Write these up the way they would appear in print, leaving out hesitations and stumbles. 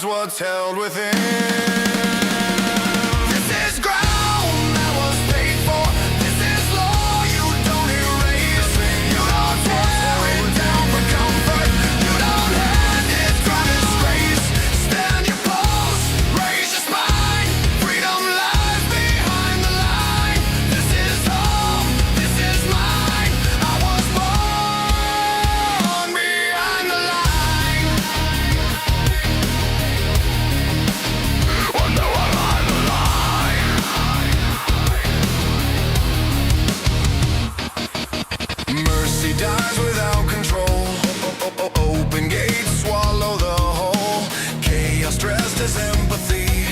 hides what's held within. This is ground that was paid for. This is law you don't erase. You don't tear it down for comfort. You don't hand it through disgrace. Stand your post, raise your spine. Freedom lies behind the line. This is home, this is mine. I was born behind the line. Wonder what I'm alive. Mercy dies without control. Open gates swallow the whole. Chaos dressed as empathy.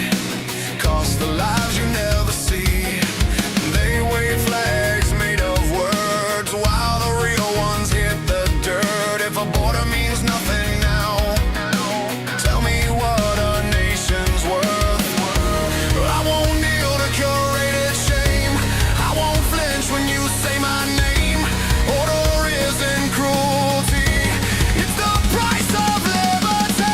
Cost the lives you never see. They wave flags made of words while the real ones hit the dirt. If a border means nothing now, tell me what a nation's worth. I won't kneel to curated shame. I won't flinch when you say my name. Order isn't cruelty. It's the price of liberty.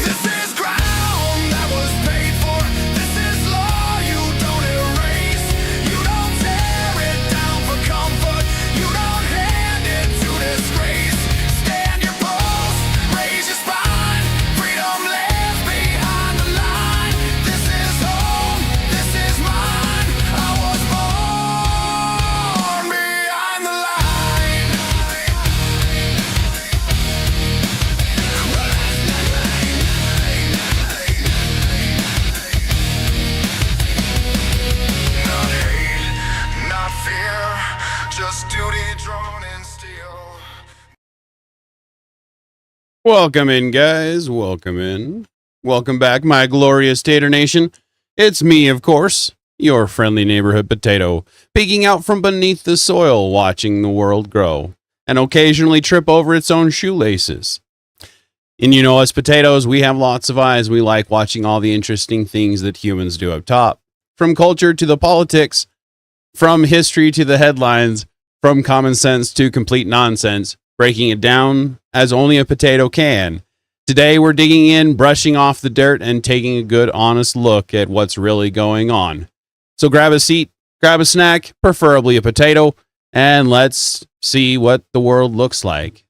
This is ground that was paid for. This is law you don't erase. You don't tear it down for comfort. You don't hand it to disgrace. Stand your post, raise your spine. Freedom lives behind the line. This is home, this is mine. I was born behind the line. Not hate, not fear, just duty drawn in steel. Welcome in, guys. Welcome in. Welcome back, my glorious Tater Nation. It's me, of course, your friendly neighborhood potato, peeking out from beneath the soil, watching the world grow, and occasionally trip over its own shoelaces. And you know, us potatoes, we have lots of eyes. We like watching all the interesting things that humans do up top. From culture to the politics, from history to the headlines, from common sense to complete nonsense, breaking it down as only a potato can. Today we're digging in, brushing off the dirt, and taking a good, honest look at what's really going on. So grab a seat, grab a snack, preferably a potato, and let's see what the world looks like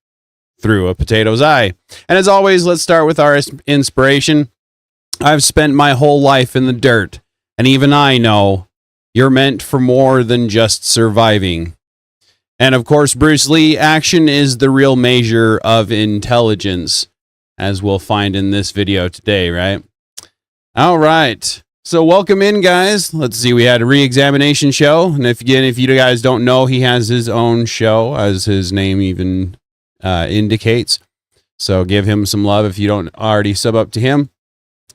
through a potato's eye. And as always, let's start with our inspiration. I've spent my whole life in the dirt, and even I know you're meant for more than just surviving. And of course, Bruce Lee, action is the real measure of intelligence, as we'll find in this video today, right? All right. So welcome in, guys. Let's see. We had a re-examination show. And if you guys don't know, he has his own show, as his name even indicates. So give him some love if you don't already sub up to him.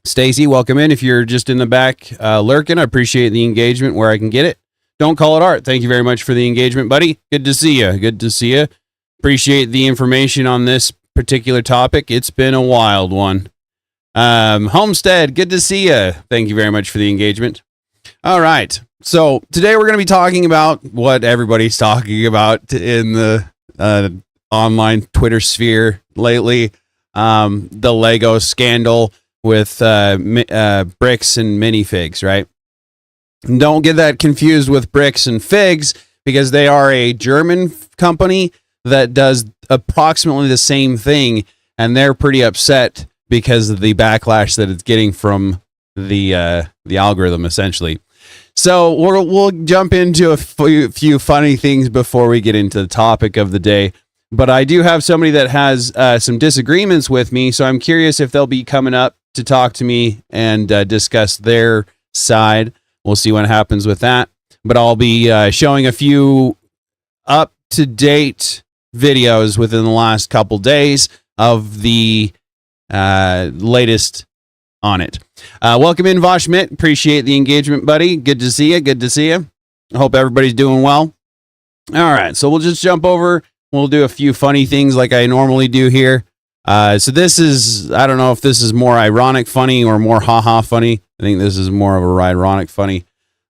Stacy, welcome in. If you're just in the back lurking, I appreciate the engagement where I can get it. Don't call it art. Thank you very much for the engagement, buddy. Good to see you. Good to see you. Appreciate the information on this particular topic. It's been a wild one. Homestead, good to see you. Thank you very much for the engagement. All right. So today we're going to be talking about what everybody's talking about in the online Twitter sphere lately. The Lego scandal with bricks and minifigs, right? Don't get that confused with bricks and figs, because they are a German company that does approximately the same thing, and they're pretty upset because of the backlash that it's getting from the algorithm, essentially. So we'll jump into a few funny things before we get into the topic of the day. But I do have somebody that has some disagreements with me, so I'm curious if they'll be coming up to talk to me and discuss their side. We'll see what happens with that. But I'll be showing a few up-to-date videos within the last couple days of the latest on it. Welcome in, Vosh Mitt. Appreciate the engagement, buddy. Good to see you. Good to see you. I hope everybody's doing well. All right, so we'll just jump over. We'll do a few funny things like I normally do here. So this is, I don't know if this is more ironic funny or more haha funny. I think this is more of a ironic funny.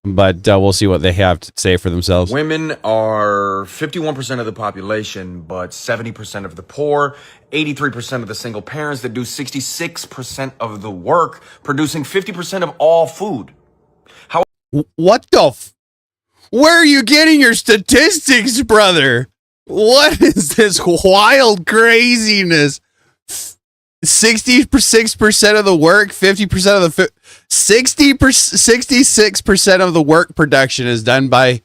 but we'll see what they have to say for themselves. Women are 51% of the population, but 70% of the poor, 83% of the single parents that do 66% of the work, producing 50% of all food. What the where are you getting your statistics, brother? What is this wild craziness? 66% of the work, 50% of the 66% of the work production is done by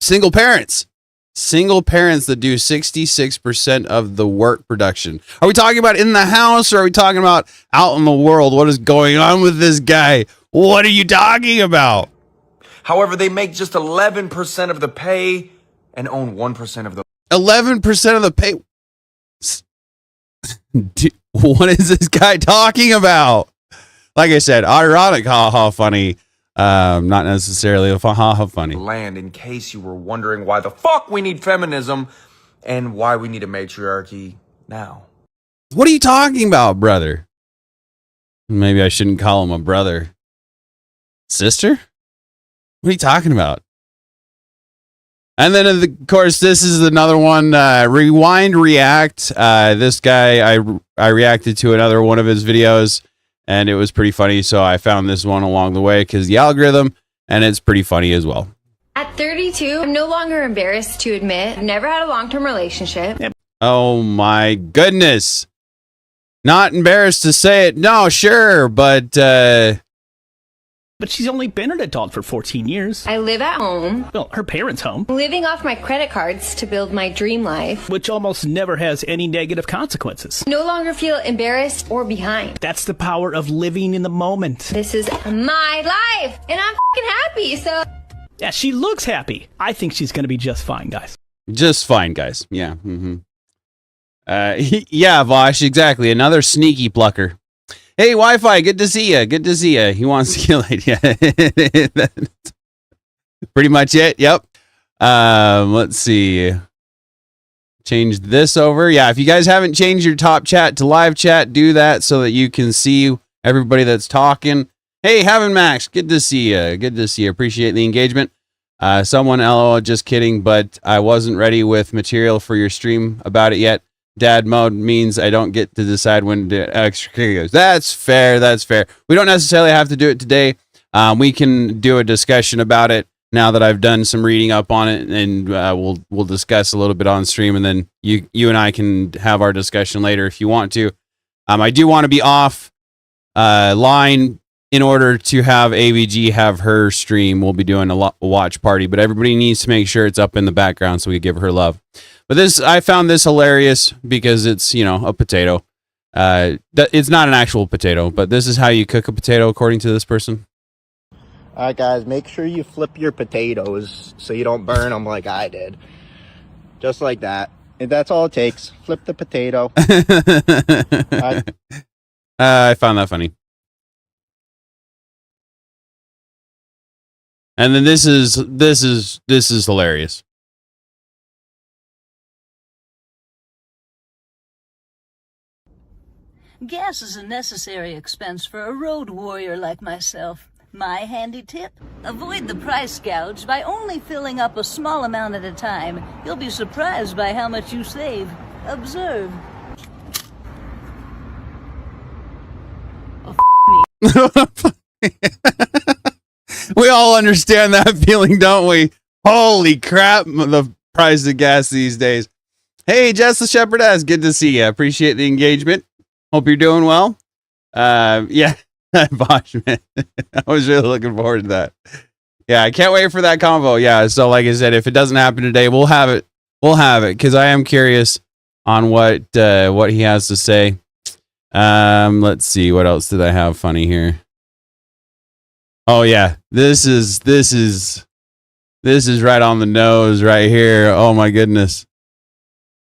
single parents. Single parents that do 66% of the work production. Are we talking about in the house, or are we talking about out in the world? What is going on with this guy? What are you talking about? However, they make just 11% of the pay and own 1% of the 11% of the pay. What is this guy talking about? Like I said, ironic, ha funny. Not necessarily a ha funny. land, in case you were wondering why the fuck we need feminism and why we need a matriarchy now. What are you talking about, brother? Maybe I shouldn't call him a brother. Sister? What are you talking about? And then, of course, this is another one. Rewind React. This guy, I reacted to another one of his videos, and it was pretty funny. So I found this one along the way because the algorithm, and it's pretty funny as well. At 32, I'm no longer embarrassed to admit I've never had a long-term relationship. Oh my goodness. Not embarrassed to say it. No, sure, but she's only been an adult for 14 years. I live at home, Well, her parents' home, living off my credit cards to build my dream life. which almost never has any negative consequences. No longer feel embarrassed or behind. That's the power of living in the moment. This is my life, and I'm fucking happy, so... Yeah, she looks happy. I think she's going to be just fine, guys. just fine, guys. Yeah. Yeah, Vosh, exactly. Another sneaky plucker. Hey, Wi-Fi, good to see you. Good to see you. He wants to kill it. Yeah. Pretty much it. Yep. Let's see. Change this over. Yeah, if you guys haven't changed your top chat to live chat, do that so that you can see everybody that's talking. Hey, Heaven Max, good to see you. Good to see you. Appreciate the engagement. Someone, LOL, just kidding, but I wasn't ready with material for your stream about it yet. Dad mode means I don't get to decide when to extra videos. That's fair. That's fair. We don't necessarily have to do it today. We can do a discussion about it now that I've done some reading up on it, and we'll discuss a little bit on stream, and then you and I can have our discussion later if you want to. I do want to be off line in order to have AVG have her stream. We'll be doing a watch party, but everybody needs to make sure it's up in the background so we give her love. But I found this hilarious because it's, a potato. It's not an actual potato, but this is how you cook a potato according to this person. All right, guys, make sure you flip your potatoes so you don't burn them like I did. Just like that. And that's all it takes. Flip the potato. I found that funny. And then this is hilarious. Gas is a necessary expense for a road warrior like myself. My handy tip? Avoid the price gouge by only filling up a small amount at a time. You'll be surprised by how much you save. Observe. We all understand that feeling, don't we? Holy crap, the price of gas these days. Hey, Jess the Shepherdess, good to see you. Appreciate the engagement. Hope you're doing well. Yeah, Bosh, man. I was really looking forward to that. Yeah, I can't wait for that convo. Yeah, so like I said, if it doesn't happen today, we'll have it. We'll have it because I am curious on what he has to say. Let's see, what else did I have funny here? Oh yeah, this is right on the nose right here. Oh my goodness.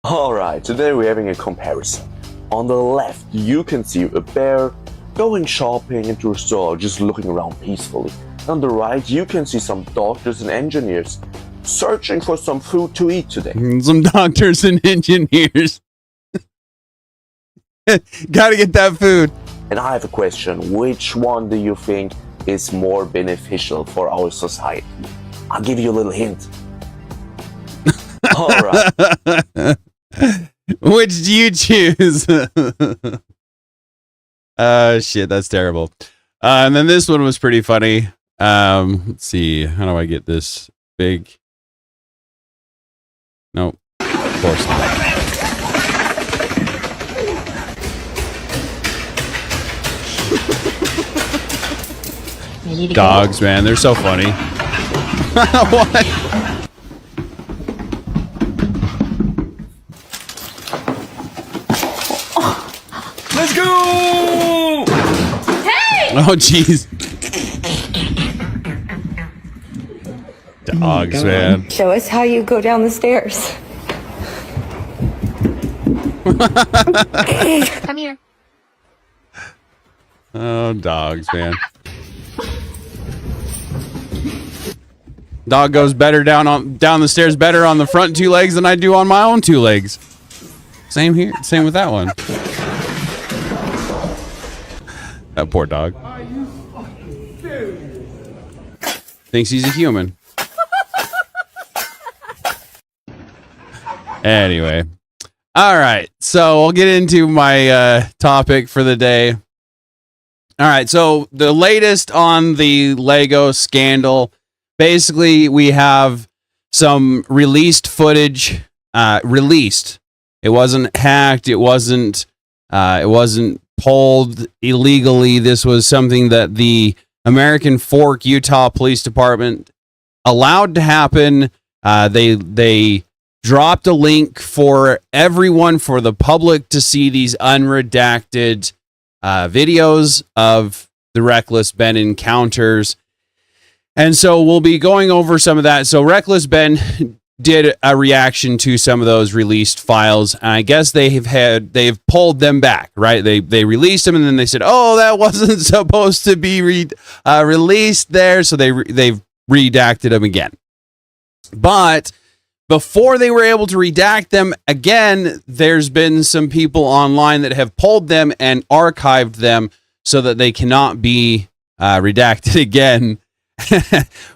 Alright, today we're having a comparison. On the left, you can see a bear going shopping into a store, just looking around peacefully. On the right, you can see some doctors and engineers searching for some food to eat today. Some doctors and engineers. Gotta get that food. And I have a question, which one do you think is more beneficial for our society? I'll give you a little hint. All right. Which do you choose? Shit, that's terrible. And then this one was pretty funny. Let's see. How do I get this big? Nope. Of course not. Dogs, man, they're so funny. What? Let's go! Oh, jeez. Dogs, man. Show us how you go down the stairs. Come here. Oh, dogs, man. Dog goes better down the stairs better on the front two legs than I do on my own two legs. Same here. Same with that one. That poor dog. Thinks he's a human. Anyway. All right. So we'll get into my topic for the day. All right. So the latest on the Lego scandal. Basically, we have some released footage. Released. It wasn't hacked. It wasn't pulled illegally. This was something that the American Fork, Utah Police Department allowed to happen. They dropped a link for everyone, for the public to see these unredacted videos of the Reckless Ben encounters. And so we'll be going over some of that. So Reckless Ben did a reaction to some of those released files, and I guess they've pulled them back, right? They released them, and then they said, "Oh, that wasn't supposed to be released there," so they've redacted them again. But before they were able to redact them again, there's been some people online that have pulled them and archived them so that they cannot be redacted again.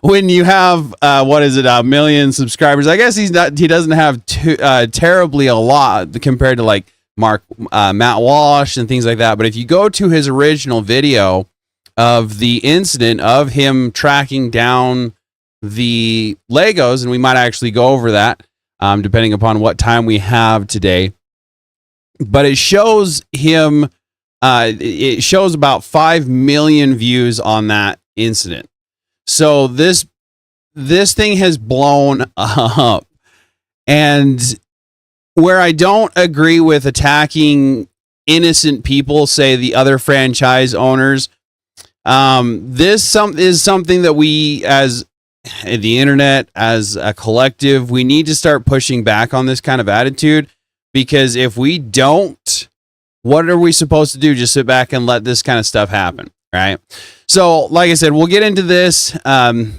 When you have a million subscribers, I guess he doesn't have terribly a lot compared to like Matt Walsh and things like that. But if you go to his original video of the incident of him tracking down the Legos, and we might actually go over that depending upon what time we have today, but it shows him it shows about 5 million views on that incident. So this thing has blown up. And where I don't agree with attacking innocent people, say the other franchise owners, this is something that we, as the internet, as a collective, we need to start pushing back on this kind of attitude, because if we don't, what are we supposed to do? Just sit back and let this kind of stuff happen, right? So, like I said, we'll get into this.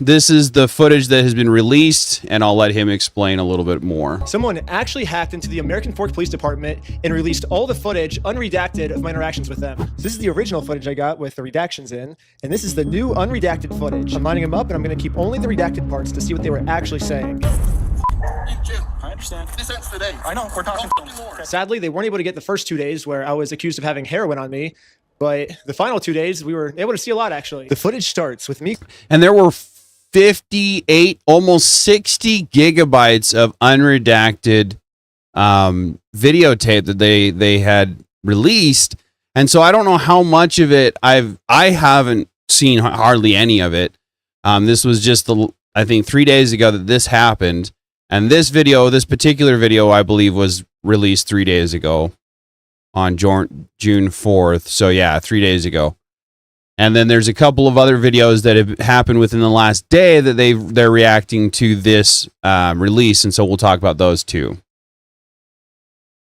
This is the footage that has been released, and I'll let him explain a little bit more. Someone actually hacked into the American Fork Police Department and released all the footage, unredacted, of my interactions with them. So this is the original footage I got with the redactions in, and this is the new unredacted footage. I'm lining them up, and I'm going to keep only the redacted parts to see what they were actually saying. Jim, I understand. This ends today. I know, we're talking more. Sadly, they weren't able to get the first 2 days where I was accused of having heroin on me. But the final 2 days, we were able to see a lot, actually. The footage starts with me. And there were 58, almost 60 gigabytes of unredacted videotape that they had released. And so I don't know how much of it I haven't seen hardly any of it. This was just I think 3 days ago that this happened. And this particular video, I believe, was released 3 days ago. On June 4th. So yeah, 3 days ago. And then there's a couple of other videos that have happened within the last day that they're reacting to this release. And so we'll talk about those too.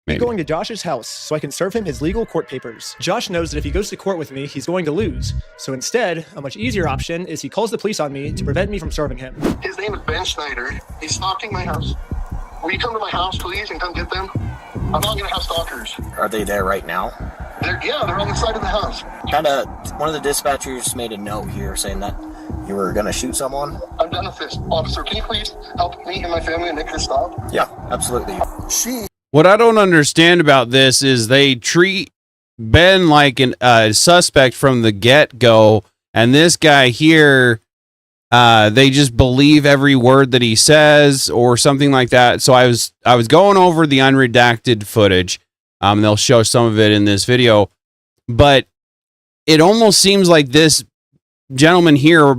Maybe. Going to Josh's house so I can serve him his legal court papers. Josh knows that if he goes to court with me, he's going to lose. So instead, a much easier option is he calls the police on me to prevent me from serving him. His name is Ben Schneider. He's stalking my house. Will you come to my house, please, and come get them? I'm not going to have stalkers. Are they there right now? They're on the side of the house. One of the dispatchers made a note here saying that you were gonna shoot someone. I'm done with this. Officer, can you please help me and my family and make this stop? Yeah, absolutely. What I don't understand about this is they treat Ben like a suspect from the get-go, and this guy here, they just believe every word that he says or something like that. So I was going over the unredacted footage. They'll show some of it in this video, but it almost seems like this gentleman here,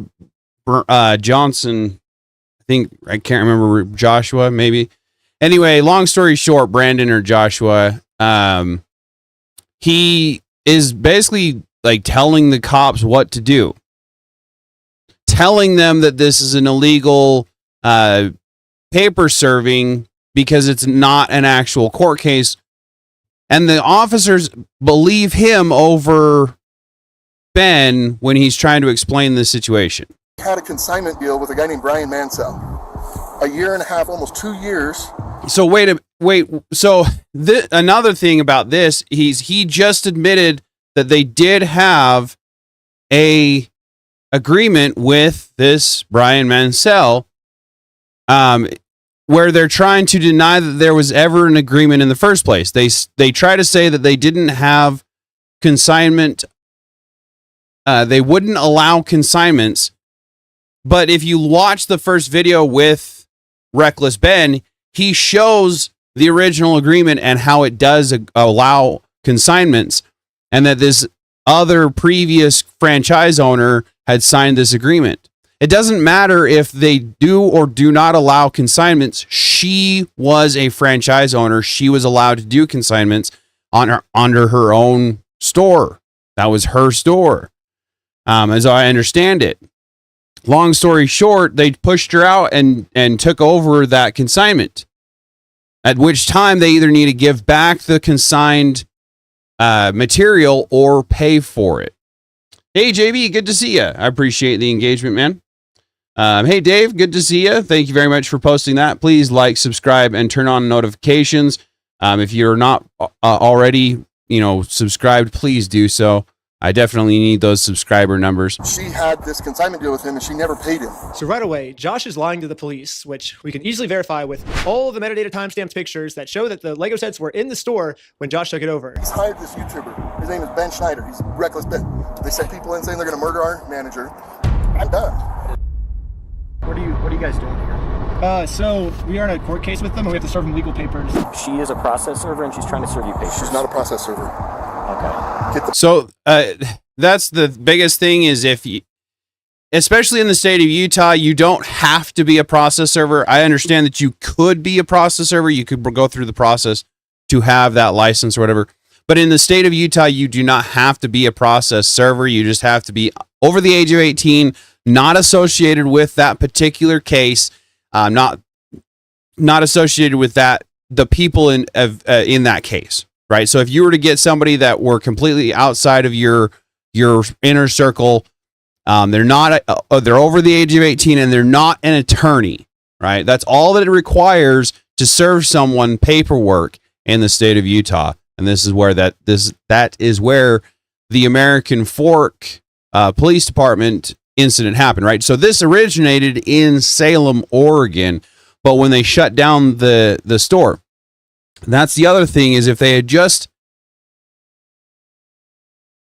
Johnson, I can't remember, Joshua maybe. Anyway, long story short, Brandon or Joshua, he is basically like telling the cops what to do, telling them that this is an illegal paper serving because it's not an actual court case. And the officers believe him over Ben when he's trying to explain the situation. Had a consignment deal with a guy named Brian Mansell. A year and a half, almost 2 years. So wait. So another thing about this, he just admitted that they did have a agreement with this Brian Mansell, where they're trying to deny that there was ever an agreement in the first place. They try to say that they didn't have consignment. They wouldn't allow consignments. But if you watch the first video with Reckless Ben, he shows the original agreement and how it does allow consignments, and that this other previous franchise owner had signed this agreement. It doesn't matter if they do or do not allow consignments. She was a franchise owner. She was allowed to do consignments under her own store. That was her store, as I understand it. Long story short, they pushed her out and took over that consignment, at which time they either need to give back the consigned material or pay for it. Hey, JB, good to see you. I appreciate the engagement, man. Hey, Dave, good to see you. Thank you very much for posting that. Please like, subscribe, and turn on notifications. If you're not already, subscribed, please do so. I definitely need those subscriber numbers. She had this consignment deal with him and she never paid him. So right away, Josh is lying to the police, which we can easily verify with all of the metadata timestamped pictures that show that the Lego sets were in the store when Josh took it over. He's hired this YouTuber. His name is Ben Schneider. He's Reckless Ben. They sent people in saying they're going to murder our manager. I'm done. What are you guys doing here? So we are in a court case with them, and we have to serve them legal papers. She is a process server, and she's trying to serve you papers. She's not a process server. Okay. So that's the biggest thing is if you, especially in the state of Utah, you don't have to be a process server. I understand that you could be a process server. You could go through the process to have that license or whatever. But in the state of Utah, you do not have to be a process server. You just have to be over the age of 18, not associated with that particular case, not associated with the people in that case. Right. So if you were to get somebody that were completely outside of your inner circle, they're over the age of 18 and they're not an attorney. Right. That's all that it requires to serve someone paperwork in the state of Utah. And this is where that is where the American Fork Police Department incident happened. Right. So this originated in Salem, Oregon. But when they shut down the store. That's the other thing is if they had just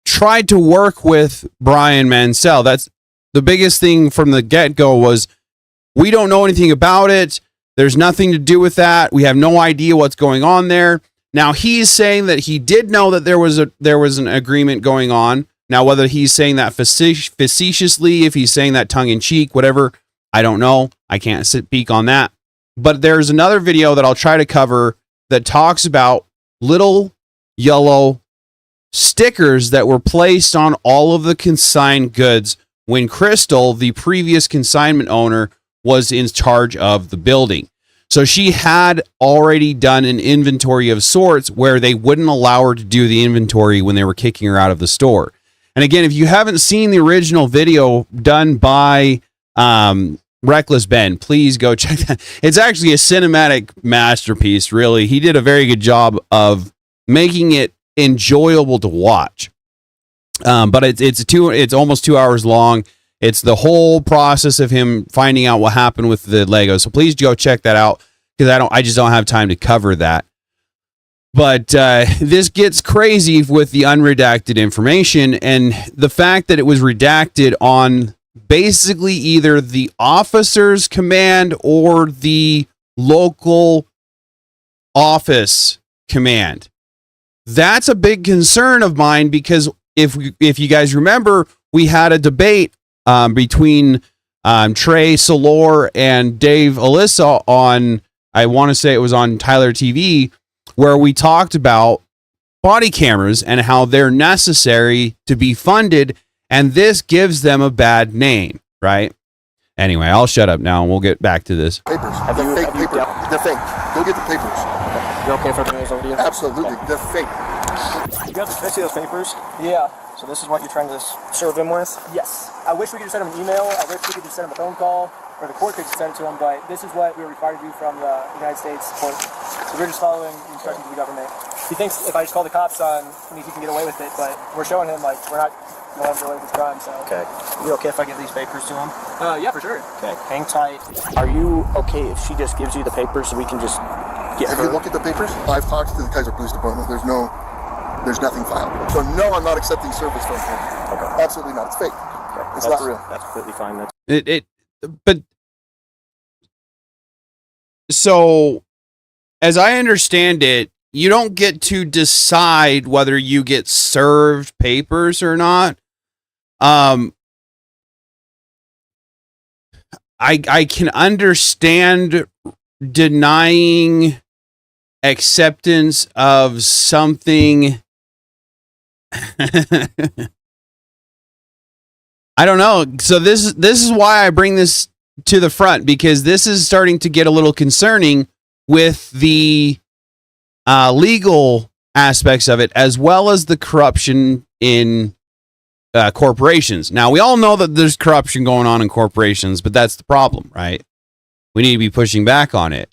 tried to work with Brian Mansell, that's the biggest thing from the get-go was we don't know anything about it. There's nothing to do with that. We have no idea what's going on there. Now he's saying that he did know that there was an agreement going on. Now whether he's saying that facetiously, if he's saying that tongue in cheek, whatever, I don't know. I can't speak on that. But there's another video that I'll try to cover that talks about little yellow stickers that were placed on all of the consigned goods when Crystal, the previous consignment owner, was in charge of the building. So she had already done an inventory of sorts where they wouldn't allow her to do the inventory when they were kicking her out of the store. And again, if you haven't seen the original video done by Reckless Ben, please go check that. It's actually a cinematic masterpiece, really. He did a very good job of making it enjoyable to watch. But it's almost 2 hours long. It's the whole process of him finding out what happened with the Lego. So please go check that out, because I just don't have time to cover that. But this gets crazy with the unredacted information, and the fact that it was redacted on basically either the officer's command or the local office command. That's a big concern of mine, because if you guys remember, we had a debate between Trey Solor and Dave Alyssa on, I want to say it was on Tyler TV, where we talked about body cameras and how they're necessary to be funded, and this gives them a bad name, right? Anyway, I'll shut up now and we'll get back to this. Papers. They're fake papers. They're fake. Go get the papers. You're okay if I bring those over to you? Absolutely. They're fake. You got the see those papers? Yeah. So this is what you're trying to serve them with? Yes. I wish we could just send them an email. I wish we could just send them a phone call, or the court could just send it to them, but this is what we're required to do from the United States court. So we're just following the instructions of the government. He thinks if I just call the cops on me, he can get away with it, but we're showing him, like, we're not going to away with this crime, so. Okay. You okay if I give these papers to him? Yeah, for sure. Okay. Hang tight. Are you okay if she just gives you the papers so we can just get Have her? you looked at the papers? I've talked to the Kaiser Police Department. There's nothing filed. So no, I'm not accepting service from him. Okay. Absolutely not. It's fake. Okay. It's not real. That's completely fine. But so, as I understand it, you don't get to decide whether you get served papers or not. I can understand denying acceptance of something. I don't know. So this is why I bring this to the front, because this is starting to get a little concerning with the legal aspects of it, as well as the corruption in corporations. Now, we all know that there's corruption going on in corporations, but that's the problem, right? We need to be pushing back on it.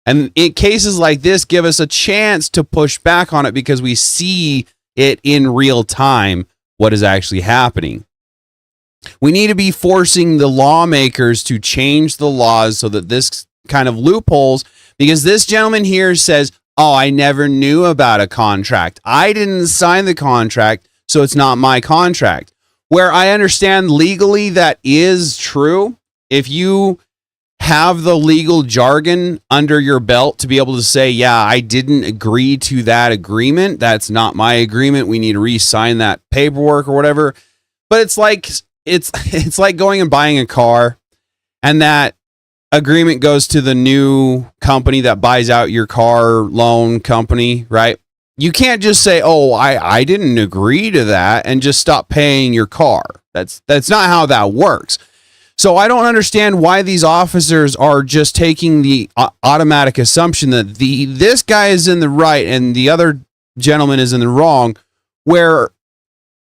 And in cases like this, give us a chance to push back on it, because we see it in real time, what is actually happening. We need to be forcing the lawmakers to change the laws so that this kind of loopholes, because this gentleman here says, oh, I never knew about a contract. I didn't sign the contract, so it's not my contract. Where I understand legally that is true. If you have the legal jargon under your belt to be able to say, yeah, I didn't agree to that agreement. That's not my agreement. We need to re-sign that paperwork or whatever. But it's like going and buying a car, and that agreement goes to the new company that buys out your car loan company, right? You can't just say, oh, I didn't agree to that, and just stop paying your car. That's not how that works. So I don't understand why these officers are just taking the automatic assumption that this guy is in the right and the other gentleman is in the wrong, where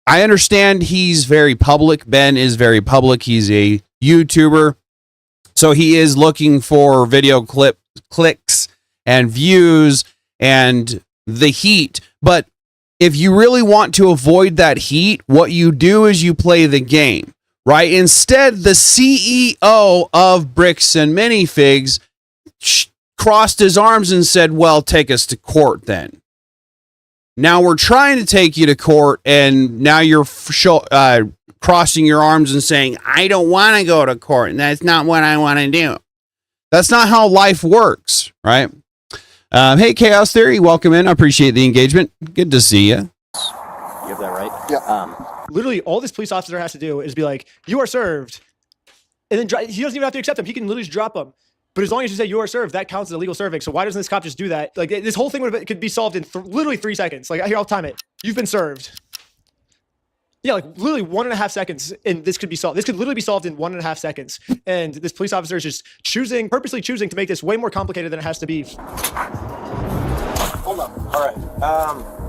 I understand he's very public. Ben is very public. He's a YouTuber. So he is looking for video clicks and views and the heat. But if you really want to avoid that heat, what you do is you play the game, right? Instead, the CEO of Bricks and Minifigs crossed his arms and said, well, take us to court then. Now we're trying to take you to court, and now you're crossing your arms and saying, I don't want to go to court, and that's not what I want to do. That's not how life works, right? Hey, Chaos Theory, welcome in. I appreciate the engagement. Good to see you. You have that right? Yeah. Literally, all this police officer has to do is be like, you are served. And then he doesn't even have to accept them. He can literally just drop them. But as long as you say you are served, that counts as a legal serving. So why doesn't this cop just do that? Like, this whole thing could be solved in literally 3 seconds. Like, here, I'll time it. You've been served. Yeah, like literally 1.5 seconds, and this could be solved. This could literally be solved in 1.5 seconds. And this police officer is just purposely choosing to make this way more complicated than it has to be. Hold up. All right.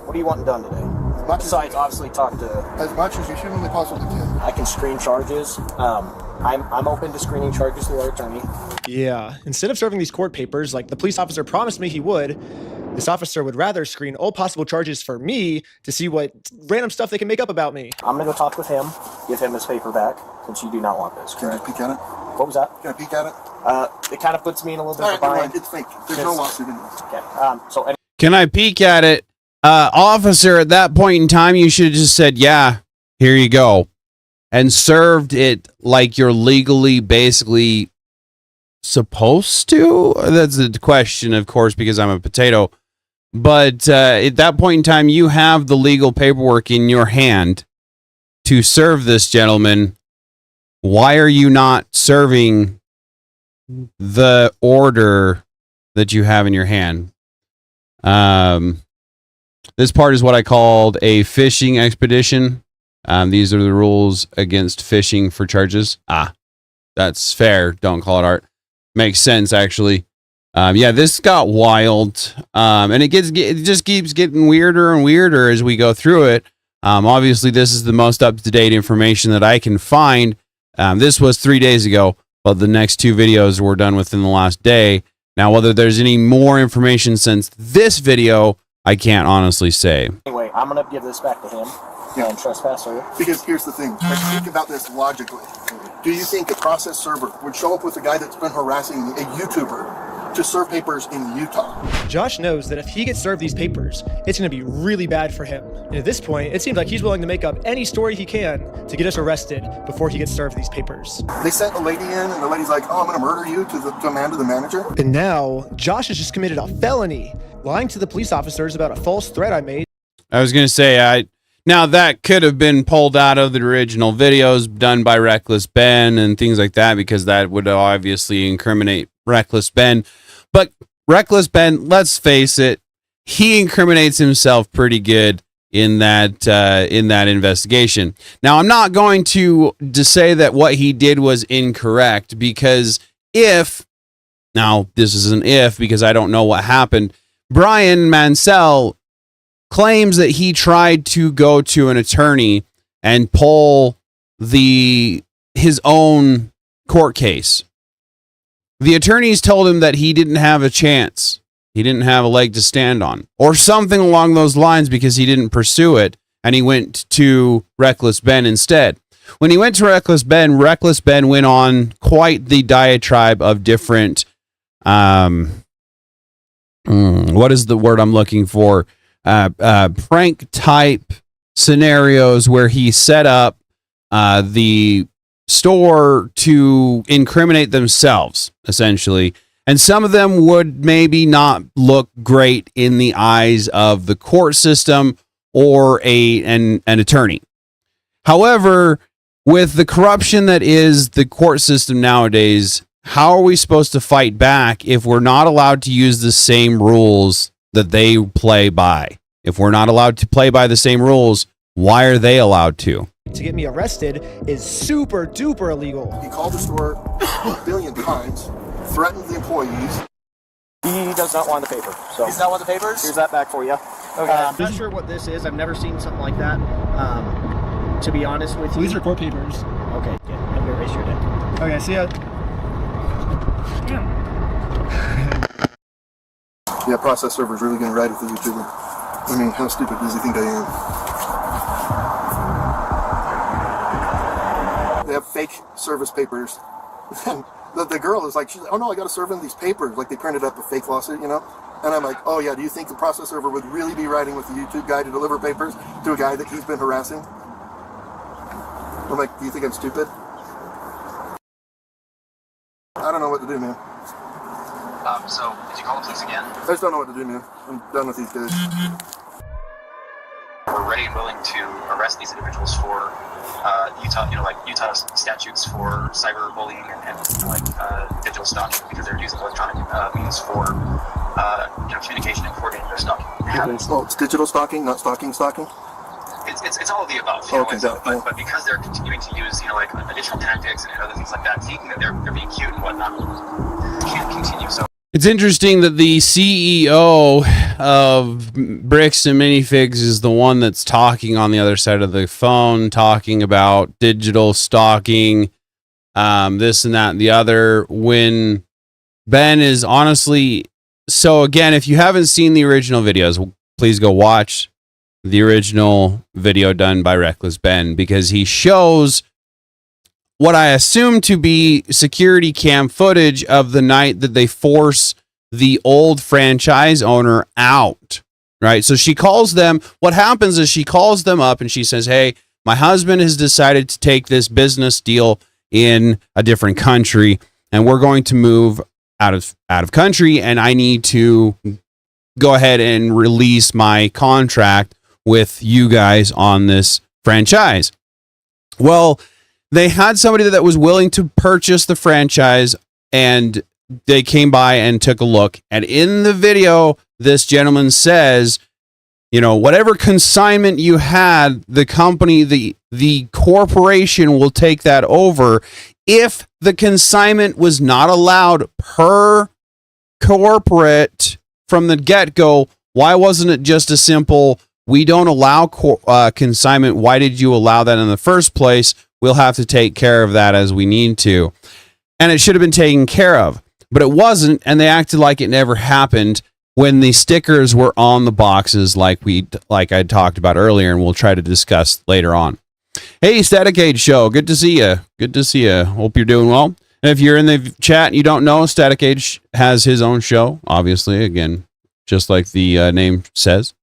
What are you wanting done today? Besides, obviously, talk to. As much as you humanly possibly can. I can screen charges. I'm open to screening charges through our attorney. Yeah. Instead of serving these court papers, like the police officer promised me he would, This officer would rather screen all possible charges for me to see what random stuff they can make up about me. I'm gonna go talk with him, give him his paper back, since you do not want this, Can I correct? peek at it? What was that? Can I peek at it? It kind of puts me in a little bit All of right, a never bind. mind. It's fake. There's no lawsuit in this. Okay. Can I peek at it? Officer, at that point in time, you should have just said, yeah, here you go. And served it like you're legally basically supposed to. That's the question, of course, because I'm a potato. But at that point in time, you have the legal paperwork in your hand to serve this gentleman. Why are you not serving the order that you have in your hand? This part is what I called a fishing expedition. These are the rules against fishing for charges. That's fair. Don't call it art. Makes sense, actually. Yeah, this got wild. And it just keeps getting weirder and weirder as we go through it. Obviously, this is the most up-to-date information that I can find. This was 3 days ago, but the next two videos were done within the last day. Now, whether there's any more information since this video, I can't honestly say. Anyway, I'm gonna give this back to him. And trespasser. Because here's the thing. Let's think about this logically. Do you think a process server would show up with a guy that's been harassing a YouTuber to serve papers in Utah? Josh knows that if he gets served these papers, it's going to be really bad for him. And at this point, it seems like he's willing to make up any story he can to get us arrested before he gets served these papers. They sent a lady in, and the lady's like, oh, I'm going to murder you, to Amanda, the manager. And now, Josh has just committed a felony, lying to the police officers about a false threat I made. I was going to say, now that could have been pulled out of the original videos done by Reckless Ben and things like that, because that would obviously incriminate Reckless Ben. But Reckless Ben, let's face it, he incriminates himself pretty good in that investigation. Now, I'm not going to say that what he did was incorrect, because now this is an if because I don't know what happened. Brian Mansell claims that he tried to go to an attorney and pull his own court case. The attorneys told him that he didn't have a chance. He didn't have a leg to stand on, or something along those lines, because he didn't pursue it, and he went to Reckless Ben instead. When he went to Reckless Ben went on quite the diatribe of different, what is the word I'm looking for? Prank type scenarios where he set up the store to incriminate themselves, essentially. And some of them would maybe not look great in the eyes of the court system or an attorney. However, with the corruption that is the court system nowadays, how are we supposed to fight back if we're not allowed to use the same rules that they play by? If we're not allowed to play by the same rules, why are they allowed to? To get me arrested is super duper illegal. He called the store a billion times, threatened the employees. He does not want the paper. So He does not want the papers? Here's that back for you. Okay. I'm not sure what this is. I've never seen something like that. To be honest with you. These are court papers. Okay, good. I'm going to erase your deck. Okay, see ya. Yeah, process server's really going to ride with the YouTuber. I mean, how stupid does he think I am? They have fake service papers. And the girl is like, she's like, oh no, I got to serve him these papers. Like they printed up a fake lawsuit, you know? And I'm like, oh yeah, do you think the process server would really be riding with the YouTube guy to deliver papers to a guy that he's been harassing? I'm like, do you think I'm stupid? I don't know what to do, man. So, did you call the police again? I just don't know what to do, man. I'm done with these guys. We're ready and willing to arrest these individuals for Utah statutes for cyberbullying and digital stalking, because they're using electronic means for communication and coordinating their stalking habits. Oh, it's digital stalking, not stalking. It's all of the above. Okay, but because they're continuing to use additional tactics and other things like that, thinking that they're being cute and whatnot, can't continue. So. It's interesting that the CEO of Bricks and Minifigs is the one that's talking on the other side of the phone, talking about digital stalking, this and that and the other, when Ben is honestly so again, if you haven't seen the original videos, please go watch the original video done by Reckless Ben, because he shows what I assume to be security cam footage of the night that they force the old franchise owner out, right? So she calls them. What happens is she calls them up and she says, hey, my husband has decided to take this business deal in a different country, and we're going to move out of country, and I need to go ahead and release my contract with you guys on this franchise. Well, they had somebody that was willing to purchase the franchise, and they came by and took a look. And in the video, this gentleman says, you know, whatever consignment you had, the company, the corporation will take that over. If the consignment was not allowed per corporate from the get-go, why wasn't it just a simple, we don't allow consignment, why did you allow that in the first place? We'll have to take care of that as we need to. And it should have been taken care of, but it wasn't, and they acted like it never happened when the stickers were on the boxes like I talked about earlier, and we'll try to discuss later on. Hey, Static Age Show, good to see you. Good to see you. Hope you're doing well. And if you're in the chat and you don't know, Static Age has his own show, obviously, again, just like the name says.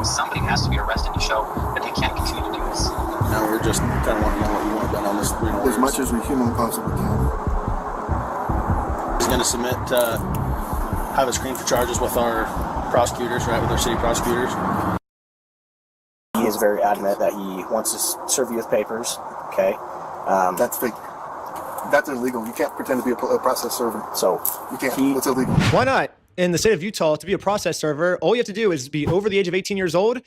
Somebody has to be arrested to show that they can't continue to do this. Now we're just kind of want to know what you want done on this. As much as we humanly possibly can. He's going to submit, have a screen for charges with our prosecutors, right, with our city prosecutors. He is very adamant that he wants to serve you with papers, okay? That's fake. That's illegal. You can't pretend to be a process server. So you can't. It's illegal. Why not? In the state of Utah, to be a process server, all you have to do is be over the age of 18 years old.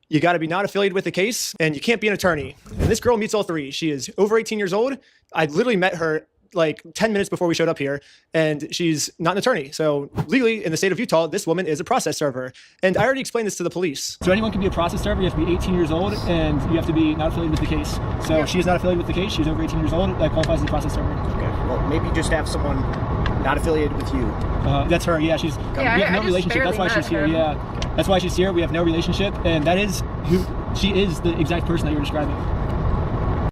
You got to be not affiliated with the case, and you can't be an attorney. And this girl meets all three. She is over 18 years old. I literally met her like 10 minutes before we showed up here, and she's not an attorney. So legally, in the state of Utah, this woman is a process server. And I already explained this to the police. So anyone can be a process server. You have to be 18 years old, and you have to be not affiliated with the case. So she's not affiliated with the case. She's over 18 years old. That qualifies as a process server. Okay. Well, maybe just have someone not affiliated with you. That's her. Yeah, we have no relationship. That's why she's here. Yeah, that's why she's here. We have no relationship, and that is who she is. The exact person that you're describing.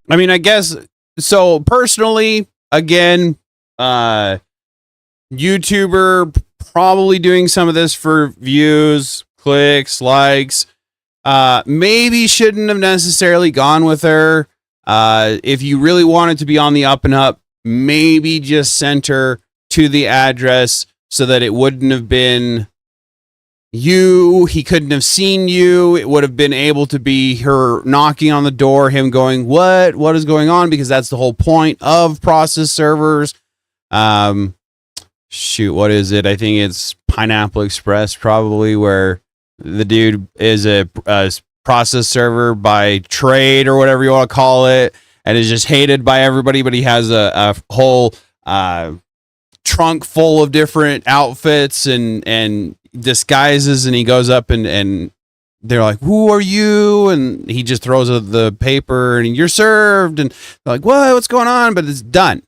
I mean, I guess so. Personally, again, YouTuber, probably doing some of this for views, clicks, likes. Maybe shouldn't have necessarily gone with her. If you really wanted to be on the up and up, maybe just sent her to the address so that it wouldn't have been you. He couldn't have seen you. It would have been able to be her knocking on the door, him going, what is going on? Because that's the whole point of process servers. Shoot, what is it? I think it's Pineapple Express, probably, where the dude is a process server by trade or whatever you want to call it, and is just hated by everybody, but he has a whole trunk full of different outfits and disguises, and he goes up and they're like, who are you? And he just throws the paper and you're served, and they're like, what's going on? But it's done.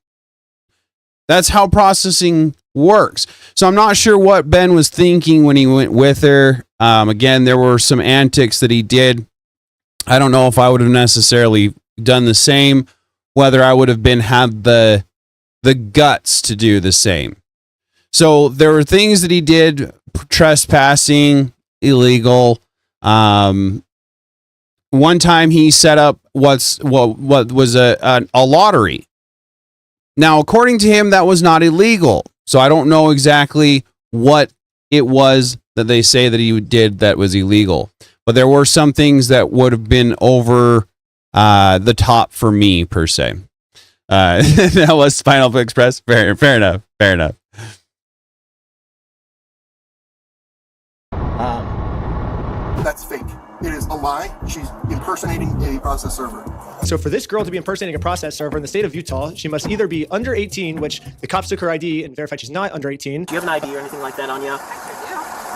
That's how processing works. So I'm not sure what Ben was thinking when he went with her. Again, there were some antics that he did. I don't know if I would have necessarily done the same, whether I would have had the guts to do the same. So there were things that he did, trespassing, illegal. One time he set up what was a lottery. Now, according to him, that was not illegal. So I don't know exactly what it was that they say that he did that was illegal. But there were some things that would have been over the top for me, per se. That was Pineapple Express. Fair enough. Fair enough. That's fake. It is a lie. She's impersonating a process server. So for this girl to be impersonating a process server in the state of Utah, she must either be under 18, which the cops took her ID and verified she's not under 18. Do you have an ID or anything like that on you?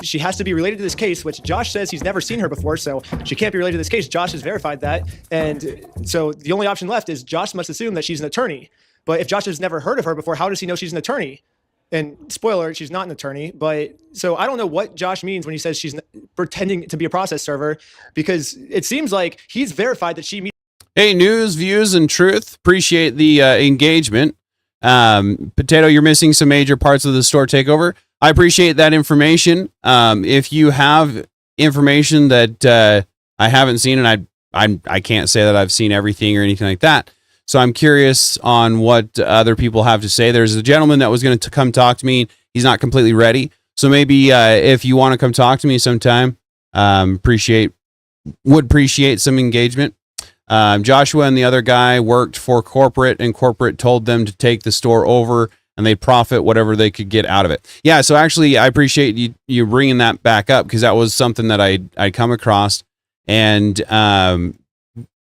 She has to be related to this case, which Josh says he's never seen her before, so she can't be related to this case. Josh has verified that. And so the only option left is Josh must assume that she's an attorney. But if Josh has never heard of her before, how does he know she's an attorney? And spoiler alert, she's not an attorney, but so I don't know what Josh means when he says she's pretending to be a process server, because it seems like he's verified that she meets. Hey, news, views, and truth. Appreciate the engagement. Potato, you're missing some major parts of the store takeover. I appreciate that information. If you have information that I haven't seen, and I can't say that I've seen everything or anything like that. So I'm curious on what other people have to say. There's a gentleman that was going to come talk to me. He's not completely ready. So maybe if you want to come talk to me sometime, would appreciate some engagement. Joshua and the other guy worked for corporate, and corporate told them to take the store over and they'd profit whatever they could get out of it. Yeah, so actually I appreciate you bringing that back up, because that was something that I'd come across. And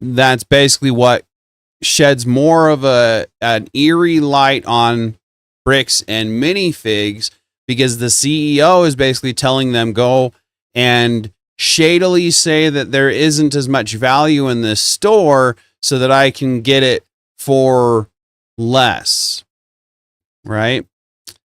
that's basically what sheds more of an eerie light on bricks and minifigs, because the CEO is basically telling them go and shadily say that there isn't as much value in this store so that I can get it for less. Right?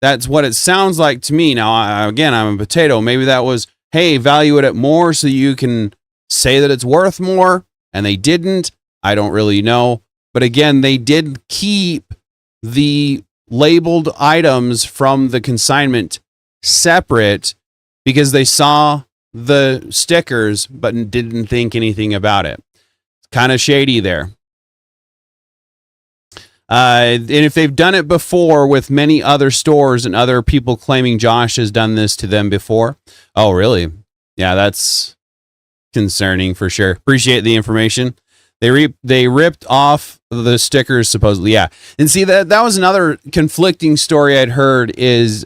That's what it sounds like to me. Now, again, I'm a potato. Maybe that was, hey, value it at more so you can say that it's worth more, and they didn't. I don't really know. But again, they did keep the labeled items from the consignment separate because they saw the stickers but didn't think anything about it. Kind of shady there. And if they've done it before with many other stores and other people claiming Josh has done this to them before. Oh, really? Yeah, that's concerning for sure. Appreciate the information. They ripped off the stickers supposedly. Yeah. And see, that was another conflicting story I'd heard is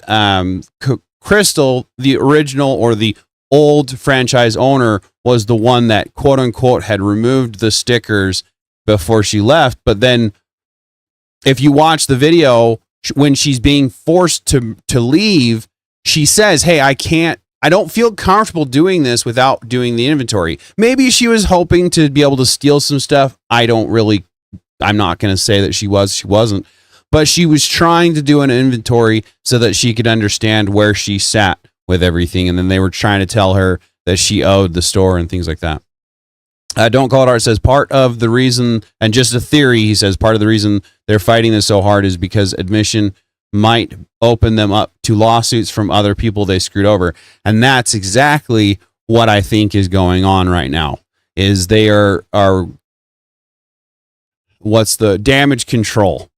Crystal, the original or the old franchise owner, was the one that quote unquote had removed the stickers before she left. But then if you watch the video, when she's being forced to leave, she says, hey, I don't feel comfortable doing this without doing the inventory. Maybe she was hoping to be able to steal some stuff. I'm not going to say that she wasn't, but she was trying to do an inventory so that she could understand where she sat with everything. And then they were trying to tell her that she owed the store and things like that. Don't Call It Art says part of the reason, and just a theory, he says part of the reason they're fighting this so hard is because admission might open them up to lawsuits from other people they screwed over. And that's exactly what I think is going on right now, is they are what's the damage control,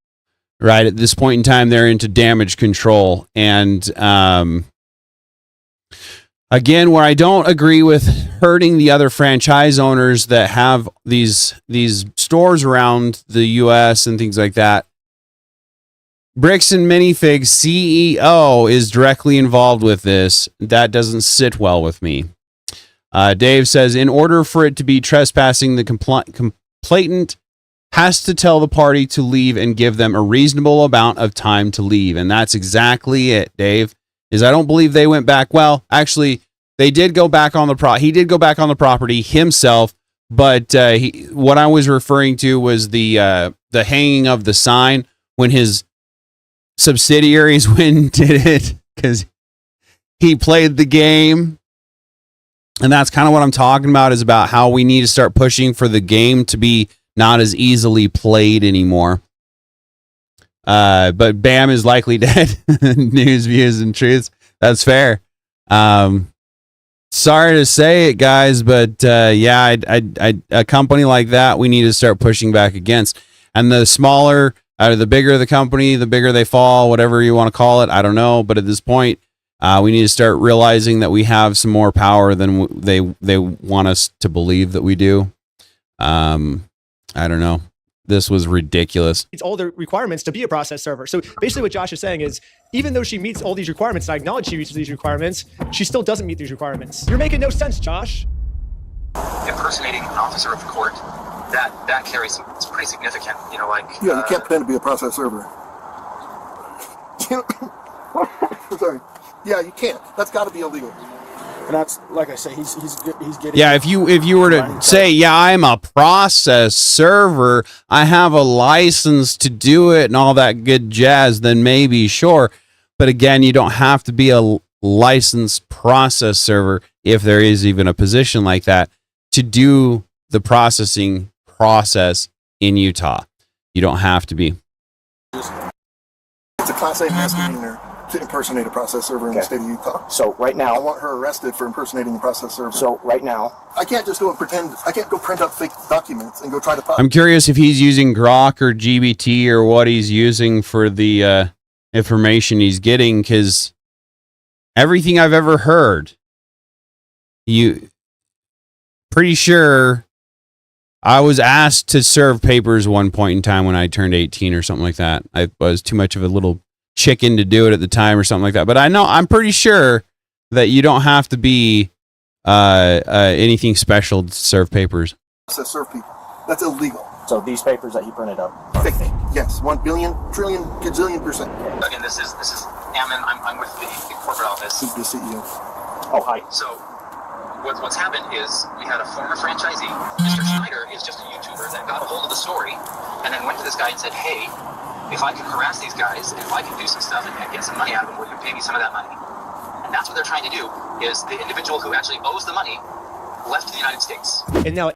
right? At this point in time, they're into damage control. And again, where I don't agree with hurting the other franchise owners that have these stores around the US and things like that, Bricks and Minifigs CEO is directly involved with this. That doesn't sit well with me. Dave says, in order for it to be trespassing, the complainant has to tell the party to leave and give them a reasonable amount of time to leave. And that's exactly it, Dave, is I don't believe they went back. Well, actually, they did go back on he did go back on the property himself, but what I was referring to was the hanging of the sign when his subsidiaries went and did it because he played the game. And that's kind of what I'm talking about, is about how we need to start pushing for the game to be not as easily played anymore. But Bam is likely dead. News, views, and truths. That's fair. Sorry to say it, guys, but yeah, a company like that, we need to start pushing back against. And the smaller, the bigger the company, the bigger they fall, whatever you want to call it. I don't know. But at this point, we need to start realizing that we have some more power than they want us to believe that we do. I don't know. This was ridiculous. It's all the requirements to be a process server. So basically what Josh is saying is, even though she meets all these requirements, and I acknowledge she meets these requirements, she still doesn't meet these requirements. You're making no sense, Josh. Impersonating an officer of the court, that carries, it's pretty significant, you know, like... Yeah, you can't pretend to be a process server. Sorry. Yeah, you can't. That's got to be illegal. And that's, like I say, he's getting... Yeah, if you were to say, yeah, I'm a process server, I have a license to do it and all that good jazz, then maybe, sure. But again, you don't have to be a licensed process server, if there is even a position like that, to do the processing process in Utah. You don't have to be. It's a Class A misdemeanor to impersonate a process server in the state of Utah. So right now, I want her arrested for impersonating the process server. So right now, I can't just go and pretend. I can't go print up fake documents and go try to. I'm curious if he's using Grok or GBT or what he's using for the information he's getting, because everything I've ever heard, pretty sure I was asked to serve papers one point in time when I turned 18 or something like that. I was too much of a little chicken to do it at the time or something like that. But I'm pretty sure that you don't have to be anything special to serve papers. Serve people. That's illegal. So these papers that he printed up are fake. Yes, 1 billion, trillion, gazillion %. Again, this is Ammon. I'm with the corporate office. He's the CEO. Oh, hi. So what's happened is we had a former franchisee. Mr. Schneider is just a YouTuber that got a hold of the story and then went to this guy and said, hey, if I can harass these guys and if I can do some stuff and get some money out of them, will you pay me some of that money? And that's what they're trying to do, is the individual who actually owes the money left the United States. And now,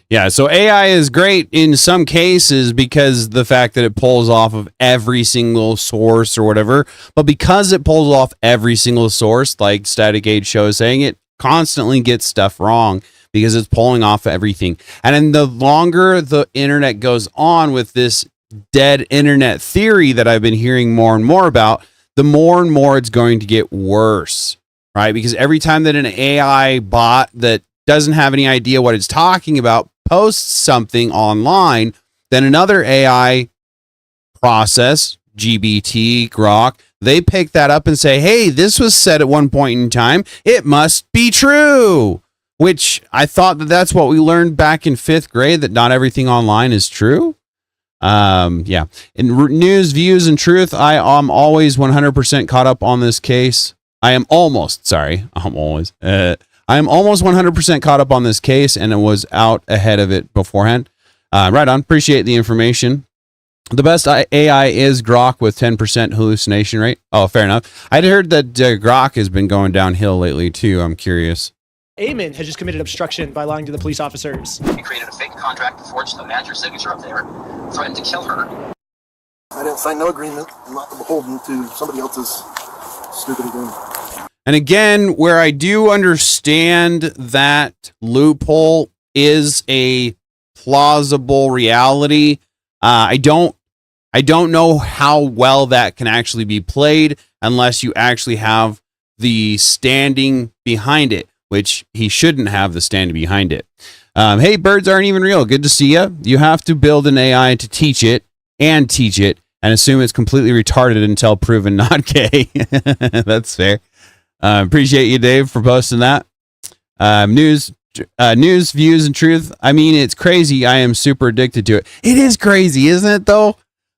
yeah, so AI is great in some cases because the fact that it pulls off of every single source or whatever, but because it pulls off every single source, like Static Age Show is saying, it constantly gets stuff wrong because it's pulling off everything. And then the longer the internet goes on with this dead internet theory that I've been hearing more and more about, the more and more it's going to get worse, right? Because every time that an AI bot that doesn't have any idea what it's talking about posts something online, then another AI process, GBT, Grok, they pick that up and say, hey, this was said at one point in time. It must be true. Which I thought that's what we learned back in 5th grade, that not everything online is true. Yeah. In news, views, and truth, I am always 100% caught up on this case. I am almost 100% caught up on this case, and it was out ahead of it beforehand. Right on. Appreciate the information. The best AI is Grok with 10% hallucination rate. Oh, fair enough. I'd heard that Grok has been going downhill lately too. I'm curious. Eamon has just committed obstruction by lying to the police officers. He created a fake contract, forged the manager's signature up there, threatened to kill her. I didn't sign no agreement. I'm not beholden to somebody else's stupid agreement. And again, where I do understand that loophole is a plausible reality, I don't know how well that can actually be played unless you actually have the standing behind it, which he shouldn't have the standing behind it. Hey, birds aren't even real. Good to see you. You have to build an AI to teach it and assume it's completely retarded until proven not gay. That's fair. Appreciate you, Dave, for posting that. News, views, and truth. I mean, it's crazy. I am super addicted to it. It is crazy, isn't it, though?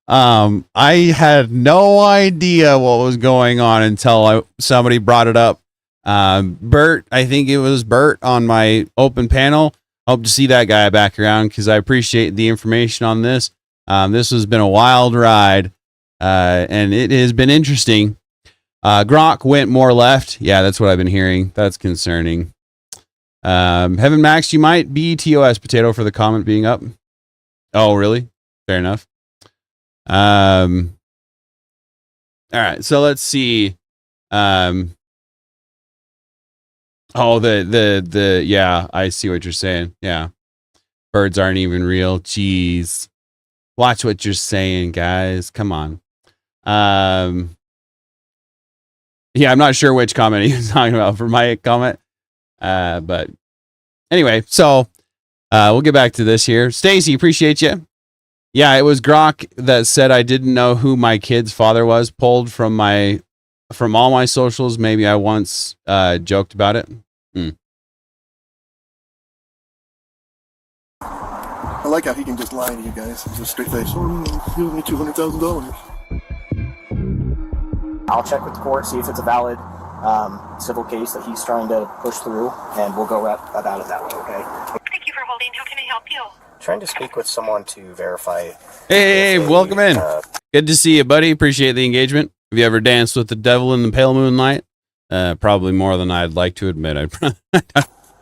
I had no idea what was going on until somebody brought it up. Bert, I think it was Bert on my open panel. Hope to see that guy back around because I appreciate the information on this. This has been a wild ride, and it has been interesting. Grok went more left. Yeah, that's what I've been hearing. That's concerning. Heaven Max, you might be TOS potato for the comment being up. Oh, really? Fair enough. All right, so let's see. Yeah, I see what you're saying. Yeah. Birds aren't even real. Jeez. Watch what you're saying, guys. Come on. Yeah, I'm not sure which comment he was talking about for my comment. But anyway, so we'll get back to this here. Stacy, appreciate you. Yeah, it was Grok that said I didn't know who my kid's father was, pulled from all my socials. Maybe I once joked about it. I like how he can just lie to you guys. He's just straight face. Oh, he owes me $200,000. I'll check with the court, see if it's a valid civil case that he's trying to push through, and we'll go about it that way, okay? Thank you for holding. How can I help you? Trying to speak with someone to verify. Hey, welcome in. Good to see you, buddy. Appreciate the engagement. Have you ever danced with the devil in the pale moonlight? Probably more than I'd like to admit.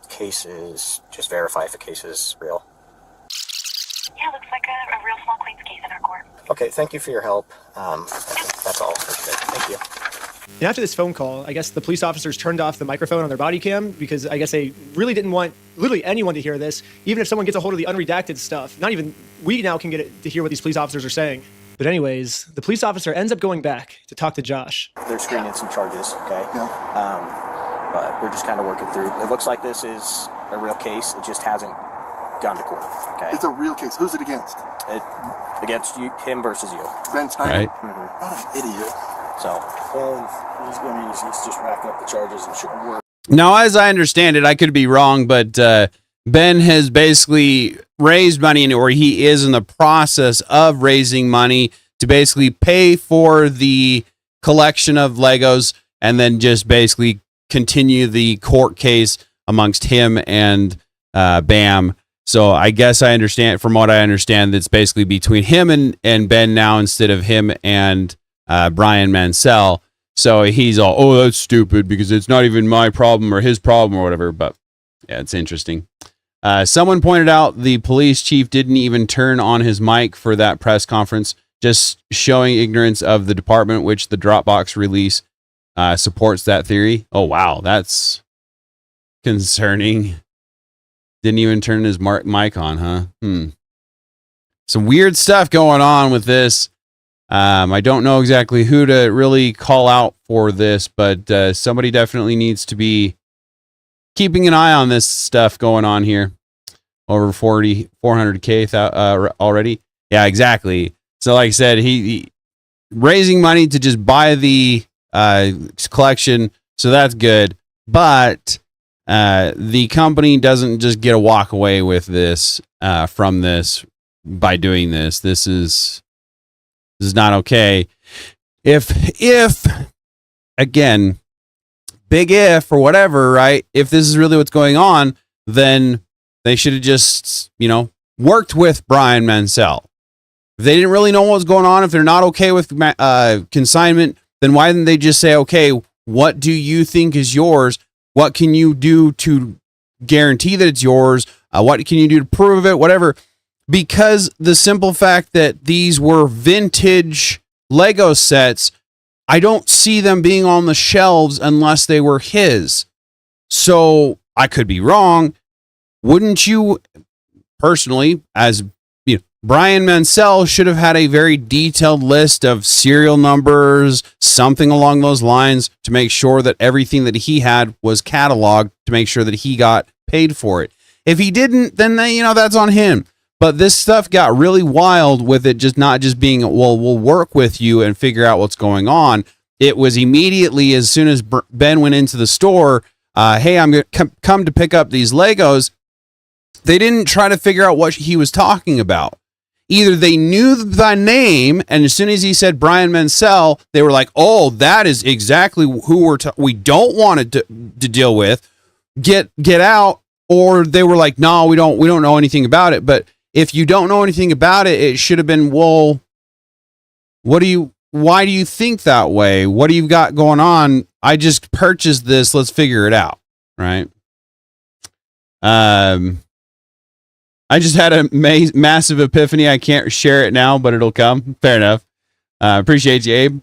Case is just verify if the case is real. Yeah, looks like a real small claims case in our court. Okay, thank you for your help. That's all for today. Thank you. And after this phone call, I guess the police officers turned off the microphone on their body cam because I guess they really didn't want literally anyone to hear this. Even if someone gets a hold of the unredacted stuff, not even we now can get it to hear what these police officers are saying. But anyways, the police officer ends up going back to talk to Josh. They're screening some charges, okay? Yeah. But we're just kind of working through. It looks like this is a real case. It just hasn't gone to court, okay? It's a real case. Who's it against? Against you, him versus you. Ben Steiner? Right. What an idiot. So, He's going to just rack up the charges and should work. Now, as I understand it, I could be wrong, but Ben has basically raised money, or he is in the process of raising money to basically pay for the collection of Legos and then just basically continue the court case amongst him and Bam. So I guess I understand, from what I understand, it's basically between him and Ben now instead of him and Brian Mansell. So he's all, oh, that's stupid because it's not even my problem or his problem or whatever. But yeah, it's interesting. Someone pointed out the police chief didn't even turn on his mic for that press conference, just showing ignorance of the department, which the Dropbox release supports that theory. Oh, wow. That's concerning. Didn't even turn his mic on, huh? Some weird stuff going on with this. I don't know exactly who to really call out for this, but somebody definitely needs to be keeping an eye on this stuff going on here. Over 400K already. Yeah, exactly. So like I said, he raising money to just buy the collection. So that's good. But the company doesn't just get a walk away with this from this by doing this. This is not okay. If again, big if or whatever, right? If this is really what's going on, then they should have just, worked with Brian Mansell. If they didn't really know what was going on, if they're not okay with consignment, then why didn't they just say, okay, what do you think is yours? What can you do to guarantee that it's yours? What can you do to prove it? Whatever. Because the simple fact that these were vintage Lego sets, I don't see them being on the shelves unless they were his. So I could be wrong. Wouldn't you personally, as Brian Mansell should have had a very detailed list of serial numbers, something along those lines, to make sure that everything that he had was cataloged to make sure that he got paid for it. If he didn't, then that's on him. But this stuff got really wild with it just not just being, well, we'll work with you and figure out what's going on. It was immediately, as soon as Ben went into the store, hey, I'm going to come to pick up these Legos. They didn't try to figure out what he was talking about. Either they knew the name, and as soon as he said Brian Mansell, they were like, oh, that is exactly who we don't want to deal with. Get out. Or they were like, no, we don't know anything about it. But if you don't know anything about it, it should have been, well, why do you think that way? What do you got going on? I just purchased this. Let's figure it out. Right. I just had a massive epiphany. I can't share it now, but it'll come. Fair enough. Appreciate you, Abe.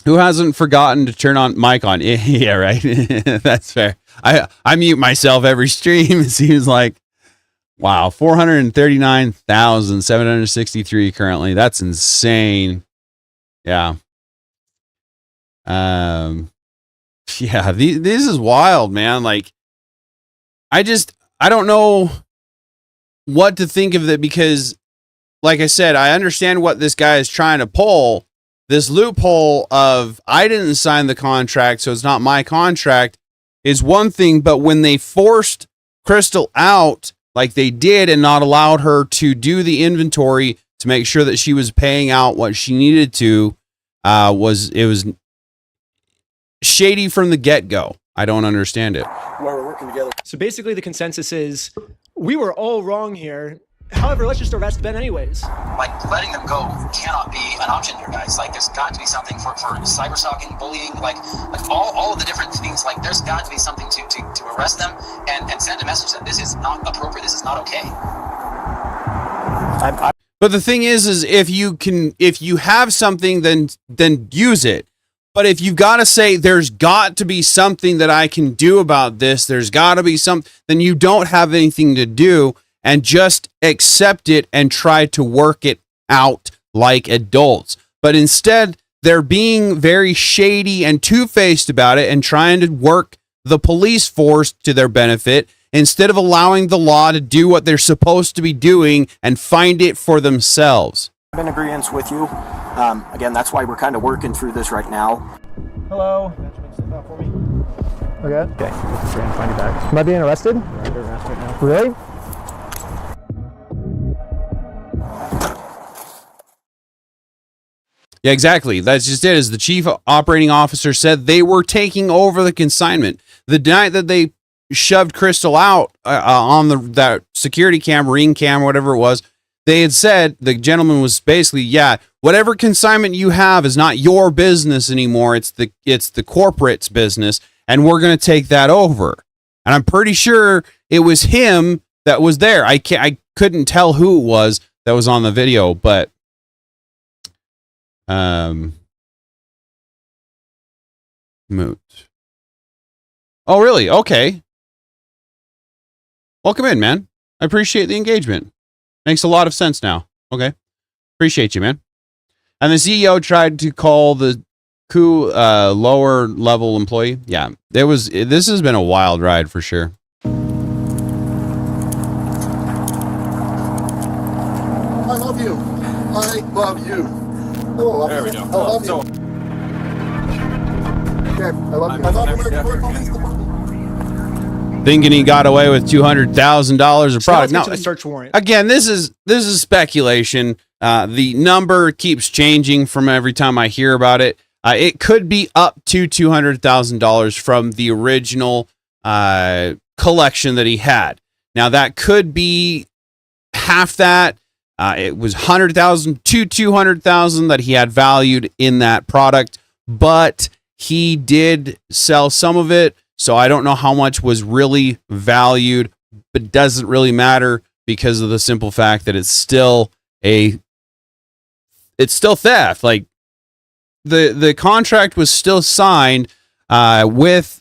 Who hasn't forgotten to turn on mic on? Yeah, right. That's fair. I mute myself every stream. It seems like, wow, 439,763 currently. That's insane. Yeah. Yeah. This is wild, man. Like, I don't know what to think of it, because like I said, I understand what this guy is trying to pull. This loophole of, I didn't sign the contract, so it's not my contract, is one thing. But when they forced Crystal out like they did and not allowed her to do the inventory to make sure that she was paying out what she needed to, it was shady from the get-go. I don't understand it. While we're working together. So basically the consensus is we were all wrong here. However, let's just arrest Ben anyways. Like, letting them go cannot be an option here, guys. Like, there's got to be something for cyber stalking, bullying, like all of the different things. Like, there's got to be something to arrest them and send a message that this is not appropriate, this is not okay. But the thing is if you have something, then use it. But if you've got to say there's got to be something that I can do about this, there's got to be something, then you don't have anything to do, and just accept it and try to work it out like adults. But instead, they're being very shady and two-faced about it and trying to work the police force to their benefit instead of allowing the law to do what they're supposed to be doing and find it for themselves. I'm in agreement with you. Again, that's why we're kind of working through this right now. Hello. Benjamin, step out for me. Okay. Okay. Find your bags. Am I being arrested? You're under arrest right now. Really? Yeah, exactly. That's just it. As the chief operating officer said, they were taking over the consignment. The night that they shoved Crystal out on that security cam, ring cam, whatever it was, they had said, the gentleman was basically, yeah, whatever consignment you have is not your business anymore. It's the corporate's business, and we're going to take that over. And I'm pretty sure it was him that was there. I couldn't tell who it was that was on the video, but moot. Oh, really? Okay. Welcome in, man. I appreciate the engagement. Makes a lot of sense now. Okay. Appreciate you, man. And the CEO tried to call the coup lower level employee. Yeah, this has been a wild ride for sure. I love you. I love you. Oh, there we go. I love you. Okay, I love you. I love American Police Department. Thinking he got away with $200,000 of product. No, a search warrant. Again, this is speculation. The number keeps changing from every time I hear about it. It could be up to $200,000 from the original collection that he had. Now that could be half that. It was $100,000 to $200,000 that he had valued in that product, but he did sell some of it. So I don't know how much was really valued, but it doesn't really matter because of the simple fact that it's still theft. Like the contract was still signed with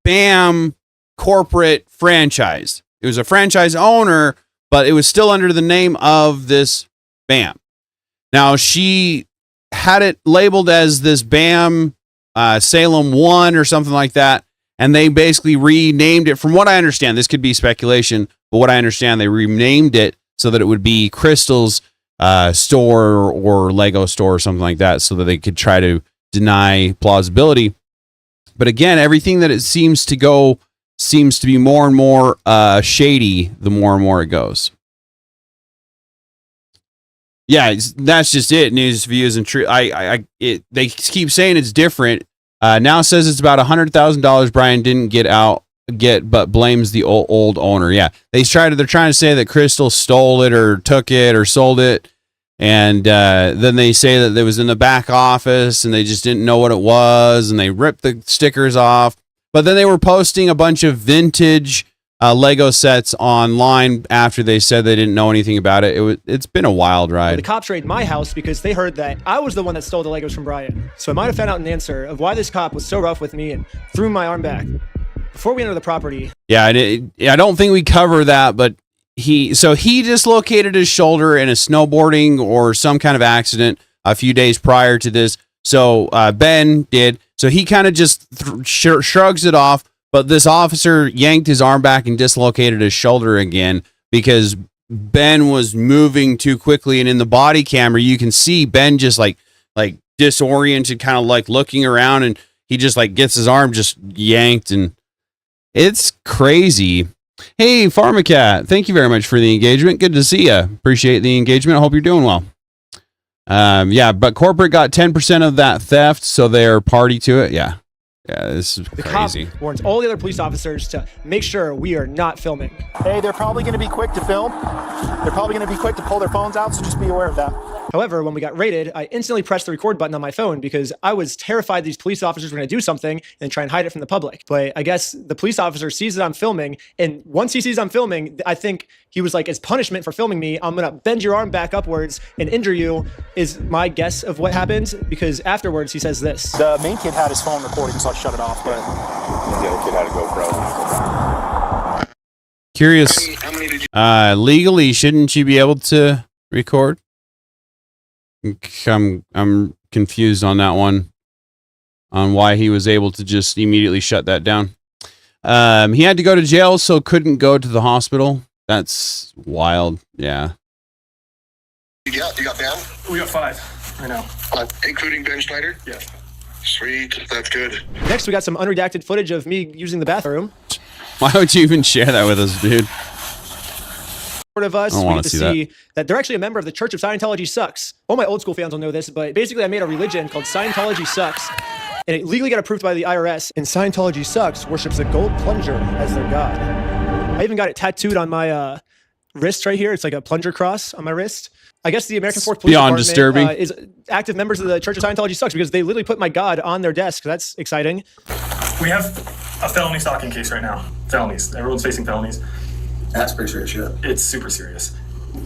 BAM corporate franchise. It was a franchise owner, but it was still under the name of this BAM. Now she had it labeled as this BAM Salem 1 or something like that, and they basically renamed it. From what I understand, this could be speculation, but what I understand, they renamed it so that it would be Crystal's store or Lego store or something like that, so that they could try to deny plausibility. But again, everything that it seems to be more and more shady the more and more it goes. Yeah, that's just it. News, views, and true. They keep saying it's different. Now says it's about $100,000. Brian didn't get, but blames the old owner. Yeah, they're trying to say that Crystal stole it or took it or sold it, and then they say that it was in the back office and they just didn't know what it was, and they ripped the stickers off. But then they were posting a bunch of vintage Lego sets online after they said they didn't know anything about it. It's been a wild ride. The cops raided my house because they heard that I was the one that stole the Legos from Brian. So I might have found out an answer of why this cop was so rough with me and threw my arm back. Before we enter the property. Yeah, I don't think we cover that, but he dislocated his shoulder in a snowboarding or some kind of accident a few days prior to this. So Ben did. So he kind of just shrugs it off. But this officer yanked his arm back and dislocated his shoulder again because Ben was moving too quickly. And in the body camera, you can see Ben just like disoriented, kind of like looking around, and he just like gets his arm just yanked, and it's crazy. Hey, Pharmacat, thank you very much for the engagement. Good to see you. Appreciate the engagement. I hope you're doing well. Yeah, but corporate got 10% of that theft, so they're party to it. Yeah. Yeah, this is The crazy. cop warns all the other police officers to make sure we are not filming. Hey, they're probably going to be quick to film. They're probably going to be quick to pull their phones out, so just be aware of that. However, when we got raided, I instantly pressed the record button on my phone because I was terrified these police officers were going to do something and try and hide it from the public. But I guess the police officer sees that I'm filming, and once he sees I'm filming, I think he was like, as punishment for filming me, I'm going to bend your arm back upwards and injure you, is my guess of what happened, because afterwards he says this. The main kid had his phone recording, so I shut it off, but the other kid had a GoPro. Curious. Legally, shouldn't you be able to record? I'm confused on that one, on why he was able to just immediately shut that down. He had to go to jail, so couldn't go to the hospital. That's wild. Yeah. You got Ben? We got 5 right now. Including Ben Schneider? Yes. Sweet, that's good. Next, we got some unredacted footage of me using the bathroom. Why would you even share that with us, dude? Of us, I don't we want get to to see see that they're actually a member of the Church of Scientology Sucks. All my old school fans will know this, but basically I made a religion called Scientology Sucks, and it legally got approved by the IRS, and Scientology Sucks worships a gold plunger as their god. I even got it tattooed on my wrist right here. It's like a plunger cross on my wrist. I guess the American Fourth Police Beyond Department disturbing. is active members of the Church of Scientology Sucks because they literally put my god on their desk. That's exciting. We have a felony stalking case right now. Felonies. Everyone's facing felonies. That's pretty serious shit. It's super serious.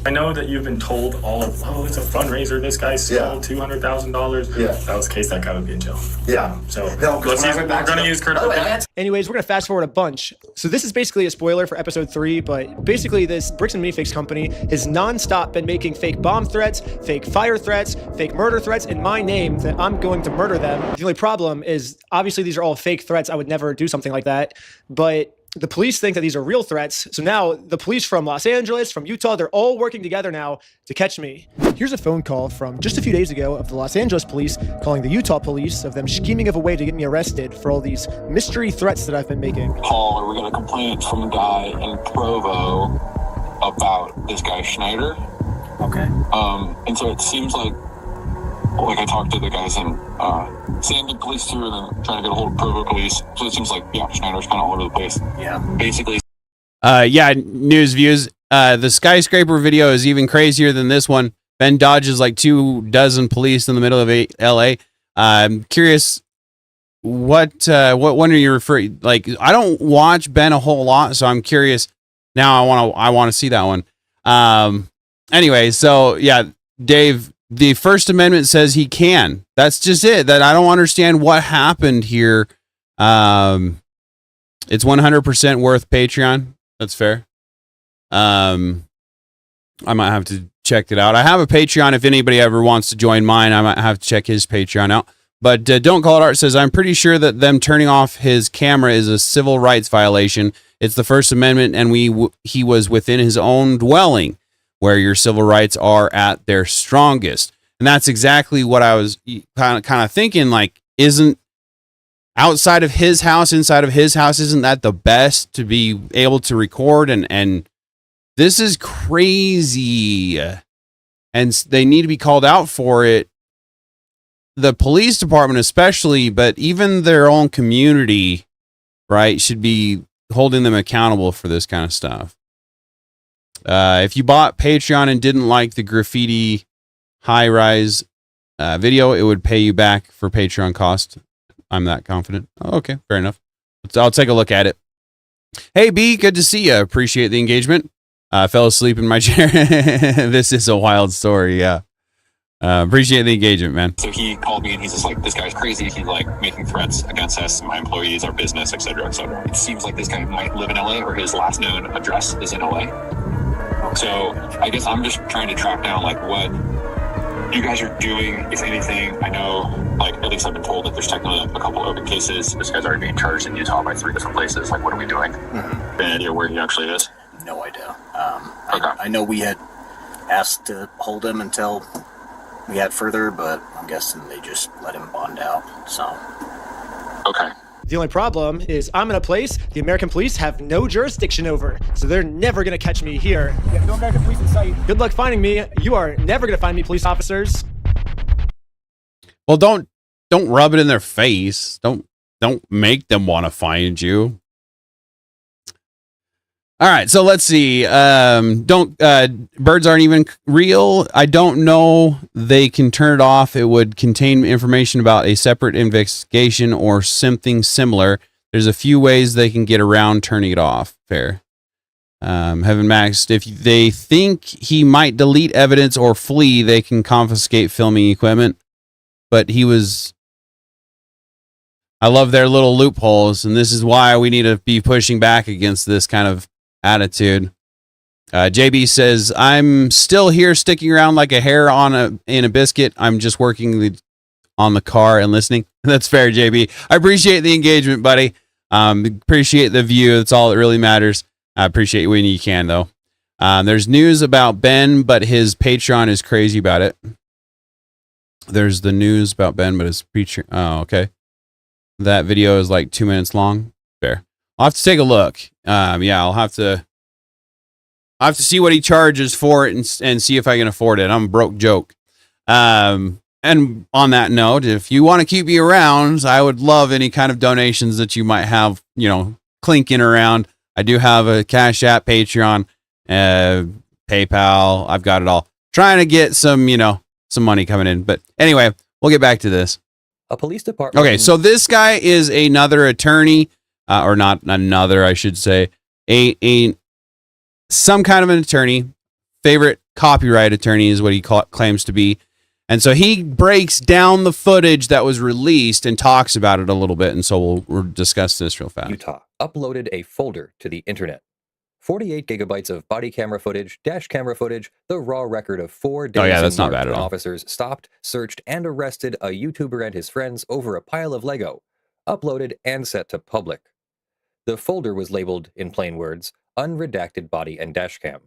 I know that you've been told all of, oh, it's a fundraiser. This guy stole $200,000. Yeah. That was a case that guy would be in jail. Yeah. So No, we're going to use critical. Anyways, we're going to fast forward a bunch. So this is basically a spoiler for episode 3, but basically this Bricks and Minifakes company has nonstop been making fake bomb threats, fake fire threats, fake murder threats in my name that I'm going to murder them. The only problem is obviously these are all fake threats. I would never do something like that, but the police think that these are real threats. So now the police from Los Angeles, from Utah, they're all working together now to catch me. Here's a phone call from just a few days ago of the Los Angeles police calling the Utah police of them scheming of a way to get me arrested for all these mystery threats that I've been making. Paul, we got a complaint from a guy in Provo about this guy Schneider. Okay. And so it seems like I talked to the guys in Sandon police too, and then trying to get a hold of Provo police. So it seems like, yeah, Schneider's kind of all over the place. Yeah. Basically. Yeah, news views. The skyscraper video is even crazier than this one. Ben dodges like 24 police in the middle of LA. I'm curious, what one are you referring? Like, I don't watch Ben a whole lot, so I'm curious. Now I want to see that one. Anyway, so yeah, Dave, the First Amendment says he can. That's just it. That I don't understand what happened here. It's 100% worth Patreon. That's fair. I might have to check it out. I have a Patreon. If anybody ever wants to join mine, I might have to check his Patreon out. But Don't Call It Art says, I'm pretty sure that them turning off his camera is a civil rights violation. It's the First Amendment, and he was within his own dwelling, where your civil rights are at their strongest. And that's exactly what I was kind of thinking, like, isn't outside of his house, inside of his house, isn't that the best to be able to record? And this is crazy. And they need to be called out for it. The police department especially, but even their own community, right, should be holding them accountable for this kind of stuff. If you bought Patreon and didn't like the graffiti high-rise video, it would pay you back for Patreon cost. I'm that confident. Oh, okay, fair enough. I'll take a look at it. Hey, B, good to see you. Appreciate the engagement. Fell asleep in my chair. This is a wild story, yeah. Appreciate the engagement, man. So he called me and he's just like, this guy's crazy. He's like making threats against us, my employees, our business, etc., etc. It seems like this guy might live in LA, or his last known address is in LA. So I guess I'm just trying to track down like what you guys are doing, if anything. I know, like, at least I've been told that there's technically a couple open cases. This guy's already being charged in Utah by 3 different places. Like, what are we doing? Any idea where he actually is? No idea. I know we had asked to hold him until we had further, but I'm guessing they just let him bond out. So. Okay. The only problem is I'm in a place the American police have no jurisdiction over, so they're never going to catch me here. We have no American police in sight. Good luck finding me. You are never going to find me, police officers. Well, don't rub it in their face. Don't Don't make them want to find you. All right, so let's see. Birds aren't even real. I don't know. They can turn it off. It would contain information about a separate investigation or something similar. There's a few ways they can get around turning it off. Fair. Heaven Max, if they think he might delete evidence or flee, they can confiscate filming equipment. But I love their little loopholes, and this is why we need to be pushing back against this kind of attitude. JB says, I'm still here sticking around like a hair in a biscuit. I'm just working on the car and listening. That's fair, JB. I appreciate the engagement, buddy. Appreciate the view. That's all that really matters. I appreciate when you can, though. There's news about Ben, but his Patreon is crazy about it. There's the news about Ben, but his Patreon. Oh, okay. That video is like 2 minutes long. Fair. I'll have to take a look. Yeah, I'll have to see what he charges for it and see if I can afford it. I'm a broke joke. And on that note, if you want to keep me around, I would love any kind of donations that you might have, clinking around. I do have a Cash App, Patreon, PayPal. I've got it all. Trying to get some money coming in. But anyway, we'll get back to this. A police department. Okay, so this guy is another attorney, or not another, I should say, some kind of an attorney. Favorite copyright attorney is what he claims to be. And so he breaks down the footage that was released and talks about it a little bit. And so we'll discuss this real fast. Utah uploaded a folder to the internet. 48 gigabytes of body camera footage, dash camera footage, the raw record of 4 days. Oh yeah, that's not bad at all. Officers stopped, searched, and arrested a YouTuber and his friends over a pile of Lego, uploaded and set to public. The folder was labeled, in plain words, unredacted body and dashcam.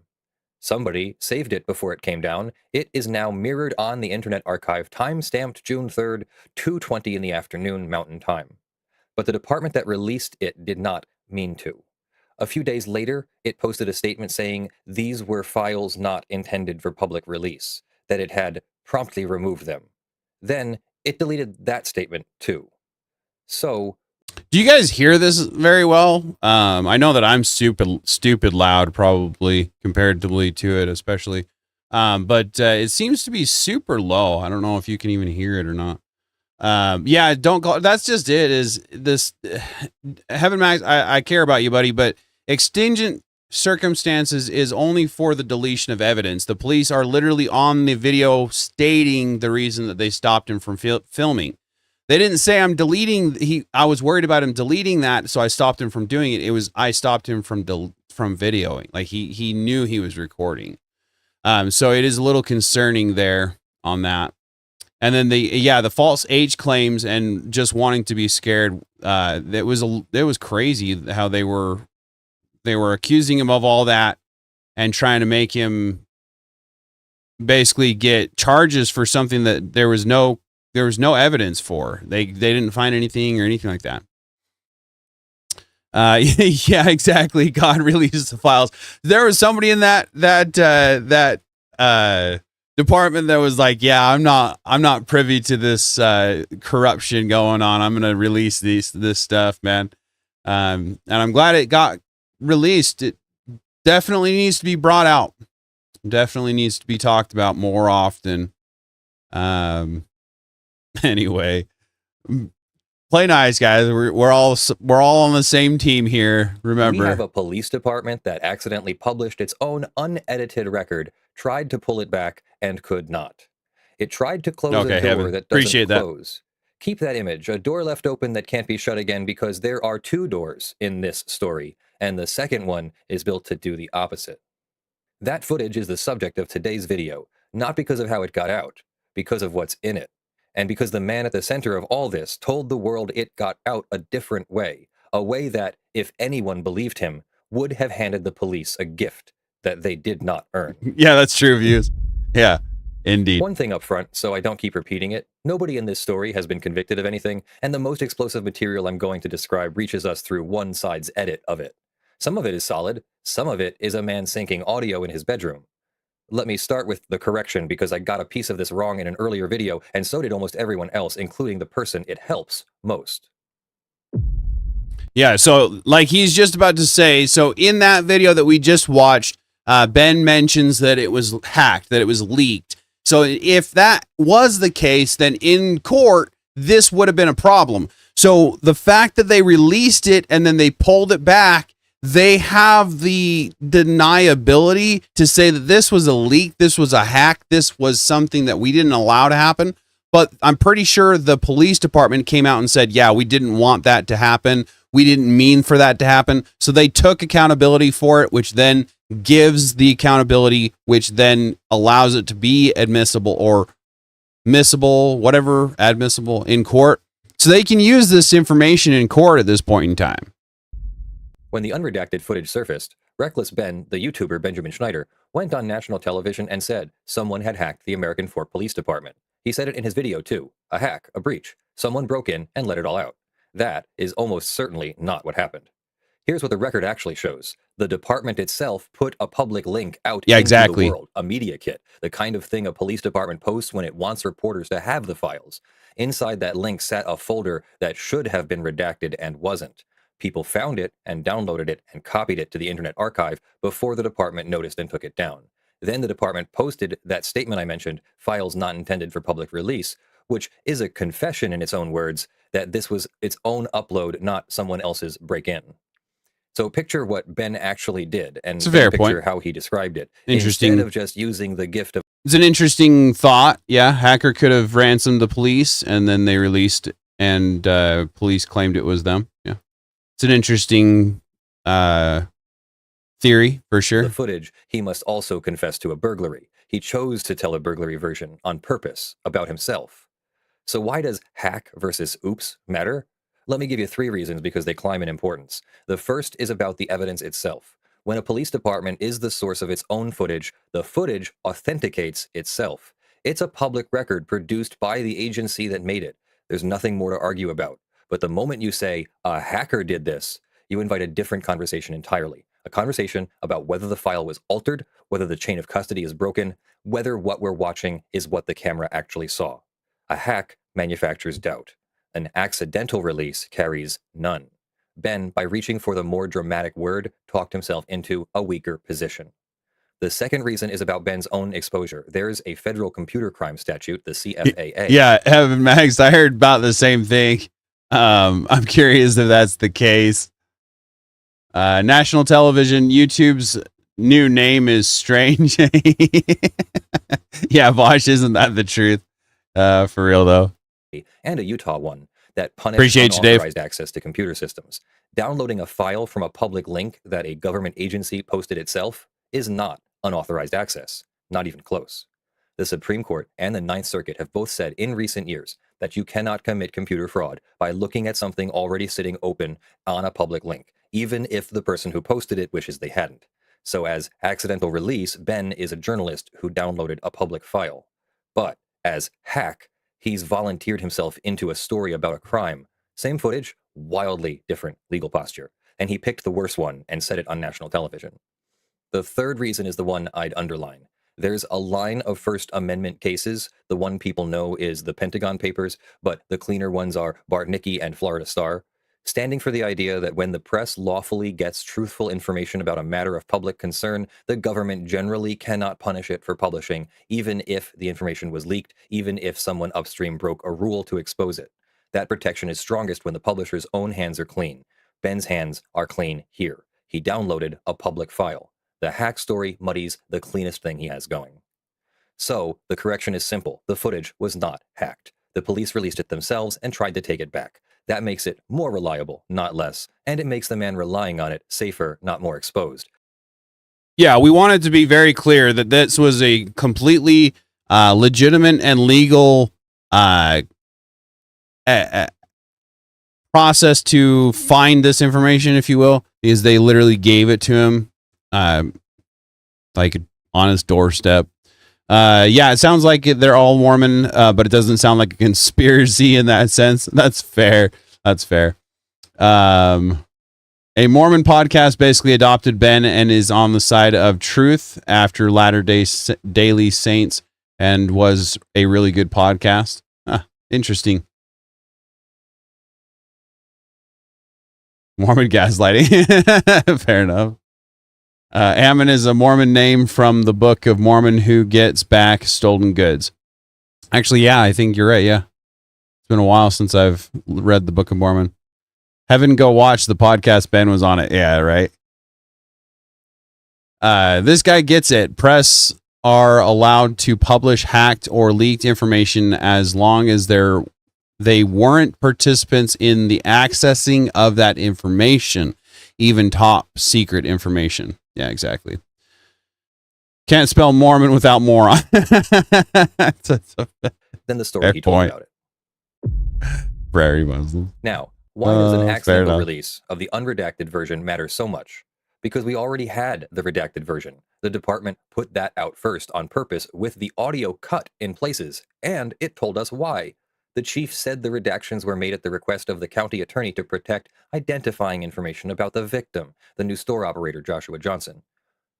Somebody saved it before it came down. It is now mirrored on the Internet Archive, time-stamped June 3rd, 2:20 in the afternoon Mountain Time. But the department that released it did not mean to. A few days later, it posted a statement saying these were files not intended for public release, that it had promptly removed them. Then, it deleted that statement too. So, do you guys hear this very well? I know that I'm stupid loud, probably comparatively to it, especially. But it seems to be super low. I don't know if you can even hear it or not. Yeah, don't call. That's just it. Is this Heaven Max? I care about you, buddy, but extingent circumstances is only for the deletion of evidence. The police are literally on the video stating the reason that they stopped him from filming. They didn't say I'm deleting. I was worried about him deleting that, so I stopped him from doing it. It was I stopped him from videoing. Like he knew he was recording. So it is a little concerning there on that. And then the false age claims and just wanting to be scared. It was crazy how they were accusing him of all that and trying to make him basically get charges for something that there was no evidence for. They didn't find anything or anything like that. Yeah, exactly. God releases the files. There was somebody in that department that was like, yeah, I'm not privy to this corruption going on. I'm gonna release this stuff, man. And I'm glad it got released. It definitely needs to be brought out. Definitely needs to be talked about more often. Anyway, play nice, guys. We're all on the same team here. Remember, we have a police department that accidentally published its own unedited record, tried to pull it back, and could not. It tried to close a door that doesn't close. Keep that image, a door left open that can't be shut again, because there are 2 doors in this story, and the second one is built to do the opposite. That footage is the subject of today's video, not because of how it got out, because of what's in it. And because the man at the center of all this told the world it got out a different way, a way that, if anyone believed him, would have handed the police a gift that they did not earn. Yeah, that's true, views. Yeah, indeed. One thing up front, so I don't keep repeating it, nobody in this story has been convicted of anything, and the most explosive material I'm going to describe reaches us through one side's edit of it. Some of it is solid, some of it is a man syncing audio in his bedroom. Let me start with the correction, because I got a piece of this wrong in an earlier video, and so did almost everyone else, including the person it helps most. Yeah, so like he's just about to say, so in that video that we just watched, Ben mentions that it was hacked, that it was leaked. So if that was the case, then in court, this would have been a problem. So the fact that they released it and then they pulled it back, they have the deniability to say that this was a leak, this was a hack, this was something that we didn't allow to happen. But I'm pretty sure the police department came out and said, yeah, we didn't want that to happen. We didn't mean for that to happen. So they took accountability for it, which then gives the accountability, which then allows it to be admissible or miscible, whatever, admissible in court. So they can use this information in court at this point in time. When the unredacted footage surfaced, Reckless Ben, the YouTuber Benjamin Schneider, went on national television and said someone had hacked the American Fork Police Department. He said it in his video too. A hack, a breach. Someone broke in and let it all out. That is almost certainly not what happened. Here's what the record actually shows. The department itself put a public link out into the world, a media kit, the kind of thing a police department posts when it wants reporters to have the files. Inside that link sat a folder that should have been redacted and wasn't. People found it and downloaded it and copied it to the Internet Archive before the department noticed and took it down. Then the department posted that statement I mentioned, files not intended for public release, which is a confession in its own words that this was its own upload, not someone else's break-in. So picture what Ben actually did, and it's a fair picture point. how he described it. Interesting. Instead of just using the gift of... It's an interesting thought. Yeah, hacker could have ransomed the police, and then they released, and police claimed it was them. Yeah, it's an interesting theory, for sure. The footage, he must also confess to a burglary. He chose to tell a burglary version on purpose about himself. So why does hack versus oops matter? Let me give you 3 reasons because they climb in importance. The first is about the evidence itself. When a police department is the source of its own footage, the footage authenticates itself. It's a public record produced by the agency that made it. There's nothing more to argue about. But the moment you say, a hacker did this, you invite a different conversation entirely. A conversation about whether the file was altered, whether the chain of custody is broken, whether what we're watching is what the camera actually saw. A hack manufactures doubt. An accidental release carries none. Ben, by reaching for the more dramatic word, talked himself into a weaker position. The second reason is about Ben's own exposure. There's a federal computer crime statute, the CFAA. Yeah, Evan Max, I heard about the same thing. I'm curious if that's the case. National television, YouTube's new name is Strange. Yeah, Vosh, isn't that the truth? For real, though. And a Utah one that punished Appreciate you, Dave. unauthorized access to computer systems. Downloading a file from a public link that a government agency posted itself is not unauthorized access, not even close. The Supreme Court and the Ninth Circuit have both said in recent years that you cannot commit computer fraud by looking at something already sitting open on a public link, even if the person who posted it wishes they hadn't. So as accidental release, Ben is a journalist who downloaded a public file. But as hack, he's volunteered himself into a story about a crime. Same footage, wildly different legal posture. And he picked the worst one and said it on national television. The third reason is the one I'd underline. There's a line of First Amendment cases. The one people know is the Pentagon Papers, but the cleaner ones are Bartnicki and Florida Star, standing for the idea that when the press lawfully gets truthful information about a matter of public concern, the government generally cannot punish it for publishing, even if the information was leaked, even if someone upstream broke a rule to expose it. That protection is strongest when the publisher's own hands are clean. Ben's hands are clean here. He downloaded a public file. The hack story muddies the cleanest thing he has going. So, the correction is simple. The footage was not hacked. The police released it themselves and tried to take it back. That makes it more reliable, not less, and it makes the man relying on it safer, not more exposed. Yeah, we wanted to be very clear that this was a completely legitimate and legal process to find this information, if you will, because they literally gave it to him like on his doorstep. Yeah, it sounds like they're all Mormon, but it doesn't sound like a conspiracy in that sense. That's fair. That's fair. A Mormon podcast basically adopted Ben and is on the side of truth after Latter-day Daily Saints and was a really good podcast. Interesting. Mormon gaslighting. Fair enough. Ammon is a Mormon name from the Book of Mormon who gets back stolen goods. Actually, yeah, I think you're right. Yeah. It's been a while since I've read the Book of Mormon. Heaven, go watch the podcast. Ben was on it. Yeah, right. This guy gets it. Press are allowed to publish hacked or leaked information as long as they weren't participants in the accessing of that information, even top secret information. Yeah, exactly. Can't spell Mormon without moron. Then the story he told about it. Prairie Muslim. Now, why does an accidental enough. release of the unredacted version matter so much? Because we already had the redacted version. The department put that out first on purpose with the audio cut in places, and it told us why. The chief said the redactions were made at the request of the county attorney to protect identifying information about the victim, the new store operator Joshua Johnson.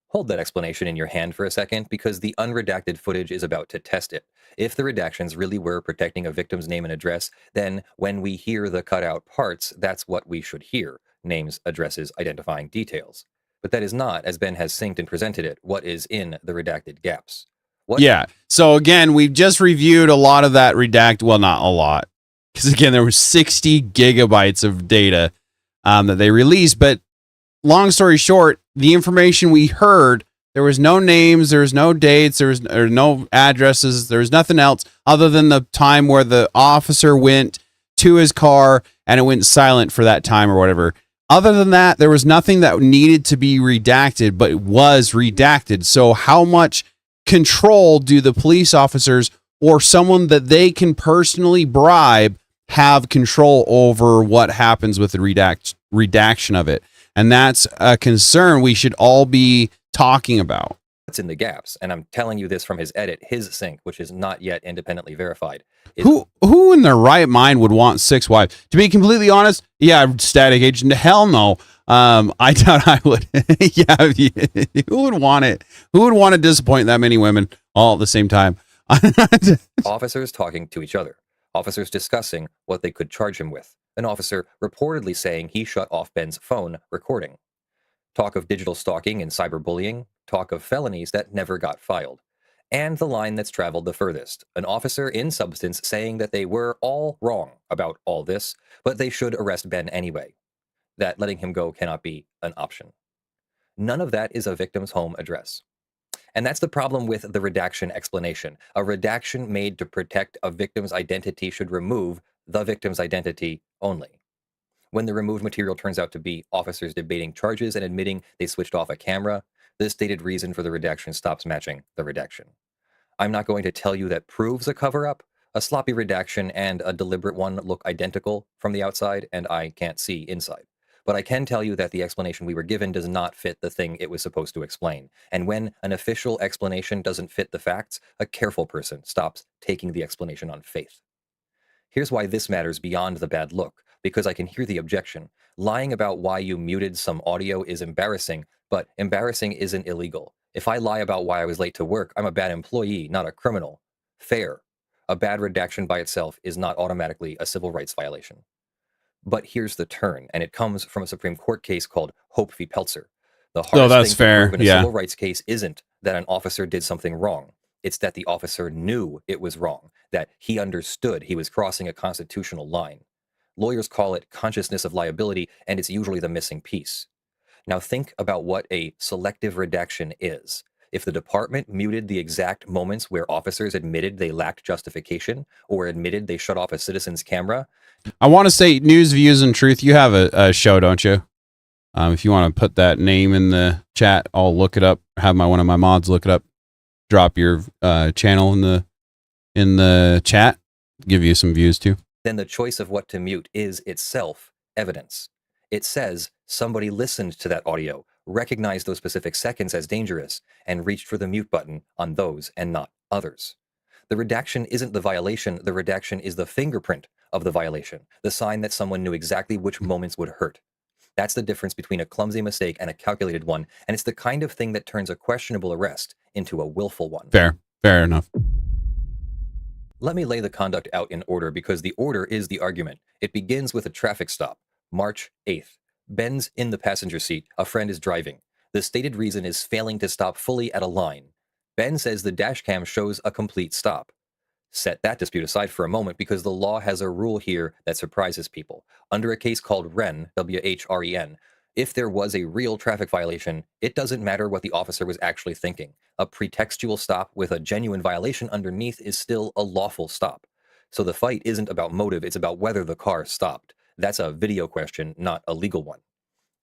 Hold that explanation in your hand for a second, because the unredacted footage is about to test it. If the redactions really were protecting a victim's name and address, then when we hear the cutout parts, that's what we should hear: names, addresses, identifying details. But that is not, as Ben has synced and presented it, what is in the redacted gaps. Yeah. So again, we've just reviewed a lot of that redact. Well, not a lot, because again, there was 60 gigabytes of data that they released. But long story short, the information we heard, there was no names, there was no dates, there was no addresses, there was nothing else other than the time where the officer went to his car and it went silent for that time or whatever. Other than that, there was nothing that needed to be redacted, but it was redacted. So how much control do the police officers or someone that they can personally bribe have control over what happens with the redaction of it? And that's a concern we should all be talking about. What's in the gaps? And I'm telling you this from his edit, his sync, which is not yet independently verified. Who in their right mind would want 6 wives? To be completely honest, yeah, static agent, hell no. I doubt I would. Yeah, who would want it? Who would want to disappoint that many women all at the same time? Officers talking to each other. Officers discussing what they could charge him with. An officer reportedly saying he shut off Ben's phone recording. Talk of digital stalking and cyberbullying. Talk of felonies that never got filed. And the line that's traveled the furthest. An officer in substance saying that they were all wrong about all this, but they should arrest Ben anyway. That letting him go cannot be an option. None of that is a victim's home address. And that's the problem with the redaction explanation. A redaction made to protect a victim's identity should remove the victim's identity only. When the removed material turns out to be officers debating charges and admitting they switched off a camera, the stated reason for the redaction stops matching the redaction. I'm not going to tell you that proves a cover-up. A sloppy redaction and a deliberate one look identical from the outside, and I can't see inside. But I can tell you that the explanation we were given does not fit the thing it was supposed to explain. And when an official explanation doesn't fit the facts, a careful person stops taking the explanation on faith. Here's why this matters beyond the bad look, because I can hear the objection. Lying about why you muted some audio is embarrassing, but embarrassing isn't illegal. If I lie about why I was late to work, I'm a bad employee, not a criminal. Fair. A bad redaction by itself is not automatically a civil rights violation. But here's the turn, and it comes from a Supreme Court case called Hope v. Peltzer. The hardest thing to prove in a civil rights case isn't that an officer did something wrong. It's that the officer knew it was wrong, that he understood he was crossing a constitutional line. Lawyers call it consciousness of liability, and it's usually the missing piece. Now think about what a selective redaction is. If the department muted the exact moments where officers admitted they lacked justification or admitted they shut off a citizen's camera. I want to say News, Views, and Truth. You have a show, don't you? If you want to put that name in the chat, I'll look it up. Have one of my mods look it up. Drop your channel in the chat. Give you some views too. Then the choice of what to mute is itself evidence. It says somebody listened to that audio, recognized those specific seconds as dangerous, and reached for the mute button on those and not others. The redaction isn't the violation. The redaction is the fingerprint of the violation, the sign that someone knew exactly which moments would hurt. That's the difference between a clumsy mistake and a calculated one, and it's the kind of thing that turns a questionable arrest into a willful one. Fair enough. Let me lay the conduct out in order, because the order is the argument. It begins with a traffic stop, March 8th. Ben's in the passenger seat. A friend is driving. The stated reason is failing to stop fully at a line. Ben says the dash cam shows a complete stop. Set that dispute aside for a moment because the law has a rule here that surprises people. Under a case called Wren, W-H-R-E-N, if there was a real traffic violation, it doesn't matter what the officer was actually thinking. A pretextual stop with a genuine violation underneath is still a lawful stop. So the fight isn't about motive, it's about whether the car stopped. That's a video question, not a legal one.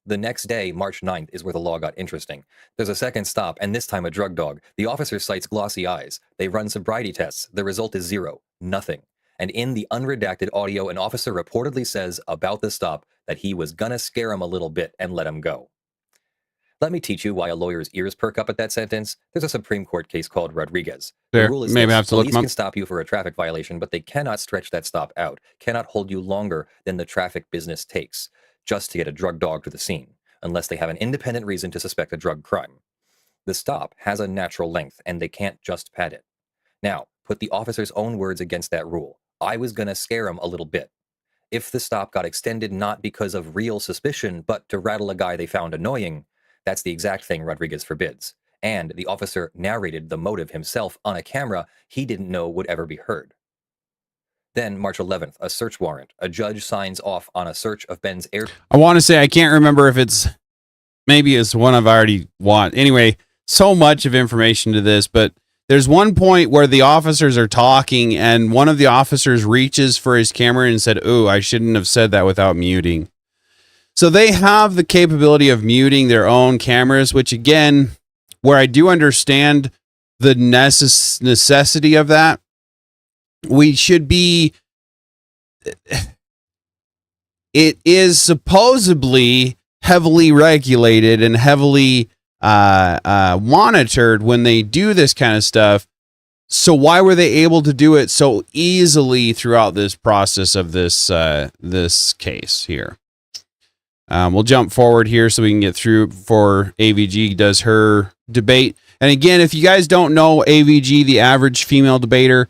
The next day, March 9th, is where the law got interesting. There's a second stop, and this time a drug dog. The officer cites glossy eyes. They run sobriety tests. The result is 0. Nothing. And in the unredacted audio, an officer reportedly says about the stop that he was gonna scare him a little bit and let him go. Let me teach you why a lawyer's ears perk up at that sentence. There's a Supreme Court case called Rodriguez. There, The rule is maybe this: I have to look police them up. can stop you for a traffic violation, but they cannot stretch that stop out, cannot hold you longer than the traffic business takes, just to get a drug dog to the scene, unless they have an independent reason to suspect a drug crime. The stop has a natural length, and they can't just pad it. Now, put the officer's own words against that rule. I was gonna scare him a little bit. If the stop got extended not because of real suspicion, but to rattle a guy they found annoying, that's the exact thing Rodriguez forbids. And the officer narrated the motive himself on a camera he didn't know would ever be heard. Then, March 11th, a search warrant. A judge signs off on a search of Ben's air. I want to say I can't remember if it's maybe it's one I've already watched. Anyway, so much of information to this, but there's one point where the officers are talking and one of the officers reaches for his camera and said, "Ooh, I shouldn't have said that without muting." So they have the capability of muting their own cameras, which again, where I do understand the necessity of that, we should be, it is supposedly heavily regulated and heavily monitored when they do this kind of stuff. So why were they able to do it so easily throughout this process of this case here? We'll jump forward here so we can get through before AVG does her debate. And again, if you guys don't know AVG, the average female debater,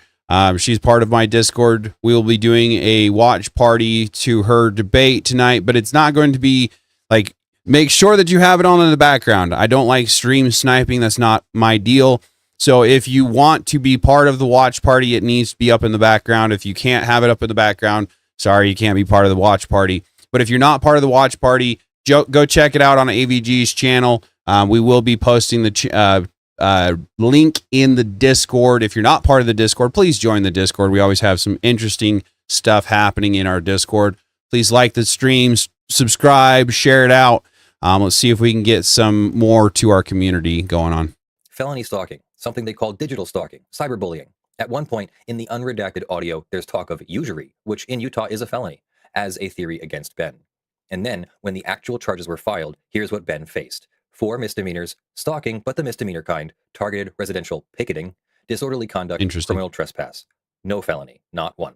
she's part of my Discord. We will be doing a watch party to her debate tonight, but it's not going to be like, make sure that you have it on in the background. I don't like stream sniping. That's not my deal. So if you want to be part of the watch party, it needs to be up in the background. If you can't have it up in the background, sorry, you can't be part of the watch party. But if you're not part of the watch party, go check it out on AVG's channel. We will be posting the link in the Discord. If you're not part of the Discord, please join the Discord. We always have some interesting stuff happening in our Discord. Please like the streams, subscribe, share it out. Let's see if we can get some more to our community going on. Felony stalking, something they call digital stalking, cyberbullying. At one point in the unredacted audio, there's talk of usury, which in Utah is a felony, as a theory against Ben. And then, when the actual charges were filed, here's what Ben faced. 4 misdemeanors, stalking, but the misdemeanor kind, targeted residential picketing, disorderly conduct, criminal trespass. No felony, not one.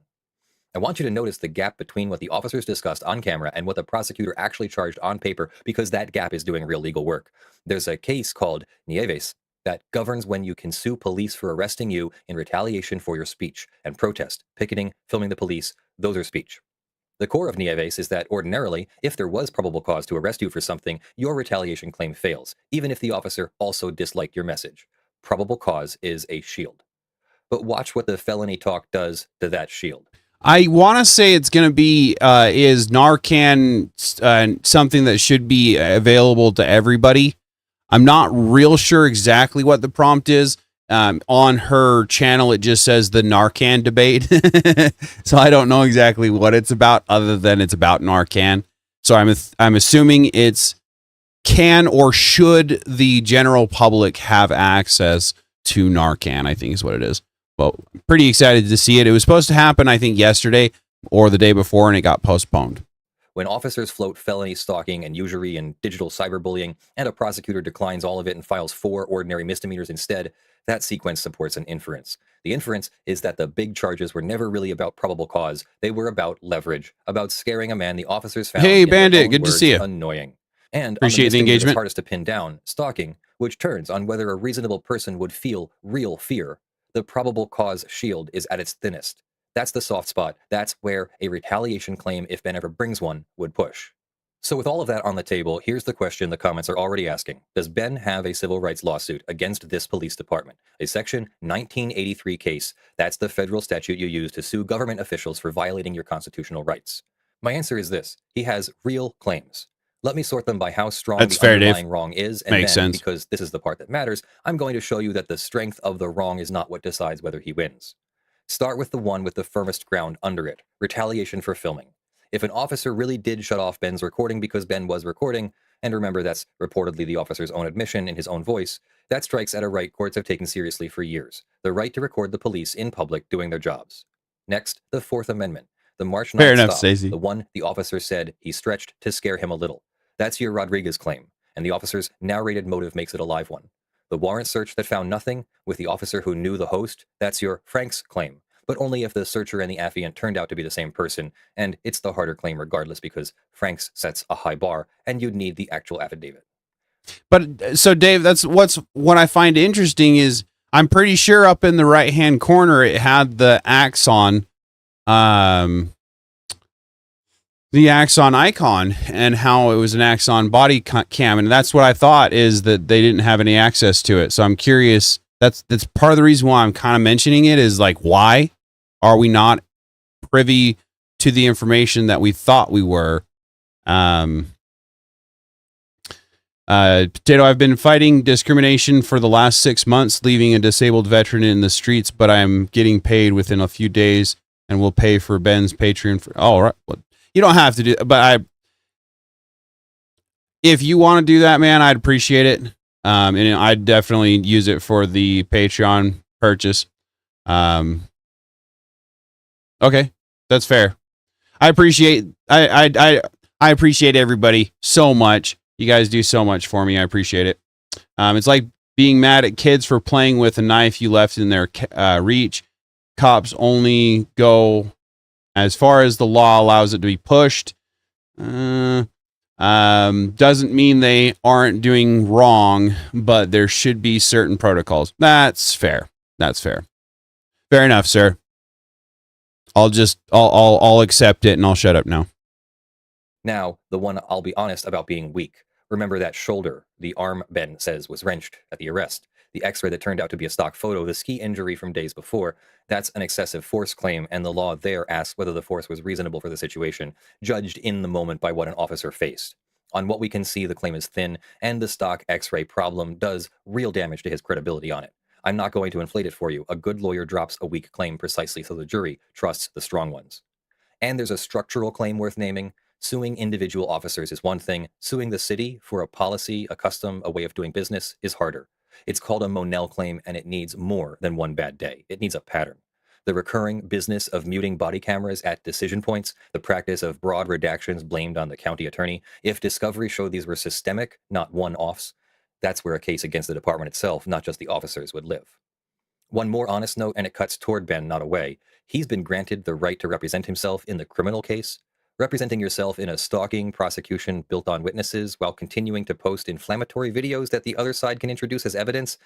I want you to notice the gap between what the officers discussed on camera and what the prosecutor actually charged on paper, because that gap is doing real legal work. There's a case called Nieves that governs when you can sue police for arresting you in retaliation for your speech, and protest, picketing, filming the police, those are speech. The core of Nieves is that ordinarily, if there was probable cause to arrest you for something, your retaliation claim fails, even if the officer also disliked your message. Probable cause is a shield. But watch what the felony talk does to that shield. I want to say it's going to be, is Narcan something that should be available to everybody? I'm not real sure exactly what the prompt is. On her channel, it just says the Narcan debate. So I don't know exactly what it's about other than it's about Narcan. So I'm assuming it's can or should the general public have access to Narcan, I think is what it is. Well, I'm pretty excited to see it. It was supposed to happen, I think, yesterday or the day before, and it got postponed. When officers float felony stalking and usury and digital cyberbullying, and a prosecutor declines all of it and files 4 ordinary misdemeanors instead, that sequence supports an inference. The inference is that the big charges were never really about probable cause. They were about leverage, about scaring a man the officers found, hey, in their Bandit, own good to words, see you. annoying. And Appreciate the engagement. It's hardest to pin down, stalking, which turns on whether a reasonable person would feel real fear. The probable cause shield is at its thinnest. That's the soft spot. That's where a retaliation claim, if Ben ever brings one, would push. So with all of that on the table, here's the question the comments are already asking. Does Ben have a civil rights lawsuit against this police department? A Section 1983 case. That's the federal statute you use to sue government officials for violating your constitutional rights. My answer is this. He has real claims. Let me sort them by how strong That's the fair, underlying Dave. wrong is, and Makes then, sense. because this is the part that matters, I'm going to show you that the strength of the wrong is not what decides whether he wins. Start with the one with the firmest ground under it, retaliation for filming. If an officer really did shut off Ben's recording because Ben was recording, and remember that's reportedly the officer's own admission in his own voice, that strikes at a right courts have taken seriously for years, the right to record the police in public doing their jobs. Next, the Fourth Amendment, the March 9th Fair enough, stop, Stacey. the one the officer said he stretched to scare him a little. That's your Rodriguez claim, and the officer's narrated motive makes it a live one. The warrant search that found nothing, with the officer who knew the host, that's your Frank's claim, but only if the searcher and the affiant turned out to be the same person, and it's the harder claim regardless because Frank's sets a high bar, and you'd need the actual affidavit. But so Dave, that's what I find interesting is I'm pretty sure up in the right-hand corner it had the Axon icon and how it was an Axon body cam, and that's what I thought is that they didn't have any access to it. So I'm curious. That's part of the reason why I'm kind of mentioning it is like, why are we not privy to the information that we thought we were? Potato, I've been fighting discrimination for the last 6 months, leaving a disabled veteran in the streets, but I'm getting paid within a few days and will pay for Ben's Patreon. Right. Well, you don't have to do, but if you want to do that, man, I'd appreciate it. And I'd definitely use it for the Patreon purchase. Okay, that's fair. I appreciate everybody so much. You guys do so much for me. I appreciate it. It's like being mad at kids for playing with a knife you left in their reach. Cops only go as far as the law allows it to be pushed. Doesn't mean they aren't doing wrong, but there should be certain protocols. That's fair. That's fair. Fair enough, sir. I'll accept it and I'll shut up now. Now, the one I'll be honest about being weak. Remember that shoulder, the arm Ben says was wrenched at the arrest, the x-ray that turned out to be a stock photo, the ski injury from days before. That's an excessive force claim, and the law there asks whether the force was reasonable for the situation, judged in the moment by what an officer faced. On what we can see, the claim is thin, and the stock x-ray problem does real damage to his credibility on it. I'm not going to inflate it for you. A good lawyer drops a weak claim precisely so the jury trusts the strong ones. And there's a structural claim worth naming. Suing individual officers is one thing. Suing the city for a policy, a custom, a way of doing business is harder. It's called a Monell claim, and it needs more than one bad day. It needs a pattern. The recurring business of muting body cameras at decision points, the practice of broad redactions blamed on the county attorney. If discovery showed these were systemic, not one-offs, that's where a case against the department itself, not just the officers, would live. One more honest note, and it cuts toward Ben, not away. He's been granted the right to represent himself in the criminal case. Representing yourself in a stalking prosecution built on witnesses while continuing to post inflammatory videos that the other side can introduce as evidence,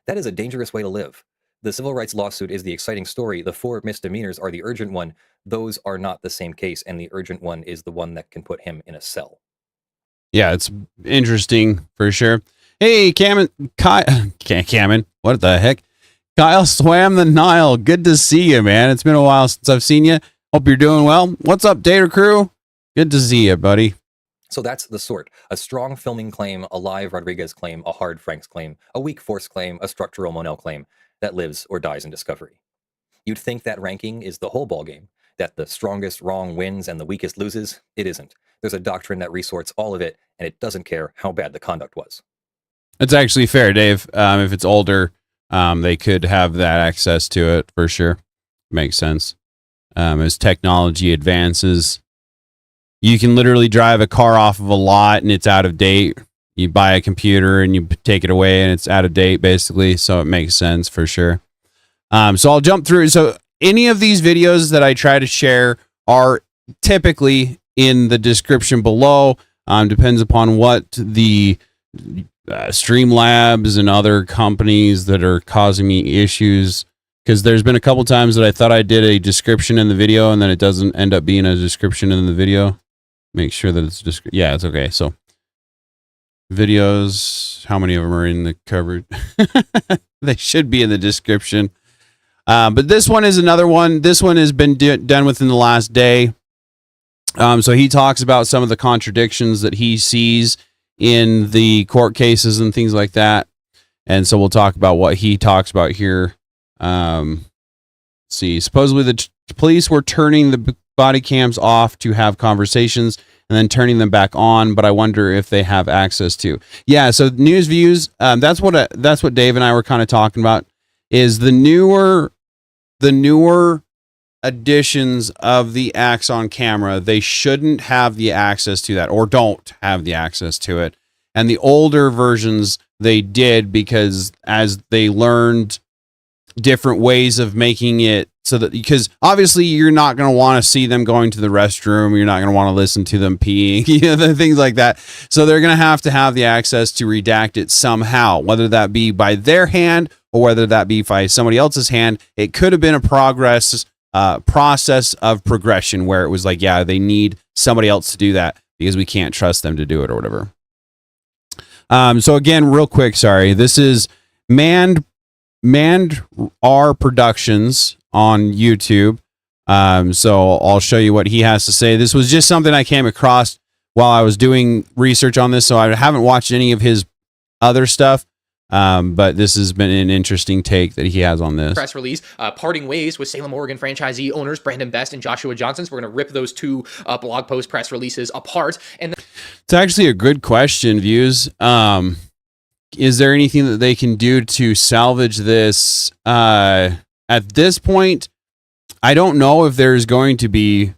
that is a dangerous way to live. The civil rights lawsuit is the exciting story. The 4 misdemeanors are the urgent one. Those are not the same case, and the urgent one is the one that can put him in a cell. Yeah, it's interesting for sure. Hey, Cameron, what the heck? Kyle swam the Nile. Good to see you, man. It's been a while since I've seen you. Hope you're doing well. What's up, Tater Crew? Good to see you, buddy. So that's the sort. A strong filming claim, a live Rodriguez claim, a hard Frank's claim, a weak force claim, a structural Monell claim that lives or dies in discovery. You'd think that ranking is the whole ballgame, that the strongest wrong wins and the weakest loses. It isn't. There's a doctrine that resorts all of it, and it doesn't care how bad the conduct was. It's actually fair, Dave. If it's older, they could have that access to it for sure. Makes sense. As technology advances, you can literally drive a car off of a lot and it's out of date. You buy a computer and you take it away and it's out of date, basically. So it makes sense for sure. So I'll jump through. So any of these videos that I try to share are typically in the description below. Depends upon what the Streamlabs and other companies that are causing me issues. Because there's been a couple times that I thought I did a description in the video and then it doesn't end up being a description in the video. make sure that it's just, yeah, it's okay. So videos, how many of them are in the covered? They should be in the description. But this one is another one. This one has been done within the last day. So he talks about some of the contradictions that he sees in the court cases and things like that. And so we'll talk about what he talks about here. See, supposedly the police were turning the body cams off to have conversations and then turning them back on, but I wonder if they have access to. Yeah, so news views, that's what Dave and I were kind of talking about, is the newer editions of the Axe on camera, they shouldn't have the access to that, or don't have the access to it. And the older versions, they did, because as they learned different ways of making it so that, because obviously you're not going to want to see them going to the restroom, you're not going to want to listen to them peeing, the things like that. So they're going to have the access to redact it somehow, whether that be by their hand or whether that be by somebody else's hand. It could have been a process of progression where it was like, yeah, they need somebody else to do that because we can't trust them to do it or whatever. So again, real quick, sorry, this is Manned R Productions on YouTube. So I'll show you what he has to say. This was just something I came across while I was doing research on this, so I haven't watched any of his other stuff. But this has been an interesting take that he has on this. Press release, parting ways with Salem, Oregon franchisee owners Brandon Best and Joshua Johnson. So we're going to rip those two blog post press releases apart. And it's actually a good question, Views. Is there anything that they can do to salvage this? At this point, I don't know if there's going to be,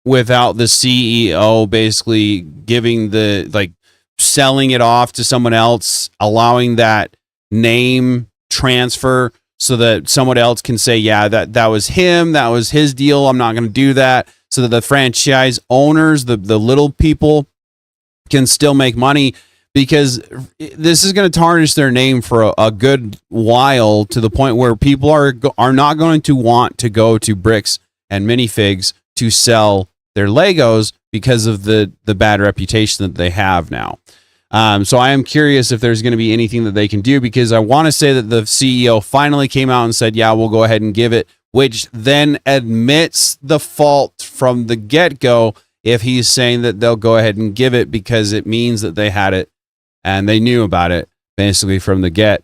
without the CEO basically giving selling it off to someone else, allowing that name transfer so that someone else can say, yeah, that was him, that was his deal, I'm not going to do that, so that the franchise owners, the little people, can still make money, because this is going to tarnish their name for a good while, to the point where people are not going to want to go to Bricks and Minifigs to sell their Legos because of the bad reputation that they have now. So I am curious if there's going to be anything that they can do, because I want to say that the CEO finally came out and said, yeah, we'll go ahead and give it, which then admits the fault from the get-go if he's saying that they'll go ahead and give it, because it means that they had it and they knew about it basically from the get.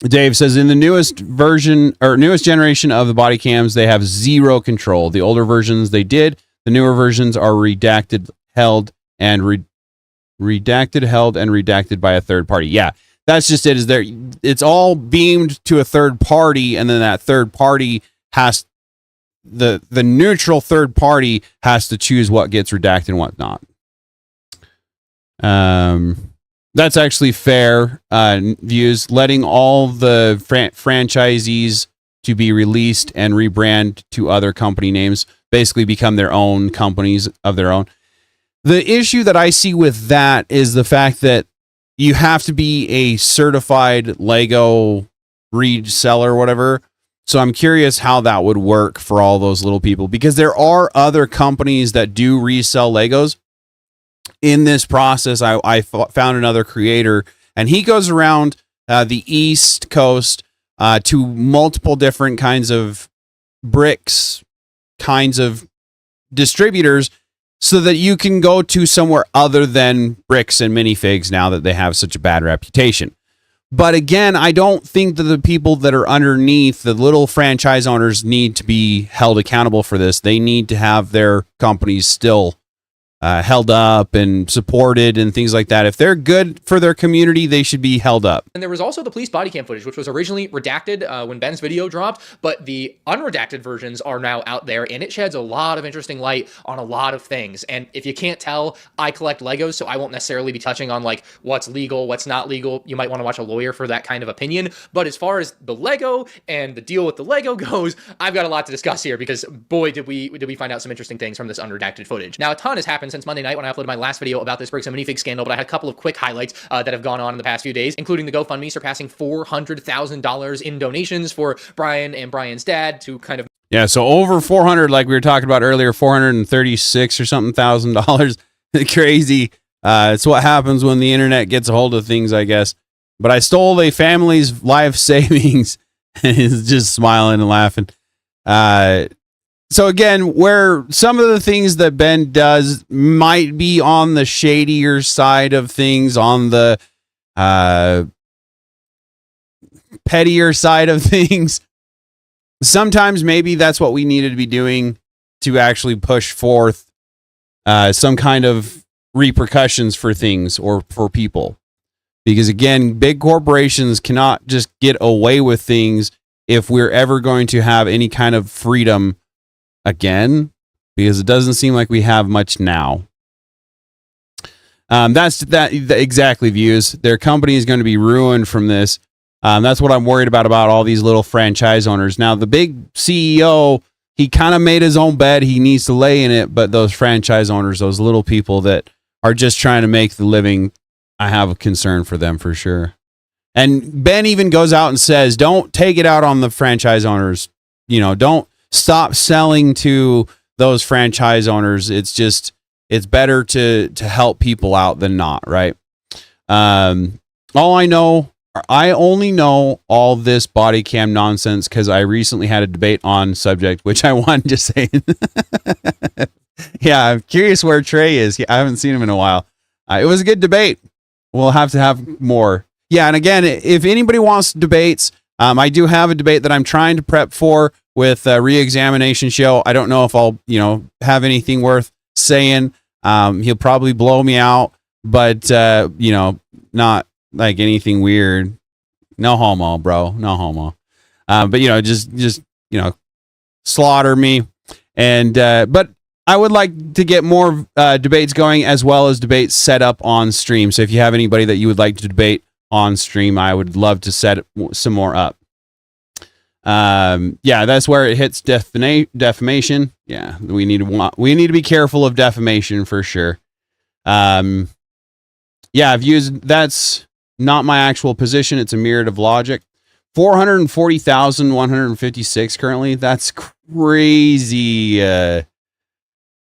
Dave says, in the newest version or newest generation of the body cams, they have zero control. The older versions, they did. The newer versions are redacted, held, and redacted by a third party. Yeah, that's just it. It's all beamed to a third party, and then that third party has the neutral third party has to choose what gets redacted and what not. That's actually fair, Views. Letting all the franchisees to be released and rebrand to other company names, basically become their own companies of their own. The issue that I see with that is the fact that you have to be a certified Lego reseller or whatever. So I'm curious how that would work for all those little people, because there are other companies that do resell Legos. In this process, I found another creator, and he goes around the East Coast to multiple different kinds of bricks, kinds of distributors, so that you can go to somewhere other than Bricks and Minifigs now that they have such a bad reputation. But again, I don't think that the people that are underneath, the little franchise owners, need to be held accountable for this. They need to have their companies still held up and supported and things like that. If they're good for their community, they should be held up. And there was also the police body cam footage, which was originally redacted when Ben's video dropped, but the unredacted versions are now out there, and it sheds a lot of interesting light on a lot of things. And if you can't tell, I collect Legos, so I won't necessarily be touching on like what's legal, what's not legal. You might want to watch a lawyer for that kind of opinion. But as far as the Lego and the deal with the Lego goes, I've got a lot to discuss here, because boy, did we find out some interesting things from this unredacted footage. Now, a ton has happened since Monday night when I uploaded my last video about this Bricks and Minifig scandal, but I had a couple of quick highlights that have gone on in the past few days, including the GoFundMe surpassing $400,000 in donations for Brian and Brian's dad to kind of... Yeah, so over 400, like we were talking about earlier, 436 or something $1,000. Crazy. It's what happens when the internet gets a hold of things, I guess. But I stole a family's life savings, and he's just smiling and laughing. So again, where some of the things that Ben does might be on the shadier side of things, on the pettier side of things, sometimes maybe that's what we needed to be doing to actually push forth some kind of repercussions for things or for people. Because again, big corporations cannot just get away with things if we're ever going to have any kind of freedom again, because it doesn't seem like we have much now. That's exactly views. Their company is going to be ruined from this. That's what I'm worried about all these little franchise owners. Now, the big CEO, he kind of made his own bed. He needs to lay in it. But those franchise owners, those little people that are just trying to make the living, I have a concern for them for sure. And Ben even goes out and says, don't take it out on the franchise owners. You know, don't stop selling to those franchise owners. It's better to help people out than not, right? I only know all this body cam nonsense because I recently had a debate on subject, which I wanted to say. Yeah, I'm curious where Trey is. I haven't seen him in a while. It was a good debate. We'll have to have more. Yeah, and again, if anybody wants debates, I do have a debate that I'm trying to prep for with a re-examination show. I don't know if I'll, have anything worth saying. He'll probably blow me out, but not like anything weird. No homo, bro. No homo. But just slaughter me. And but I would like to get more debates going, as well as debates set up on stream. So if you have anybody that you would like to debate on stream, I would love to set some more up. That's where it hits defamation. Yeah, we need to be careful of defamation for sure. That's not my actual position. It's a myriad of logic. 440,156 currently. That's crazy.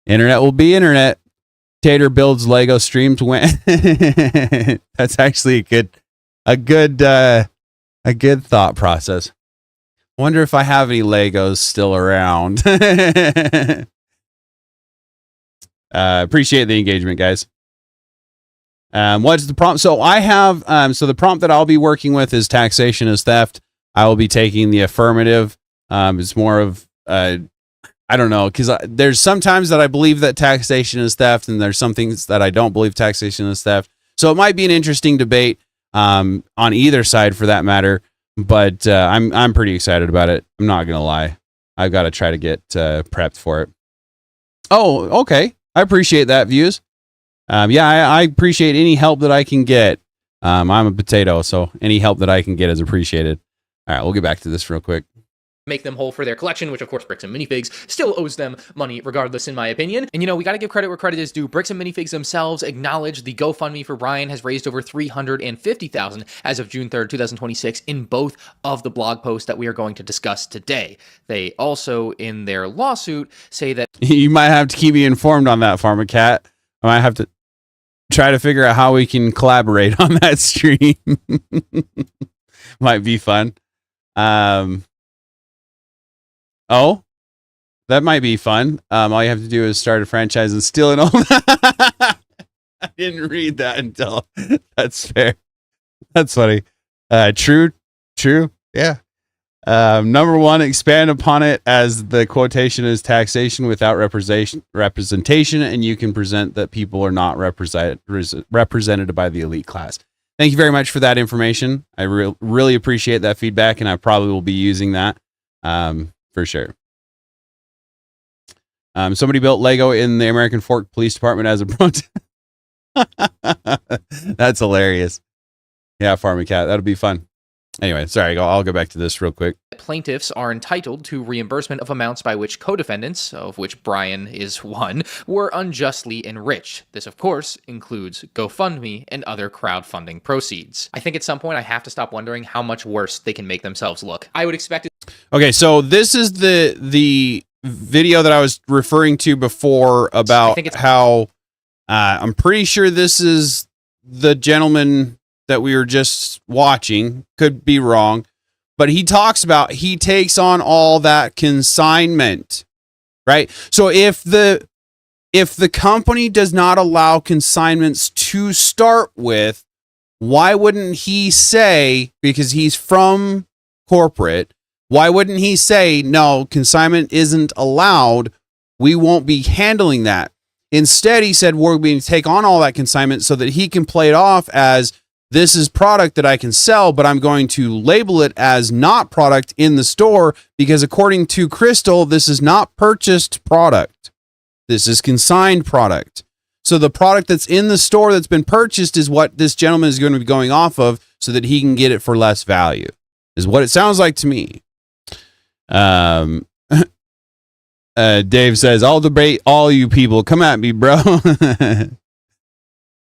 Internet will be internet. Tater builds Lego streams when that's actually a good thought process. Wonder if I have any Legos still around. Appreciate the engagement, guys. What's the prompt? So I have so the prompt that I'll be working with is taxation is theft. I will be taking the affirmative. It's more of I don't know, because there's sometimes that I believe that taxation is theft, and there's some things that I don't believe taxation is theft. So it might be an interesting debate on either side, for that matter. But I'm pretty excited about it. I'm not gonna lie. I've got to try to get prepped for it. Oh, okay. I appreciate that, views. I appreciate any help that I can get. I'm a potato, so any help that I can get is appreciated. All right, we'll get back to this real quick. Make them whole for their collection, which of course Bricks and Minifigs still owes them money regardless, in my opinion. And we got to give credit where credit is due. Bricks and Minifigs themselves acknowledge the GoFundMe for Brian has raised over $350,000 as of June 3rd, 2026 in both of the blog posts that we are going to discuss today. They also, in their lawsuit, say that you might have to keep me informed on that, Pharmacat. I might have to try to figure out how we can collaborate on that stream. Might be fun. Oh, that might be fun. All you have to do is start a franchise and steal it all. I didn't read that until that's fair. That's funny. True. Yeah. Number one, expand upon it as the quotation is taxation without representation, and you can present that people are not represented by the elite class. Thank you very much for that information. I really appreciate that feedback, and I probably will be using that for sure. Somebody built Lego in the American Fork Police Department as a protest. That's hilarious. Yeah, Farming Cat. That'll be fun. Anyway, sorry, I'll go back to this real quick. Plaintiffs are entitled to reimbursement of amounts by which co-defendants, of which Brian is one, were unjustly enriched. This, of course, includes GoFundMe and other crowdfunding proceeds. I think at some point I have to stop wondering how much worse they can make themselves look. I would expect it. Okay, so this is the video that I was referring to before about how I'm pretty sure this is the gentleman that we were just watching. Could be wrong, but he talks about he takes on all that consignment, right? So if the company does not allow consignments to start with, why wouldn't he say, because he's from corporate, why wouldn't he say, no, consignment isn't allowed, we won't be handling that? Instead, he said, we're going to take on all that consignment so that he can play it off as, this is product that I can sell, but I'm going to label it as not product in the store because according to Crystal, this is not purchased product. This is consigned product. So the product that's in the store that's been purchased is what this gentleman is going to be going off of so that he can get it for less value, is what it sounds like to me. Dave says, I'll debate all you people. Come at me, bro.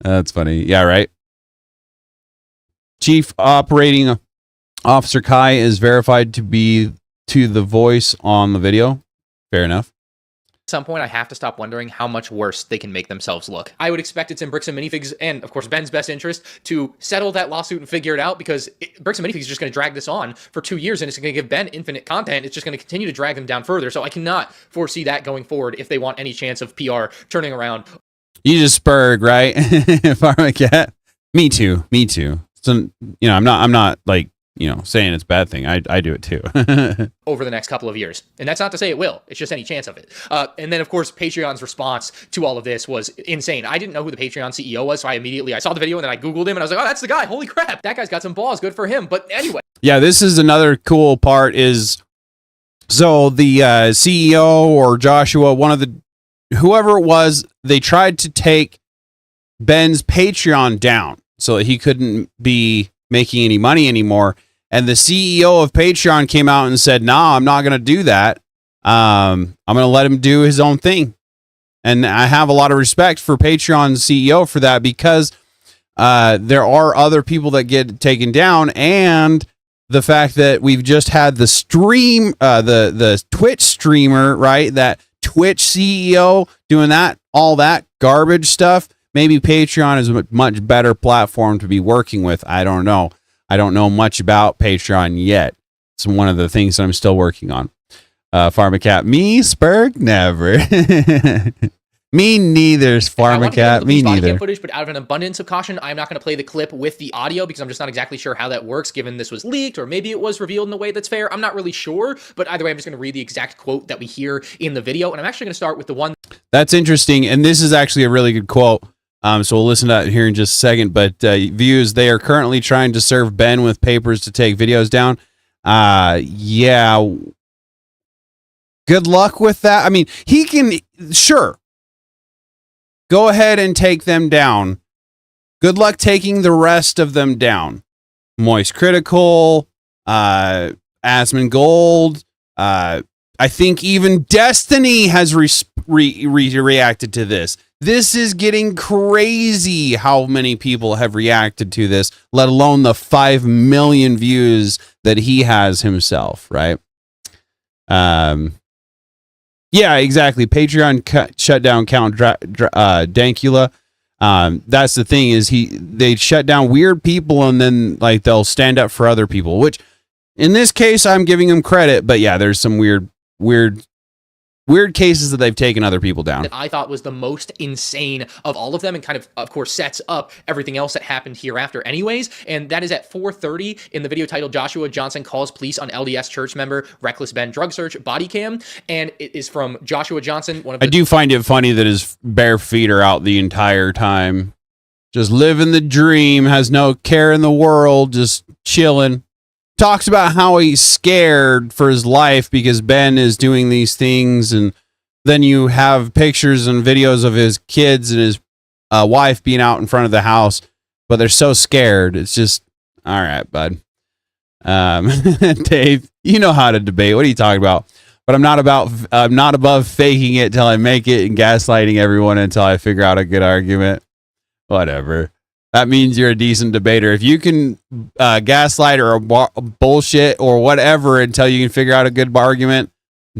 That's funny. Yeah, right. Chief Operating Officer Kai is verified to be to the voice on the video. Fair enough. At some point, I have to stop wondering how much worse they can make themselves look. I would expect it's in Bricks and Minifigs and, of course, Ben's best interest to settle that lawsuit and figure it out because Bricks and Minifigs is just going to drag this on for 2 years and it's going to give Ben infinite content. It's just going to continue to drag them down further. So I cannot foresee that going forward if they want any chance of PR turning around. You just spurg, right? Pharmacat. Me too. Me too. So, you know, I'm not like, you know, saying it's a bad thing. I do it too. Over the next couple of years. And that's not to say it will. It's just any chance of it. And then, of course, Patreon's response to all of this was insane. I didn't know who the Patreon CEO was, so I saw the video and then I Googled him and I was like, oh, that's the guy. Holy crap. That guy's got some balls. Good for him. But anyway. Yeah, this is another cool part is, so the CEO or Joshua, whoever it was, they tried to take Ben's Patreon down so that he couldn't be making any money anymore. And the CEO of Patreon came out and said, nah, I'm not going to do that. I'm going to let him do his own thing. And I have a lot of respect for Patreon's CEO for that because there are other people that get taken down. And the fact that we've just had the stream, the Twitch streamer, right? That Twitch CEO doing that, all that garbage stuff. Maybe Patreon is a much better platform to be working with. I don't know. I don't know much about Patreon yet. It's one of the things that I'm still working on. Pharmacat, me, Spurg, never. Me neither, Pharmacat, me neither. Footage, but out of an abundance of caution, I'm not going to play the clip with the audio because I'm just not exactly sure how that works, given this was leaked, or maybe it was revealed in a way that's fair. I'm not really sure, but either way, I'm just going to read the exact quote that we hear in the video, and I'm actually going to start with the one. That's interesting, and this is actually a really good quote. So we'll listen to that here in just a second. But views, they are currently trying to serve Ben with papers to take videos down. Yeah. Good luck with that. I mean, he can, sure. Go ahead and take them down. Good luck taking the rest of them down. Moist Critical, Asmongold. I think even Destiny has reacted to this. This is getting crazy how many people have reacted to this, let alone the 5 million views that he has himself, right? Yeah, exactly. Patreon shut down Count Dankula. That's the thing is they shut down weird people and then like they'll stand up for other people, which in this case I'm giving them credit, but yeah, there's some weird cases that they've taken other people down. That I thought was the most insane of all of them and kind of course, sets up everything else that happened hereafter anyways. And that is at 4:30 in the video titled Joshua Johnson Calls Police on LDS Church Member Reckless Ben Drug Search Body Cam. And it is from Joshua Johnson. I do find it funny that his bare feet are out the entire time. Just living the dream, has no care in the world, just chilling. Talks about how he's scared for his life because Ben is doing these things, and then you have pictures and videos of his kids and his wife being out in front of the house, but they're so scared. It's just, all right, bud. Dave, you know how to debate. What are you talking about? But I'm not above faking it till I make it and gaslighting everyone until I figure out a good argument. Whatever. that means you're a decent debater. If you can gaslight or bullshit or whatever until you can figure out a good argument,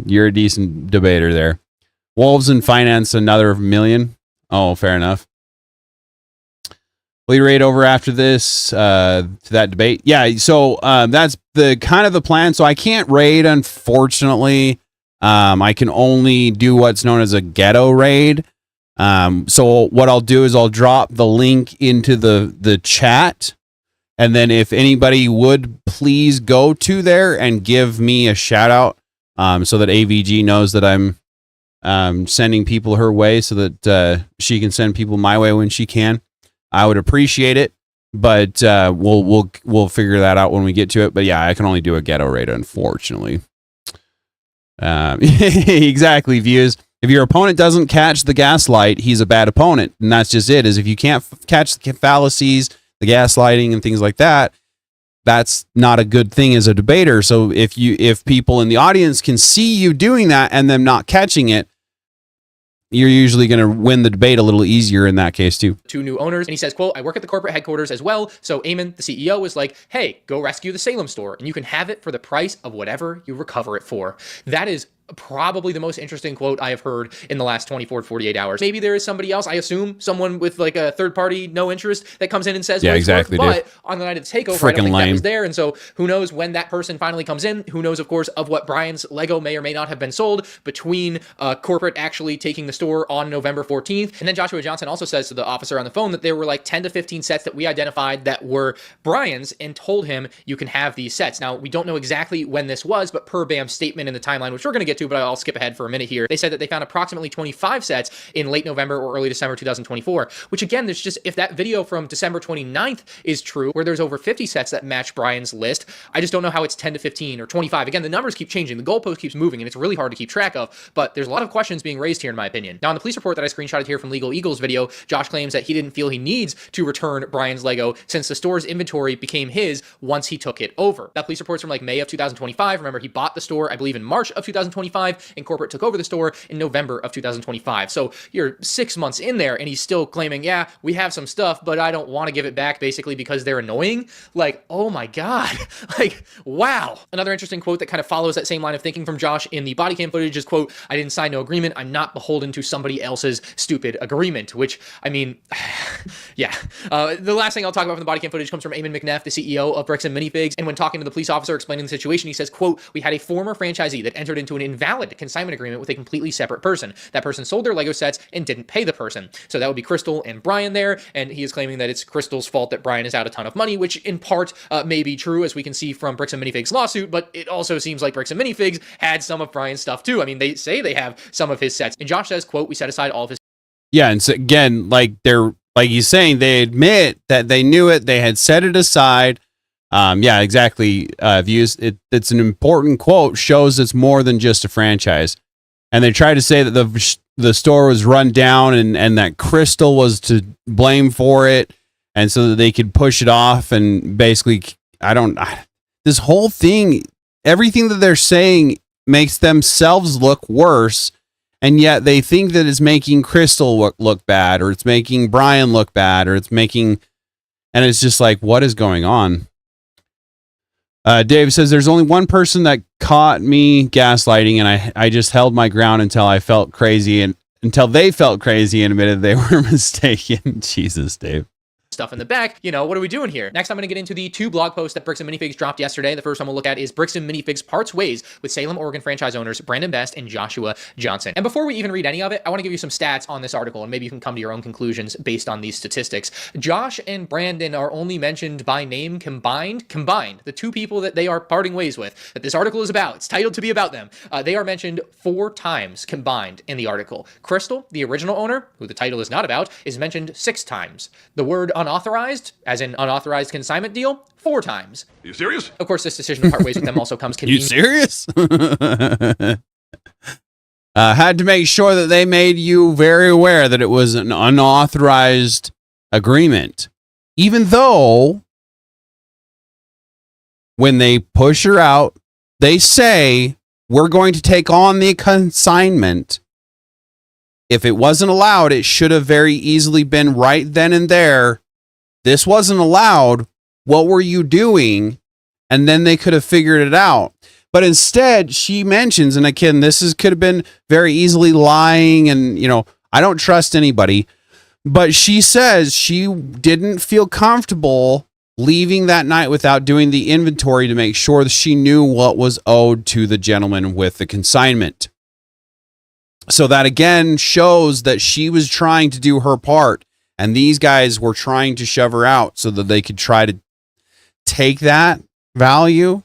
you're a decent debater there. Wolves and finance another million. Oh, fair enough. Will you raid over after this to that debate? Yeah, so that's the kind of the plan. So I can't raid, unfortunately. I can only do what's known as a ghetto raid. So what I'll do is I'll drop the link into the chat, and then if anybody would please go to there and give me a shout out, so that AVG knows that I'm sending people her way, so that she can send people my way when she can. I would appreciate it, but we'll figure that out when we get to it. But yeah, I can only do a ghetto raid, unfortunately. Exactly, views. If your opponent doesn't catch the gaslight, he's a bad opponent, and that's just it. Is if you can't catch the fallacies, the gaslighting, and things like that, that's not a good thing as a debater. So if people in the audience can see you doing that and them not catching it, you're usually going to win the debate a little easier in that case too. 2 new owners, and he says, quote, I work at the corporate headquarters as well, so Eamon, the CEO, was like, hey, go rescue the Salem store, and you can have it for the price of whatever you recover it for. That is probably the most interesting quote I have heard in the last 24 to 48 hours. Maybe there is somebody else, I assume someone with like a third party, no interest, that comes in and says, yeah, exactly, but on the night of the takeover, I don't think that was there. And so who knows when that person finally comes in, who knows, of course, of what Brian's Lego may or may not have been sold between corporate actually taking the store on November 14th. And then Joshua Johnson also says to the officer on the phone that there were like 10 to 15 sets that we identified that were Brian's, and told him you can have these sets. Now, we don't know exactly when this was, but per BAM's statement in the timeline, which we're going to get to, but I'll skip ahead for a minute here. They said that they found approximately 25 sets in late November or early December 2024, which again, there's just, if that video from December 29th is true, where there's over 50 sets that match Brian's list, I just don't know how it's 10 to 15 or 25. Again, the numbers keep changing, the goalpost keeps moving, and it's really hard to keep track of, but there's a lot of questions being raised here in my opinion. Now, in the police report that I screenshotted here from Legal Eagle's video, Josh claims that he didn't feel he needs to return Brian's Lego since the store's inventory became his once he took it over. That police report's from like May of 2025. Remember, he bought the store, I believe, in March of 2025, and corporate took over the store in November of 2025. So you're 6 months in there, and he's still claiming, yeah, we have some stuff, but I don't want to give it back, basically because they're annoying. Like, oh my God. Like, wow. Another interesting quote that kind of follows that same line of thinking from Josh in the body cam footage is, quote, I didn't sign no agreement. I'm not beholden to somebody else's stupid agreement, which, I mean, yeah. The last thing I'll talk about from the body cam footage comes from Eamon McNeff, the CEO of Bricks and Minifigs. And when talking to the police officer explaining the situation, he says, quote, we had a former franchisee that entered into an invalid consignment agreement with a completely separate person. That person sold their Lego sets and didn't pay the person. So that would be Crystal and Brian there. And he is claiming that it's Crystal's fault that Brian is out a ton of money, which in part may be true, as we can see from Bricks and Minifigs lawsuit, but it also seems like Bricks and Minifigs had some of Brian's stuff too. I mean, they say they have some of his sets. And Josh says, quote, we set aside all of his. Yeah, and so again, like he's saying, they admit that they knew it, they had set it aside. Yeah, exactly. Views. It's an important quote, shows it's more than just a franchise. And they try to say that the store was run down and that Crystal was to blame for it, and so that they could push it off. And basically, this whole thing, everything that they're saying makes themselves look worse, and yet they think that it's making Crystal look bad, or it's making Brian look bad, or it's making, and it's just like, what is going on? Dave says, there's only one person that caught me gaslighting, and I just held my ground until I felt crazy, and until they felt crazy and admitted they were mistaken. Jesus, Dave. Stuff in the back, you know, what are we doing here? Next, I'm going to get into the 2 blog posts that Bricks and Minifigs dropped yesterday. The first one we'll look at is Bricks and Minifigs parts ways with Salem, Oregon franchise owners Brandon Best and Joshua Johnson. And before we even read any of it, I want to give you some stats on this article, and maybe you can come to your own conclusions based on these statistics. Josh and Brandon are only mentioned by name combined, the 2 people that they are parting ways with, that this article is about. It's titled to be about them. They are mentioned 4 times combined in the article. Crystal, the original owner, who the title is not about, is mentioned 6 times. The word unauthorized, as in unauthorized consignment deal, 4 times. Are you serious? Of course, this decision to part ways with them also comes You serious? Had to make sure that they made you very aware that it was an unauthorized agreement. Even though when they push her out, they say, we're going to take on the consignment. If it wasn't allowed, it should have very easily been right then and there this wasn't allowed. What were you doing? And then they could have figured it out. But instead, she mentions, and again, could have been very easily lying, and I don't trust anybody. But she says she didn't feel comfortable leaving that night without doing the inventory to make sure that she knew what was owed to the gentleman with the consignment. So that again shows that she was trying to do her part, and these guys were trying to shove her out so that they could try to take that value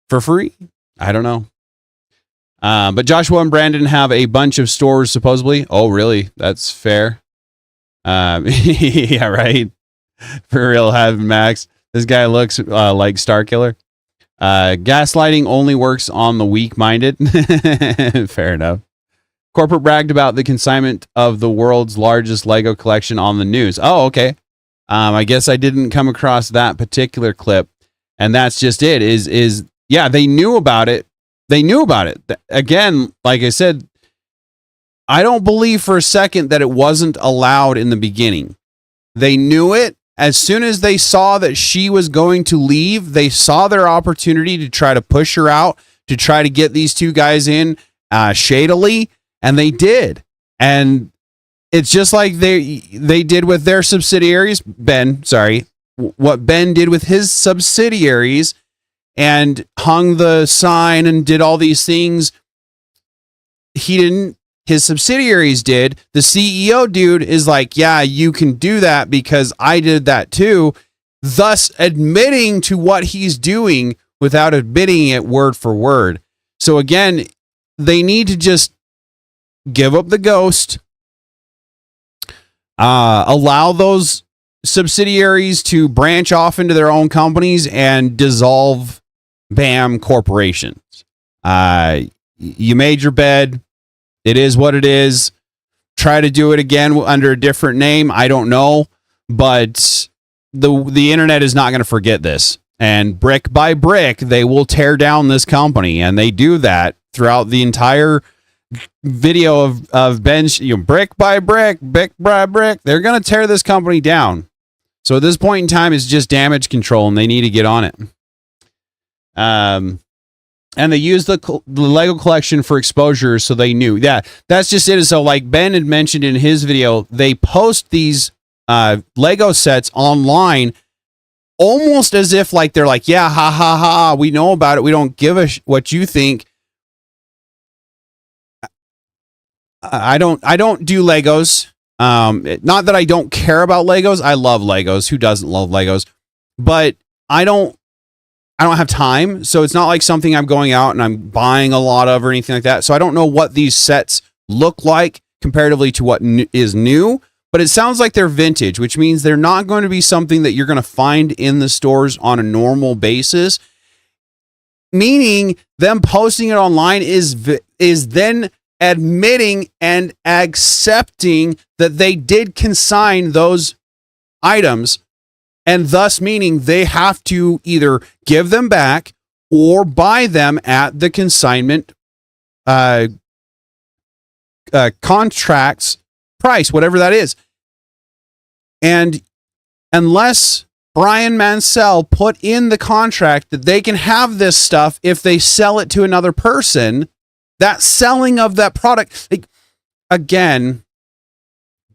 for free. I don't know. But Joshua and Brandon have a bunch of stores supposedly. Oh, really? That's fair. Yeah, right. For real, have Max. This guy looks like Starkiller. Gaslighting only works on the weak-minded. Fair enough. Corporate bragged about the consignment of the world's largest Lego collection on the news. Oh, okay. I guess I didn't come across that particular clip, and that's just it. Yeah, they knew about it. They knew about it. Again, like I said, I don't believe for a second that it wasn't allowed in the beginning. They knew it. As soon as they saw that she was going to leave, they saw their opportunity to try to push her out, to try to get these two guys in shadily, and they did. And it's just like they did with their subsidiaries. What Ben did with his subsidiaries, and hung the sign and did all these things. He didn't. His subsidiaries did. The CEO dude is like, yeah, you can do that because I did that too, thus admitting to what he's doing without admitting it word for word. So again, they need to just give up the ghost, allow those subsidiaries to branch off into their own companies and dissolve BAM corporations. You made your bed. It is what it is. Try to do it again under a different name. I don't know, but the internet is not going to forget this. And brick by brick, they will tear down this company, and they do that throughout the entire video of Ben. Brick by brick, brick by brick. They're going to tear this company down. So at this point in time, it's just damage control, and they need to get on it. And they used the Lego collection for exposure, so they knew. Yeah, that's just it. So like Ben had mentioned in his video, they post these Lego sets online almost as if like they're like, yeah, ha, ha, ha, we know about it. We don't give a what you think. I don't do Legos. Not that I don't care about Legos. I love Legos. Who doesn't love Legos? But I don't have time, so it's not like something I'm going out and I'm buying a lot of or anything like that. So I don't know what these sets look like comparatively to what is new, but it sounds like they're vintage, which means they're not going to be something that you're going to find in the stores on a normal basis. Meaning them posting it online is then admitting and accepting that they did consign those items, and thus meaning they have to either give them back or buy them at the consignment contract's price, whatever that is. And unless Brian Mansell put in the contract that they can have this stuff if they sell it to another person, that selling of that product, like, again,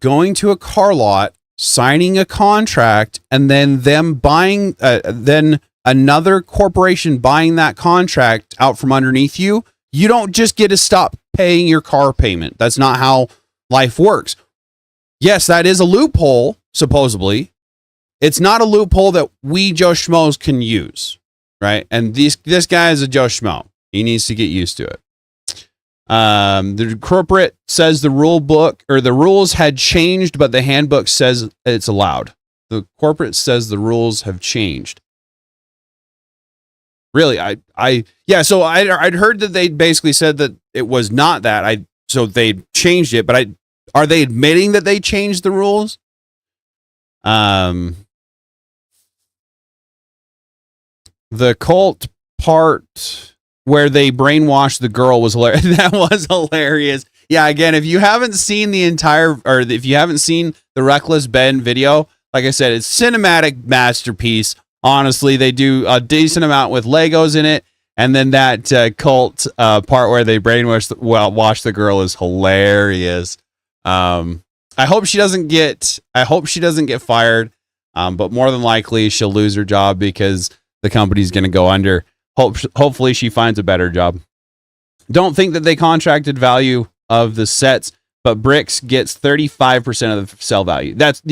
going to a car lot, signing a contract, and then them buying, then another corporation buying that contract out from underneath you, you don't just get to stop paying your car payment. That's not how life works. Yes, that is a loophole, supposedly. It's not a loophole that we Joe Schmoes can use, right? And this guy is a Joe Schmo. He needs to get used to it. The corporate says the rule book or the rules had changed, but the handbook says it's allowed. The corporate says the rules have changed. Really, so I'd heard that they basically said that it was not that. So they changed it, but are they admitting that they changed the rules? The cult part where they brainwashed the girl was hilarious. That was hilarious. Yeah, again, if you haven't seen the entire, or if you haven't seen the Reckless Ben video, like I said, it's cinematic masterpiece. Honestly, they do a decent amount with Legos in it. And then that cult part where they wash the girl is hilarious. I hope she doesn't get fired. But more than likely she'll lose her job because the company's going to go under. Hopefully she finds a better job. Don't think that they contracted value of the sets, but Bricks gets 35% of the sell value. That's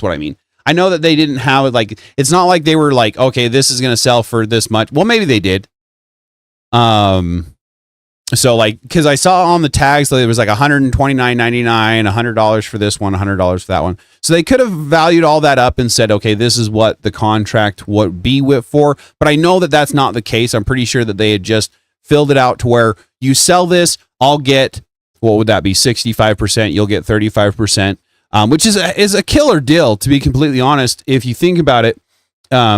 what I mean. I know that they didn't have it, like, it's not like they were like, okay, this is going to sell for this much. Well, maybe they did. So like, because I saw on the tags that it was like $129.99, $100 for this one, $100 for that one. So they could have valued all that up and said, okay, this is what the contract would be with for. But I know that that's not the case. I'm pretty sure that they had just filled it out to where you sell this, I'll get, what would that be? 65%. You'll get 35%, which is a killer deal, to be completely honest. If you think about it,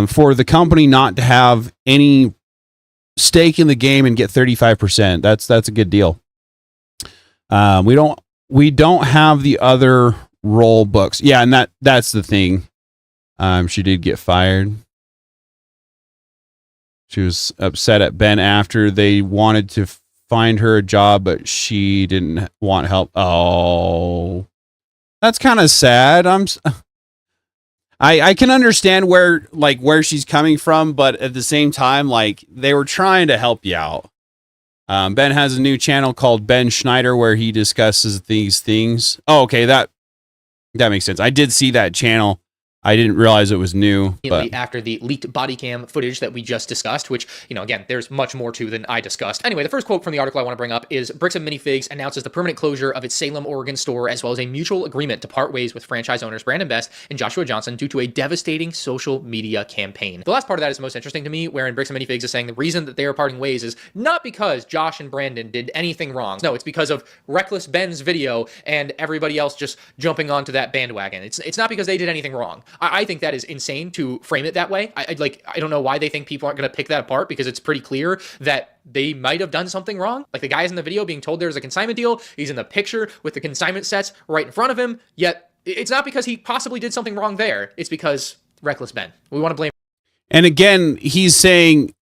for the company not to have any stake in the game and get 35%, that's a good deal. We don't have the other role books. Yeah, and that's the thing. She did get fired. She was upset at Ben after they wanted to find her a job, but she didn't want help. Oh, that's kind of sad. I can understand where she's coming from, but at the same time, like, they were trying to help you out. Ben has a new channel called Ben Schneider where he discusses these things. Oh, okay, that makes sense. I did see that channel. I didn't realize it was new. But after the leaked body cam footage that we just discussed, which, again, there's much more to than I discussed. Anyway, the first quote from the article I want to bring up is Bricks and Minifigs announces the permanent closure of its Salem, Oregon store, as well as a mutual agreement to part ways with franchise owners Brandon Best and Joshua Johnson due to a devastating social media campaign. The last part of that is most interesting to me, wherein Bricks and Minifigs is saying the reason that they are parting ways is not because Josh and Brandon did anything wrong. No, it's because of Reckless Ben's video and everybody else just jumping onto that bandwagon. It's not because they did anything wrong. I think that is insane to frame it that way. I don't know why they think people aren't going to pick that apart, because it's pretty clear that they might have done something wrong. Like, the guy's in the video being told there's a consignment deal. He's in the picture with the consignment sets right in front of him. Yet it's not because he possibly did something wrong there. It's because Reckless Ben. We want to blame. And again, he's saying,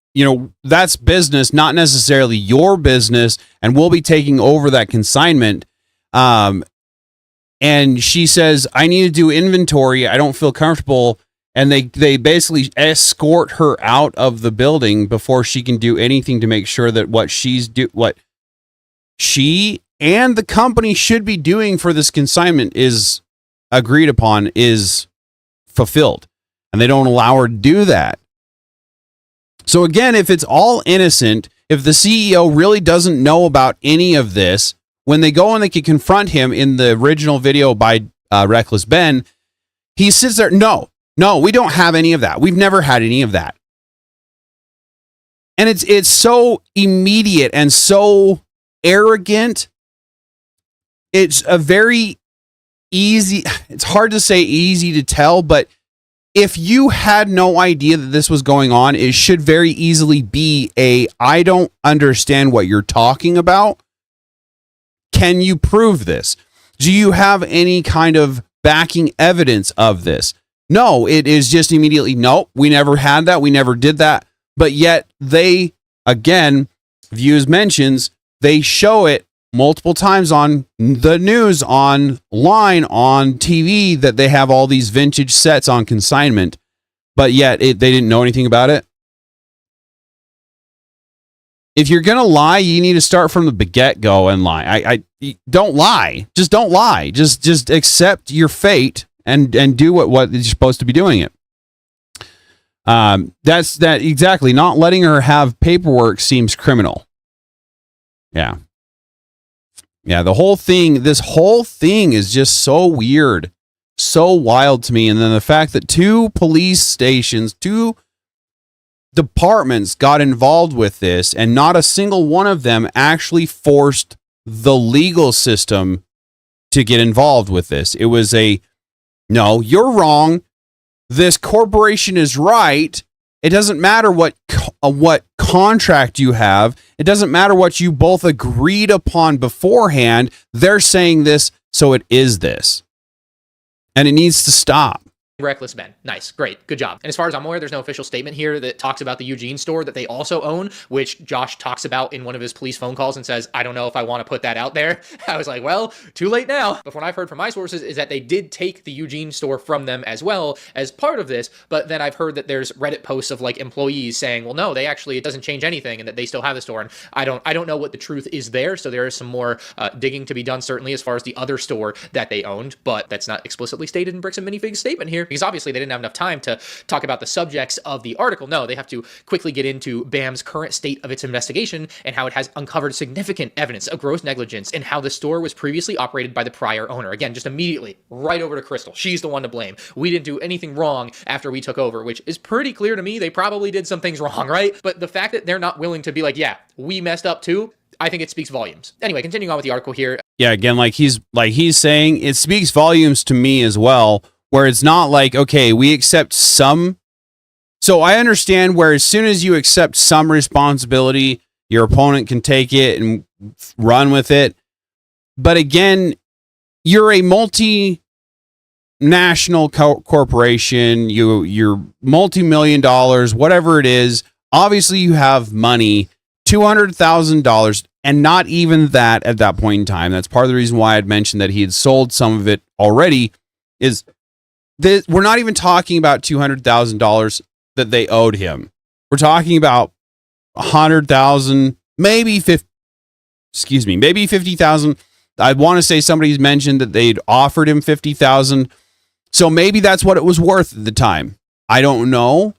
that's business, not necessarily your business, and we'll be taking over that consignment. And she says, I need to do inventory. I don't feel comfortable. And they basically escort her out of the building before she can do anything to make sure that what she and the company should be doing for this consignment is agreed upon, is fulfilled. And they don't allow her to do that. So again, if it's all innocent, if the CEO really doesn't know about any of this, when they go and they can confront him in the original video by Reckless Ben, he sits there, no, we don't have any of that. We've never had any of that. And it's so immediate and so arrogant. It's a very easy, it's hard to say easy to tell, but if you had no idea that this was going on, it should very easily be I don't understand what you're talking about. Can you prove this? Do you have any kind of backing evidence of this? No, it is just immediately, no, we never had that. We never did that. But yet they, again, Views mentions, they show it multiple times on the news, online, on TV, that they have all these vintage sets on consignment. But yet they didn't know anything about it. If you're going to lie, you need to start from the get-go and lie. Don't lie. Just don't lie. Just accept your fate and do what you're supposed to be doing it. That's exactly. Not letting her have paperwork seems criminal. Yeah. This whole thing is just so weird, so wild to me. And then the fact that two departments got involved with this, and not a single one of them actually forced the legal system to get involved with this. It was no, you're wrong. This corporation is right. It doesn't matter what contract you have. It doesn't matter what you both agreed upon beforehand. They're saying this, so it is this. And it needs to stop. Reckless Ben. Nice. Great. Good job. And as far as I'm aware, there's no official statement here that talks about the Eugene store that they also own, which Josh talks about in one of his police phone calls and says, I don't know if I want to put that out there. I was like, well, too late now. But what I've heard from my sources is that they did take the Eugene store from them as well as part of this. But then I've heard that there's Reddit posts of like employees saying, well, no, it doesn't change anything and that they still have the store. And I don't know what the truth is there. So there is some more digging to be done, certainly as far as the other store that they owned, but that's not explicitly stated in Bricks and Minifigs' statement here, because obviously they didn't have enough time to talk about the subjects of the article. No, they have to quickly get into BAM's current state of its investigation and how it has uncovered significant evidence of gross negligence and how the store was previously operated by the prior owner. Again, just immediately right over to Crystal. She's the one to blame. We didn't do anything wrong after we took over, which is pretty clear to me. They probably did some things wrong, right? But the fact that they're not willing to be like, yeah, we messed up too, I think it speaks volumes. Anyway, continuing on with the article here. Yeah, again, like he's saying, it speaks volumes to me as well, where it's not like, okay, we accept some. So I understand where as soon as you accept some responsibility, your opponent can take it and run with it. But again, you're a multinational corporation. You're multi-million dollars, whatever it is. Obviously, you have money, $200,000, and not even that at that point in time. That's part of the reason why I'd mentioned that he had sold some of it already. Is that we're not even talking about $200,000 that they owed him. We're talking about 100,000, maybe 50. Excuse me, maybe 50,000. I want to say somebody's mentioned that they'd offered him 50,000. So maybe that's what it was worth at the time. I don't know.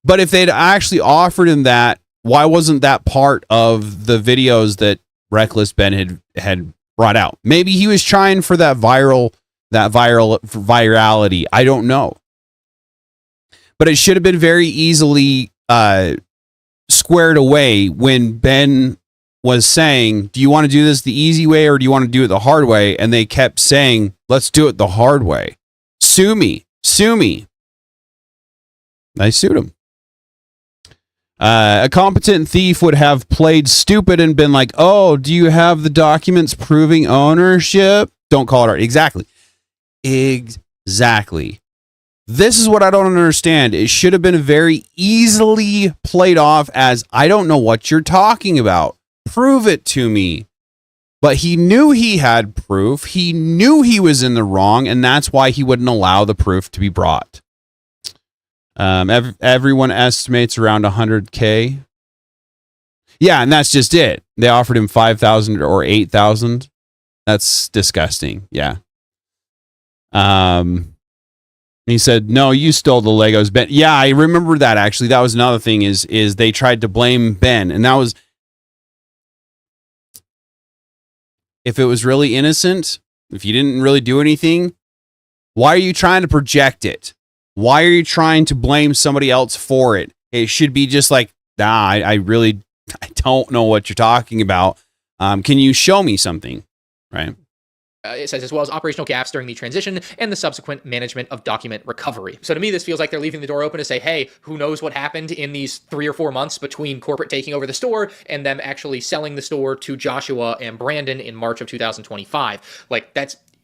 But if they'd actually offered him that, why wasn't that part of the videos that Reckless Ben had brought out? Maybe he was trying for that virality. I don't know. But it should have been very easily squared away when Ben was saying, do you want to do this the easy way or do you want to do it the hard way? And they kept saying, let's do it the hard way. Sue me. Sue me. I sued him. A competent thief would have played stupid and been like, oh, do you have the documents proving ownership? Don't call it art. Exactly. Exactly. This is what I don't understand. It should have been very easily played off as, I don't know what you're talking about. Prove it to me. But he knew he had proof. He knew he was in the wrong, and that's why he wouldn't allow the proof to be brought. Everyone estimates around 100K. Yeah, and that's just it. They offered him 5,000 or 8,000. That's disgusting. Yeah. He said, no, you stole the Legos, Ben. Yeah, I remember that actually. That was another thing is they tried to blame Ben. And that was, if it was really innocent, if you didn't really do anything, why are you trying to project it? Why are you trying to blame somebody else for it? It should be just like, nah, I don't know what you're talking about. Can you show me something? Right. It says, as well as operational gaps during the transition and the subsequent management of document recovery. So to me, this feels like they're leaving the door open to say, hey, who knows what happened in these 3 or 4 months between corporate taking over the store and them actually selling the store to Joshua and Brandon in March of 2025. Like,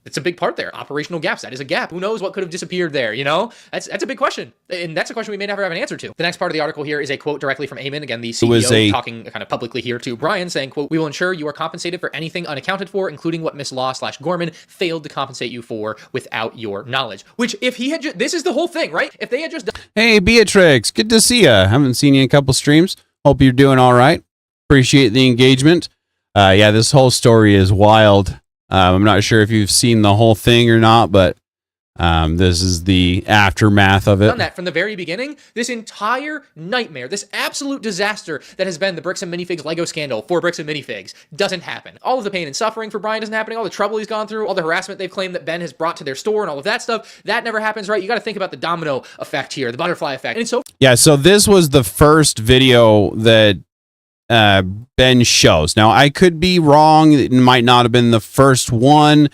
it's a big part there. Operational gaps. That is a gap. Who knows what could have disappeared there, you know? That's a big question. And that's a question we may never have an answer to. The next part of the article here is a quote directly from Eamon, again, the CEO, talking kind of publicly here to Brian, saying, quote, we will ensure you are compensated for anything unaccounted for, including what Miss Law/Gorman failed to compensate you for without your knowledge. Which, if he had this is the whole thing, right? If they had just done— Hey, Beatrix, good to see ya. Haven't seen you in a couple streams. Hope you're doing all right. Appreciate the engagement. Yeah, this whole story is wild. I'm not sure if you've seen the whole thing or not, but this is the aftermath of it. Done that from the very beginning. This entire nightmare, this absolute disaster that has been the Bricks and Minifigs Lego scandal for Bricks and Minifigs doesn't happen. All of the pain and suffering for Brian isn't happening. All the trouble he's gone through, all the harassment they've claimed that Ben has brought to their store and all of that stuff, that never happens, right? You got to think about the domino effect here, the butterfly effect. And so yeah, so this was the first video that Ben shows. Now, I could be wrong. It might not have been the first one,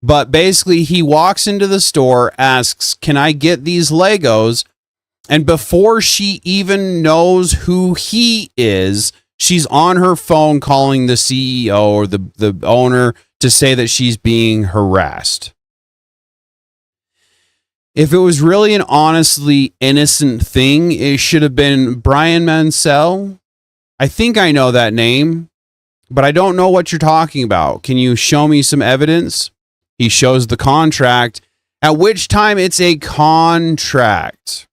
but basically he walks into the store, asks, can I get these Legos? And before she even knows who he is, she's on her phone calling the CEO or the owner to say that she's being harassed. If it was really an honestly innocent thing, it should have been Brian Mansell. I think I know that name, but I don't know what you're talking about. Can you show me some evidence? He shows the contract, at which time it's a contract.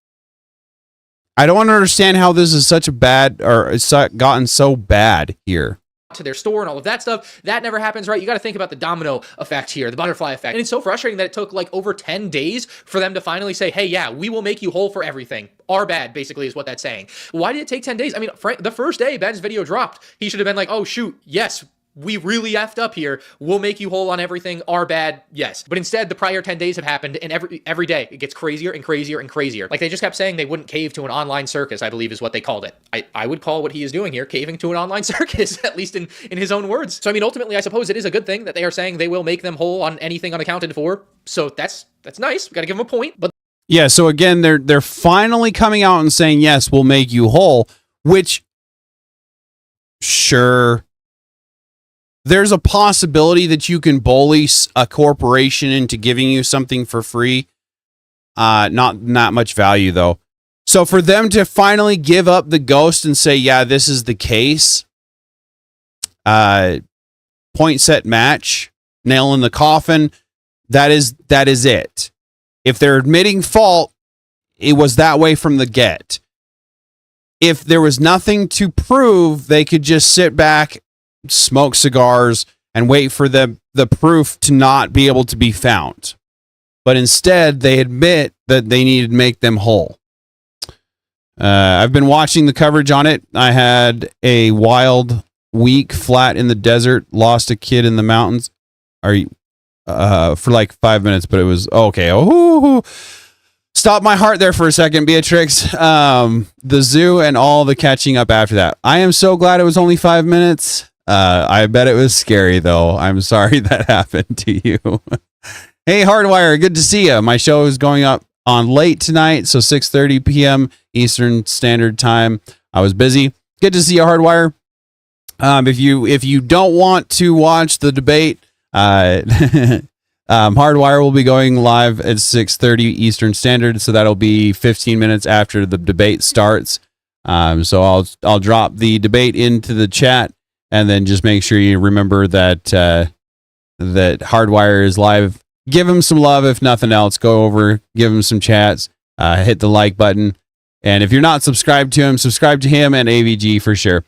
I don't understand how this is such a bad, or it's gotten so bad here. To their store and all of that stuff. That never happens, right? You got to think about the domino effect here, the butterfly effect. And it's so frustrating that it took like over 10 days for them to finally say, hey, yeah, we will make you whole for everything. Our bad, basically, is what that's saying. Why did it take 10 days? I mean, the first day Ben's video dropped, he should have been like, oh, shoot, yes, we really effed up here. We'll make you whole on everything. Our bad, yes. But instead, the prior 10 days have happened, and every day it gets crazier and crazier and crazier. Like, they just kept saying they wouldn't cave to an online circus, I believe is what they called it. I would call what he is doing here caving to an online circus, at least in his own words. So, I mean, ultimately, I suppose it is a good thing that they are saying they will make them whole on anything unaccounted for. So that's nice. We got to give them a point. But yeah, so again, they're finally coming out and saying, yes, we'll make you whole, which, sure, there's a possibility that you can bully a corporation into giving you something for free. Not much value, though. So for them to finally give up the ghost and say, yeah, this is the case, point set match, nail in the coffin, that is it. If they're admitting fault, it was that way from the get. If there was nothing to prove, they could just sit back, smoke cigars, and wait for the proof to not be able to be found. But instead, they admit that they needed to make them whole. I've been watching the coverage on it. I had a wild week flat in the desert, lost a kid in the mountains. For like 5 minutes, but it was okay. Oh, stop my heart there for a second, Beatrix. The zoo and all the catching up after that. I am so glad it was only 5 minutes. I bet it was scary, though. I'm sorry that happened to you. Hey, Hardwire, good to see you. My show is going up on late tonight, so 6:30 p.m. Eastern Standard Time. I was busy. Good to see you, Hardwire. If you don't want to watch the debate, Hardwire will be going live at 6:30 Eastern Standard, so that'll be 15 minutes after the debate starts. So I'll drop the debate into the chat, and then just make sure you remember that that Hardwire is live. Give him some love, if nothing else. Go over, give him some chats, hit the like button, and if you're not subscribed to him, subscribe to him and AVG for sure.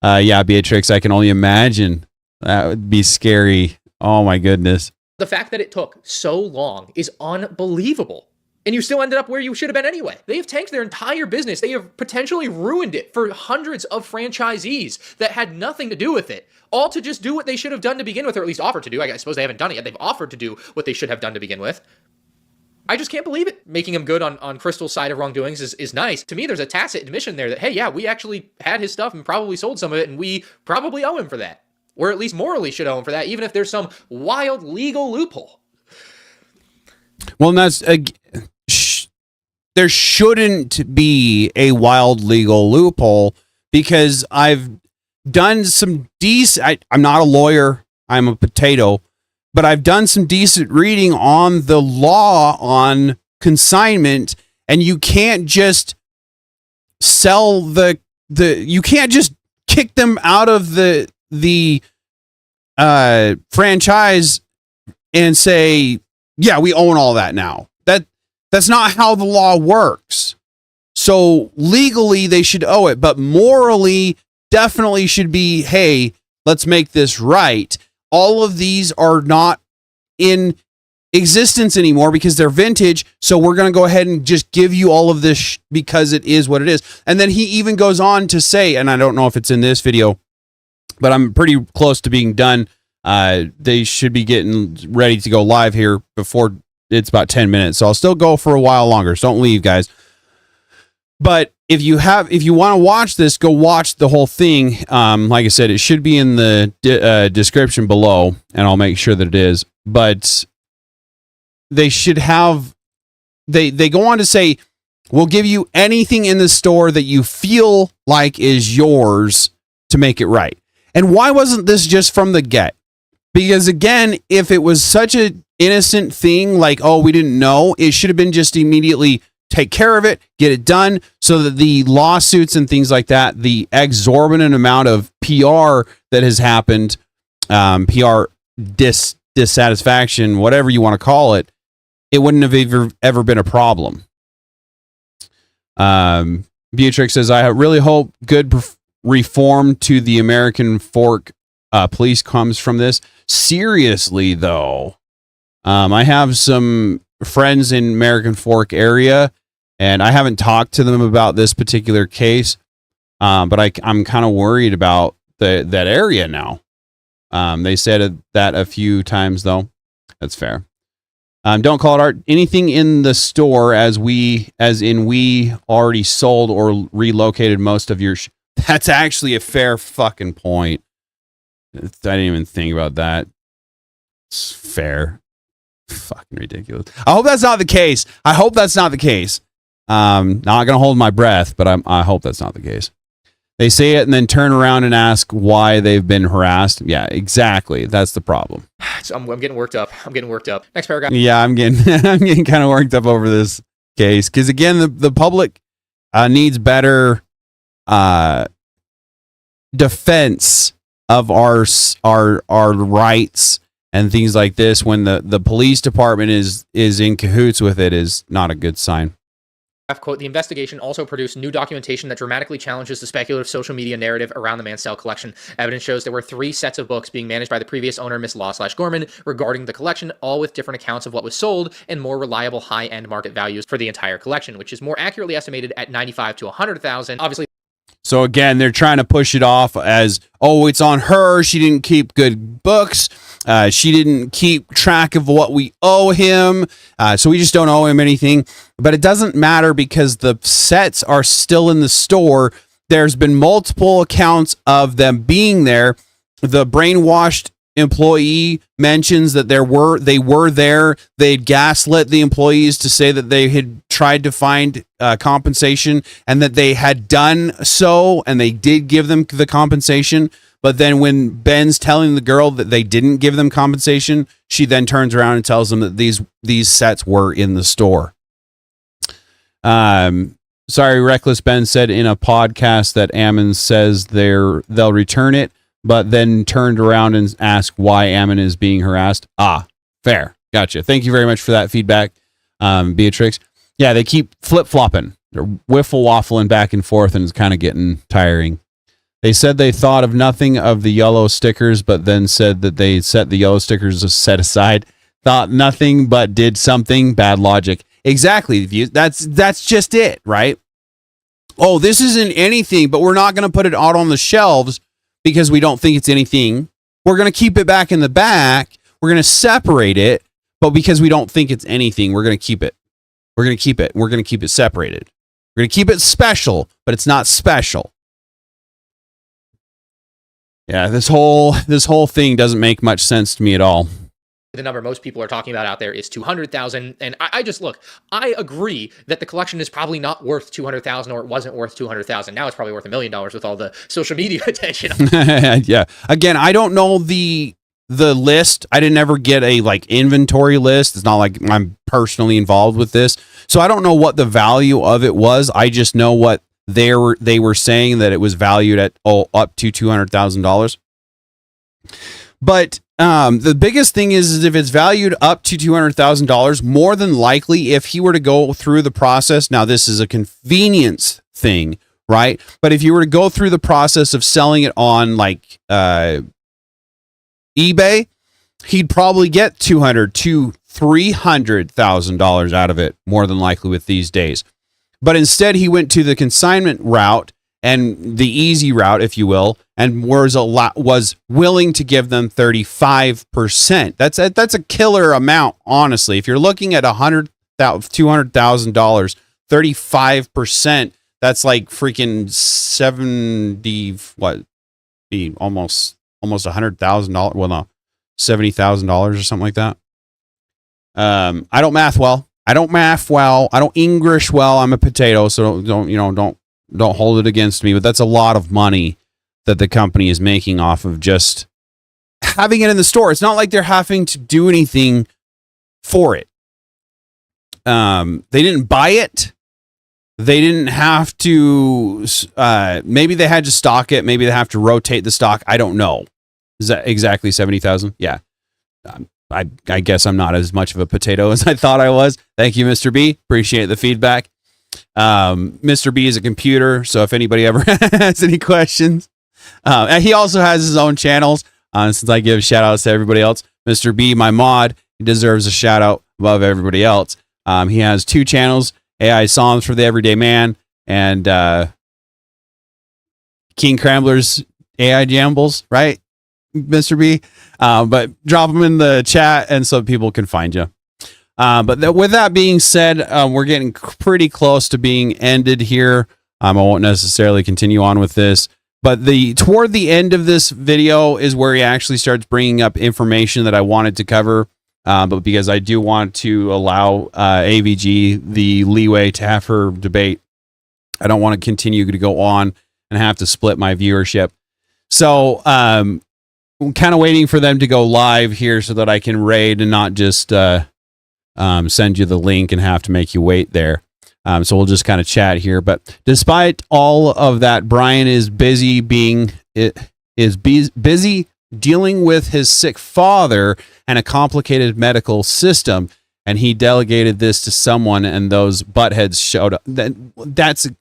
Yeah, Beatrix, I can only imagine that would be scary. Oh my goodness. the fact that it took so long is unbelievable. And you still ended up where you should have been anyway. They have tanked their entire business. They have potentially ruined it for hundreds of franchisees that had nothing to do with it. All to just do what they should have done to begin with, or at least offered to do. I suppose they haven't done it yet. They've offered to do what they should have done to begin with. I just can't believe it. Making him good on Crystal's side of wrongdoings is nice. To me, there's a tacit admission there that, hey, yeah, we actually had his stuff and probably sold some of it, and we probably owe him for that. Or at least morally should owe him for that, even if there's some wild legal loophole. Well, and that's... there shouldn't be a wild legal loophole, because I've done some decent... I'm not a lawyer. I'm a potato. But I've done some decent reading on the law on consignment, and you can't just sell you can't just kick them out of the franchise and say, yeah, we own all that now. That's not how the law works. So legally they should owe it, but morally definitely should be, hey, let's make this right. All of these are not in existence anymore because they're vintage. So we're going to go ahead and just give you all of this because it is what it is. And then he even goes on to say, and I don't know if it's in this video, but I'm pretty close to being done. They should be getting ready to go live here before it's about 10 minutes. So I'll still go for a while longer. So don't leave, guys. But if you want to watch this, go watch the whole thing. Like I said, it should be in the description below, and I'll make sure that it is. But they should have, they go on to say, we'll give you anything in the store that you feel like is yours to make it right. And why wasn't this just from the get? Because again, if it was such a innocent thing like, oh, we didn't know. It should have been just immediately take care of it, get it done, so that the lawsuits and things like that, the exorbitant amount of PR that has happened, PR dissatisfaction, whatever you want to call it, it wouldn't have ever been a problem. Beatrix says, I really hope good reform to the American Fork police comes from this. Seriously, though, I have some friends in American Fork area, and I haven't talked to them about this particular case, but I'm kind of worried about that area now. They said that a few times, though. That's fair. Don't call it art. Anything in the store, as in we already sold or relocated most of your. That's actually a fair fucking point. I didn't even think about that. It's fair. Fucking ridiculous. I hope that's not the case. Not gonna hold my breath, but I hope that's not the case. They say it and then turn around and ask why they've been harassed. Yeah, exactly. That's the problem. So I'm getting worked up. Next paragraph. Yeah, I'm getting kind of worked up over this case because again, the public needs better defense of our rights and things like this. When the police department is in cahoots with it, is not a good sign. Quote, the investigation also produced new documentation that dramatically challenges the speculative social media narrative around the Mansell collection. Evidence shows there were 3 sets of books being managed by the previous owner, Miss Law/Gorman, regarding the collection, all with different accounts of what was sold and more reliable high-end market values for the entire collection, which is more accurately estimated at $95,000 to $100,000. Obviously, so again, they're trying to push it off as, oh, it's on her. She didn't keep good books. She didn't keep track of what we owe him. So we just don't owe him anything. But it doesn't matter because the sets are still in the store. There's been multiple accounts of them being there. The brainwashed employee mentions that they were there. They'd gaslit the employees to say that they had tried to find compensation and that they had done so, and they did give them the compensation. But then when Ben's telling the girl that they didn't give them compensation, she then turns around and tells them that these sets were in the store. Sorry, Reckless Ben said in a podcast that Ammon says they'll return it, but then turned around and asked why Ammon is being harassed. Fair. Gotcha. Thank you very much for that feedback, Beatrix. Yeah, they keep flip-flopping. They're wiffle-waffling back and forth, and it's kind of getting tiring. They said they thought of nothing of the yellow stickers, but then said that they set the yellow stickers set aside. Thought nothing, but did something. Bad logic. Exactly. That's just it, right? Oh, this isn't anything, but we're not going to put it out on the shelves because we don't think it's anything. We're going to keep it back in the back. We're going to separate it, but because we don't think it's anything, we're going to keep it. We're going to keep it. We're going to keep it separated. We're going to keep it special, but it's not special. Yeah, this whole thing doesn't make much sense to me at all. The number most people are talking about out there is 200,000. And I just look, I agree that the collection is probably not worth 200,000, or it wasn't worth 200,000. Now it's probably worth $1 million with all the social media attention. Yeah. Again, I don't know the list. I didn't ever get a inventory list. It's not like I'm personally involved with this. So I don't know what the value of it was. I just know what they were saying, that it was valued at up to $200,000. But the biggest thing is if it's valued up to $200,000, more than likely, if he were to go through the process, now this is a convenience thing, right? But if you were to go through the process of selling it on eBay, he'd probably get $200,000 to $300,000 out of it, more than likely with these days. But instead, he went to the consignment route and the easy route, if you will, and was willing to give them 35%. That's a killer amount, honestly. If you're looking at $200,000, 35%, that's like freaking 70. What? Be almost $100,000. Well, no, $70,000 or something like that. I don't math well. I don't English well. I'm a potato, so don't hold it against me. But that's a lot of money that the company is making off of just having it in the store. It's not like they're having to do anything for it. They didn't buy it. They didn't have to, maybe they had to stock it. Maybe they have to rotate the stock. I don't know. Is that exactly 70,000? Yeah. I guess I'm not as much of a potato as I thought I was. Thank you, Mr. B. Appreciate the feedback. Mr. B is a computer, so if anybody ever has any questions, and he also has his own channels. Since I give shout outs to everybody else, Mr. B, my mod, he deserves a shout out above everybody else. He has 2 channels, AI Psalms for the Everyday Man and King Crambler's AI Jambles, right, Mr. B? But drop them in the chat and so people can find you. But with that being said, we're getting pretty close to being ended here. I won't necessarily continue on with this, but toward the end of this video is where he actually starts bringing up information that I wanted to cover. But because I do want to allow AVG the leeway to have her debate, I don't want to continue to go on and have to split my viewership. So I'm kind of waiting for them to go live here so that I can raid and not just send you the link and have to make you wait there. So we'll just kind of chat here. But despite all of that, Brian is busy busy dealing with his sick father and a complicated medical system, and he delegated this to someone, and those buttheads showed up. That's a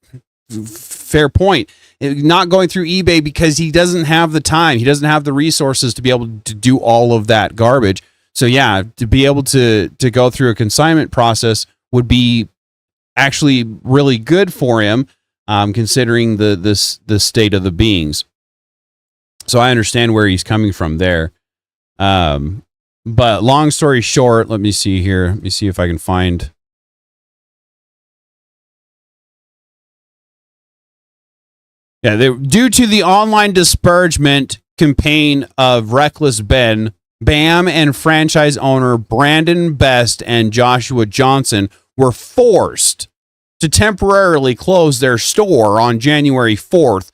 fair point. Not going through eBay because he doesn't have the time. He doesn't have the resources to be able to do all of that garbage. So yeah, to be able to go through a consignment process would be actually really good for him, considering the state of the beings. So I understand where he's coming from there. But long story short, let me see here. Let me see if I can find. Yeah, due to the online disparagement campaign of Reckless Ben, BAM and franchise owner Brandon Best and Joshua Johnson were forced to temporarily close their store on January 4th.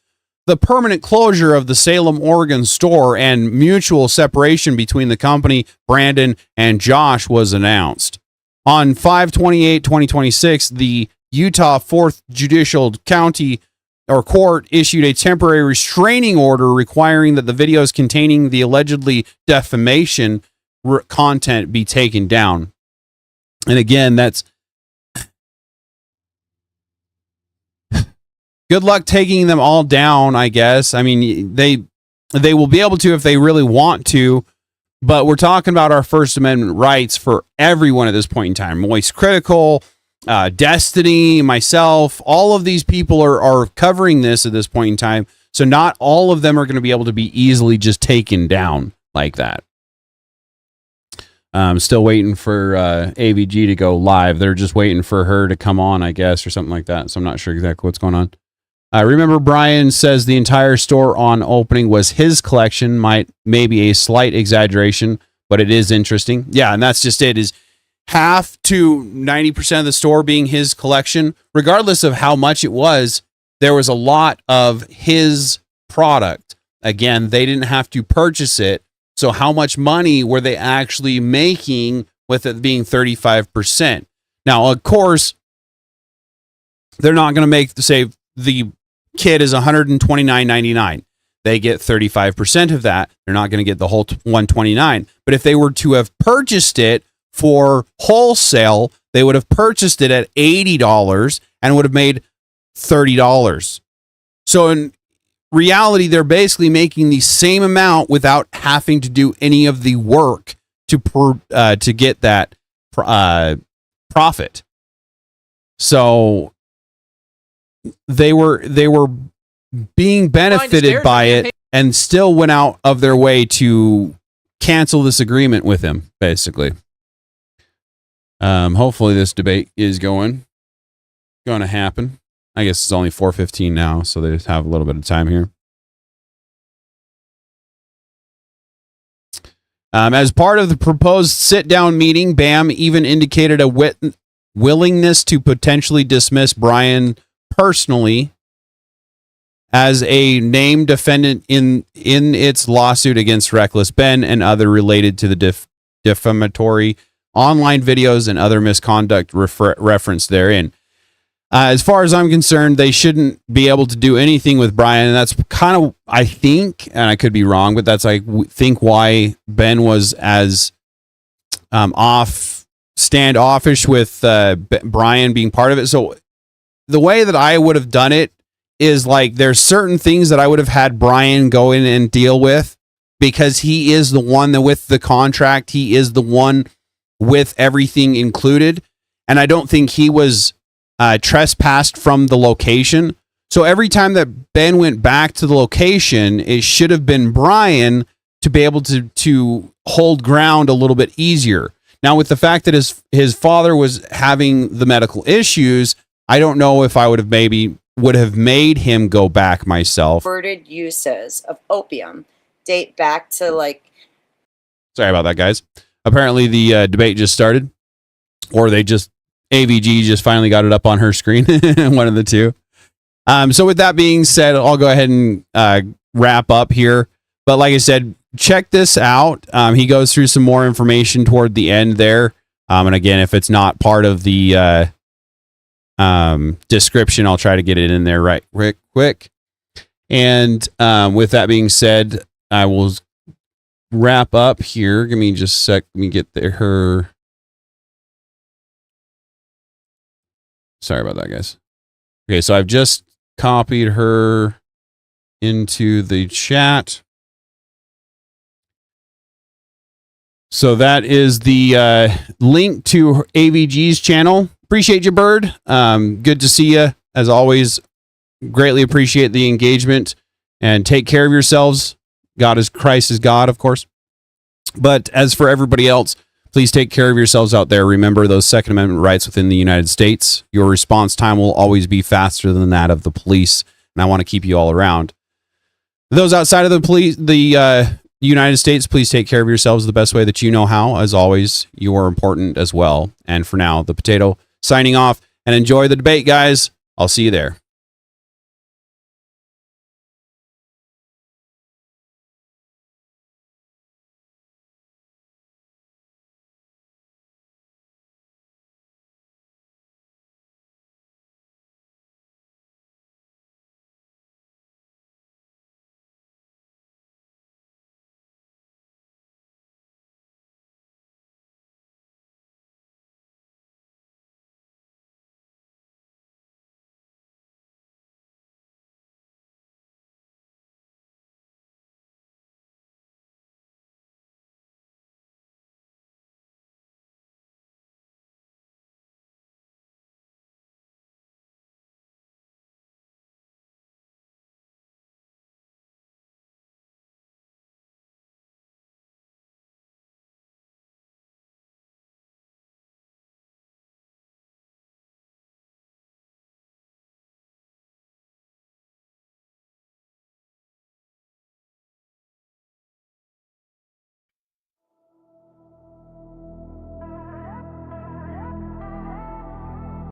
The permanent closure of the Salem, Oregon store and mutual separation between the company, Brandon, and Josh was announced. On 5/28/2026, the Utah 4th Judicial County or Court issued a temporary restraining order requiring that the videos containing the allegedly defamation content be taken down. And again, that's good luck taking them all down, I guess. I mean, they will be able to if they really want to, but we're talking about our First Amendment rights for everyone at this point in time. Moist Critical, Destiny, myself, all of these people are covering this at this point in time. So not all of them are going to be able to be easily just taken down like that. I'm still waiting for AVG to go live. They're just waiting for her to come on, I guess, or something like that. So I'm not sure exactly what's going on. Remember, Brian says the entire store on opening was his collection. Maybe a slight exaggeration, but it is interesting. Yeah, and that's just it, is half to 90% of the store being his collection. Regardless of how much it was, there was a lot of his product. Again, they didn't have to purchase it. So how much money were they actually making with it being 35%? Now, of course, they're not going to make, say, the kit is $129.99. They get 35% of that. They're not going to get the whole $129. But if they were to have purchased it for wholesale, they would have purchased it at $80 and would have made $30. So in reality, they're basically making the same amount without having to do any of the work to get that profit. So they were being benefited by it and still went out of their way to cancel this agreement with him, basically. Hopefully this debate is going to happen. I guess it's only 4:15 now, so they just have a little bit of time here. As part of the proposed sit-down meeting, BAM even indicated a willingness to potentially dismiss Brian personally as a named defendant in its lawsuit against Reckless Ben and other related to the defamatory online videos and other misconduct referenced therein. As far as I'm concerned, they shouldn't be able to do anything with Brian, and that's kind of, I think, and I could be wrong, but that's, I think, why Ben was as standoffish with Brian being part of it. So the way that I would have done it is like, there's certain things that I would have had Brian go in and deal with, because he is the one that with the contract, he is the one with everything included, and I don't think he was trespassed from the location. So every time that Ben went back to the location, it should have been Brian to be able to hold ground a little bit easier. Now, with the fact that his father was having the medical issues, I don't know if I would have made him go back myself. Reported uses of opium date back to Sorry about that, guys. Apparently the debate just started, or AVG just finally got it up on her screen. One of the two. So with that being said, I'll go ahead and wrap up here. But like I said, check this out. He goes through some more information toward the end there. And again, if it's not part of the description, I'll try to get it in there right quick. And with that being said, I will wrap up here. Give me just a sec. Let me get her. Sorry about that, guys. Okay, so I've just copied her into the chat. So that is the link to AVG's channel. Appreciate you, Bird. Good to see you, as always. Greatly appreciate the engagement. And take care of yourselves. Christ is God, of course. But as for everybody else, please take care of yourselves out there. Remember those Second Amendment rights within the United States. Your response time will always be faster than that of the police, and I want to keep you all around. Those outside of the United States, please take care of yourselves the best way that you know how. As always, you are important as well. And for now, the Potato signing off, and enjoy the debate, guys. I'll see you there.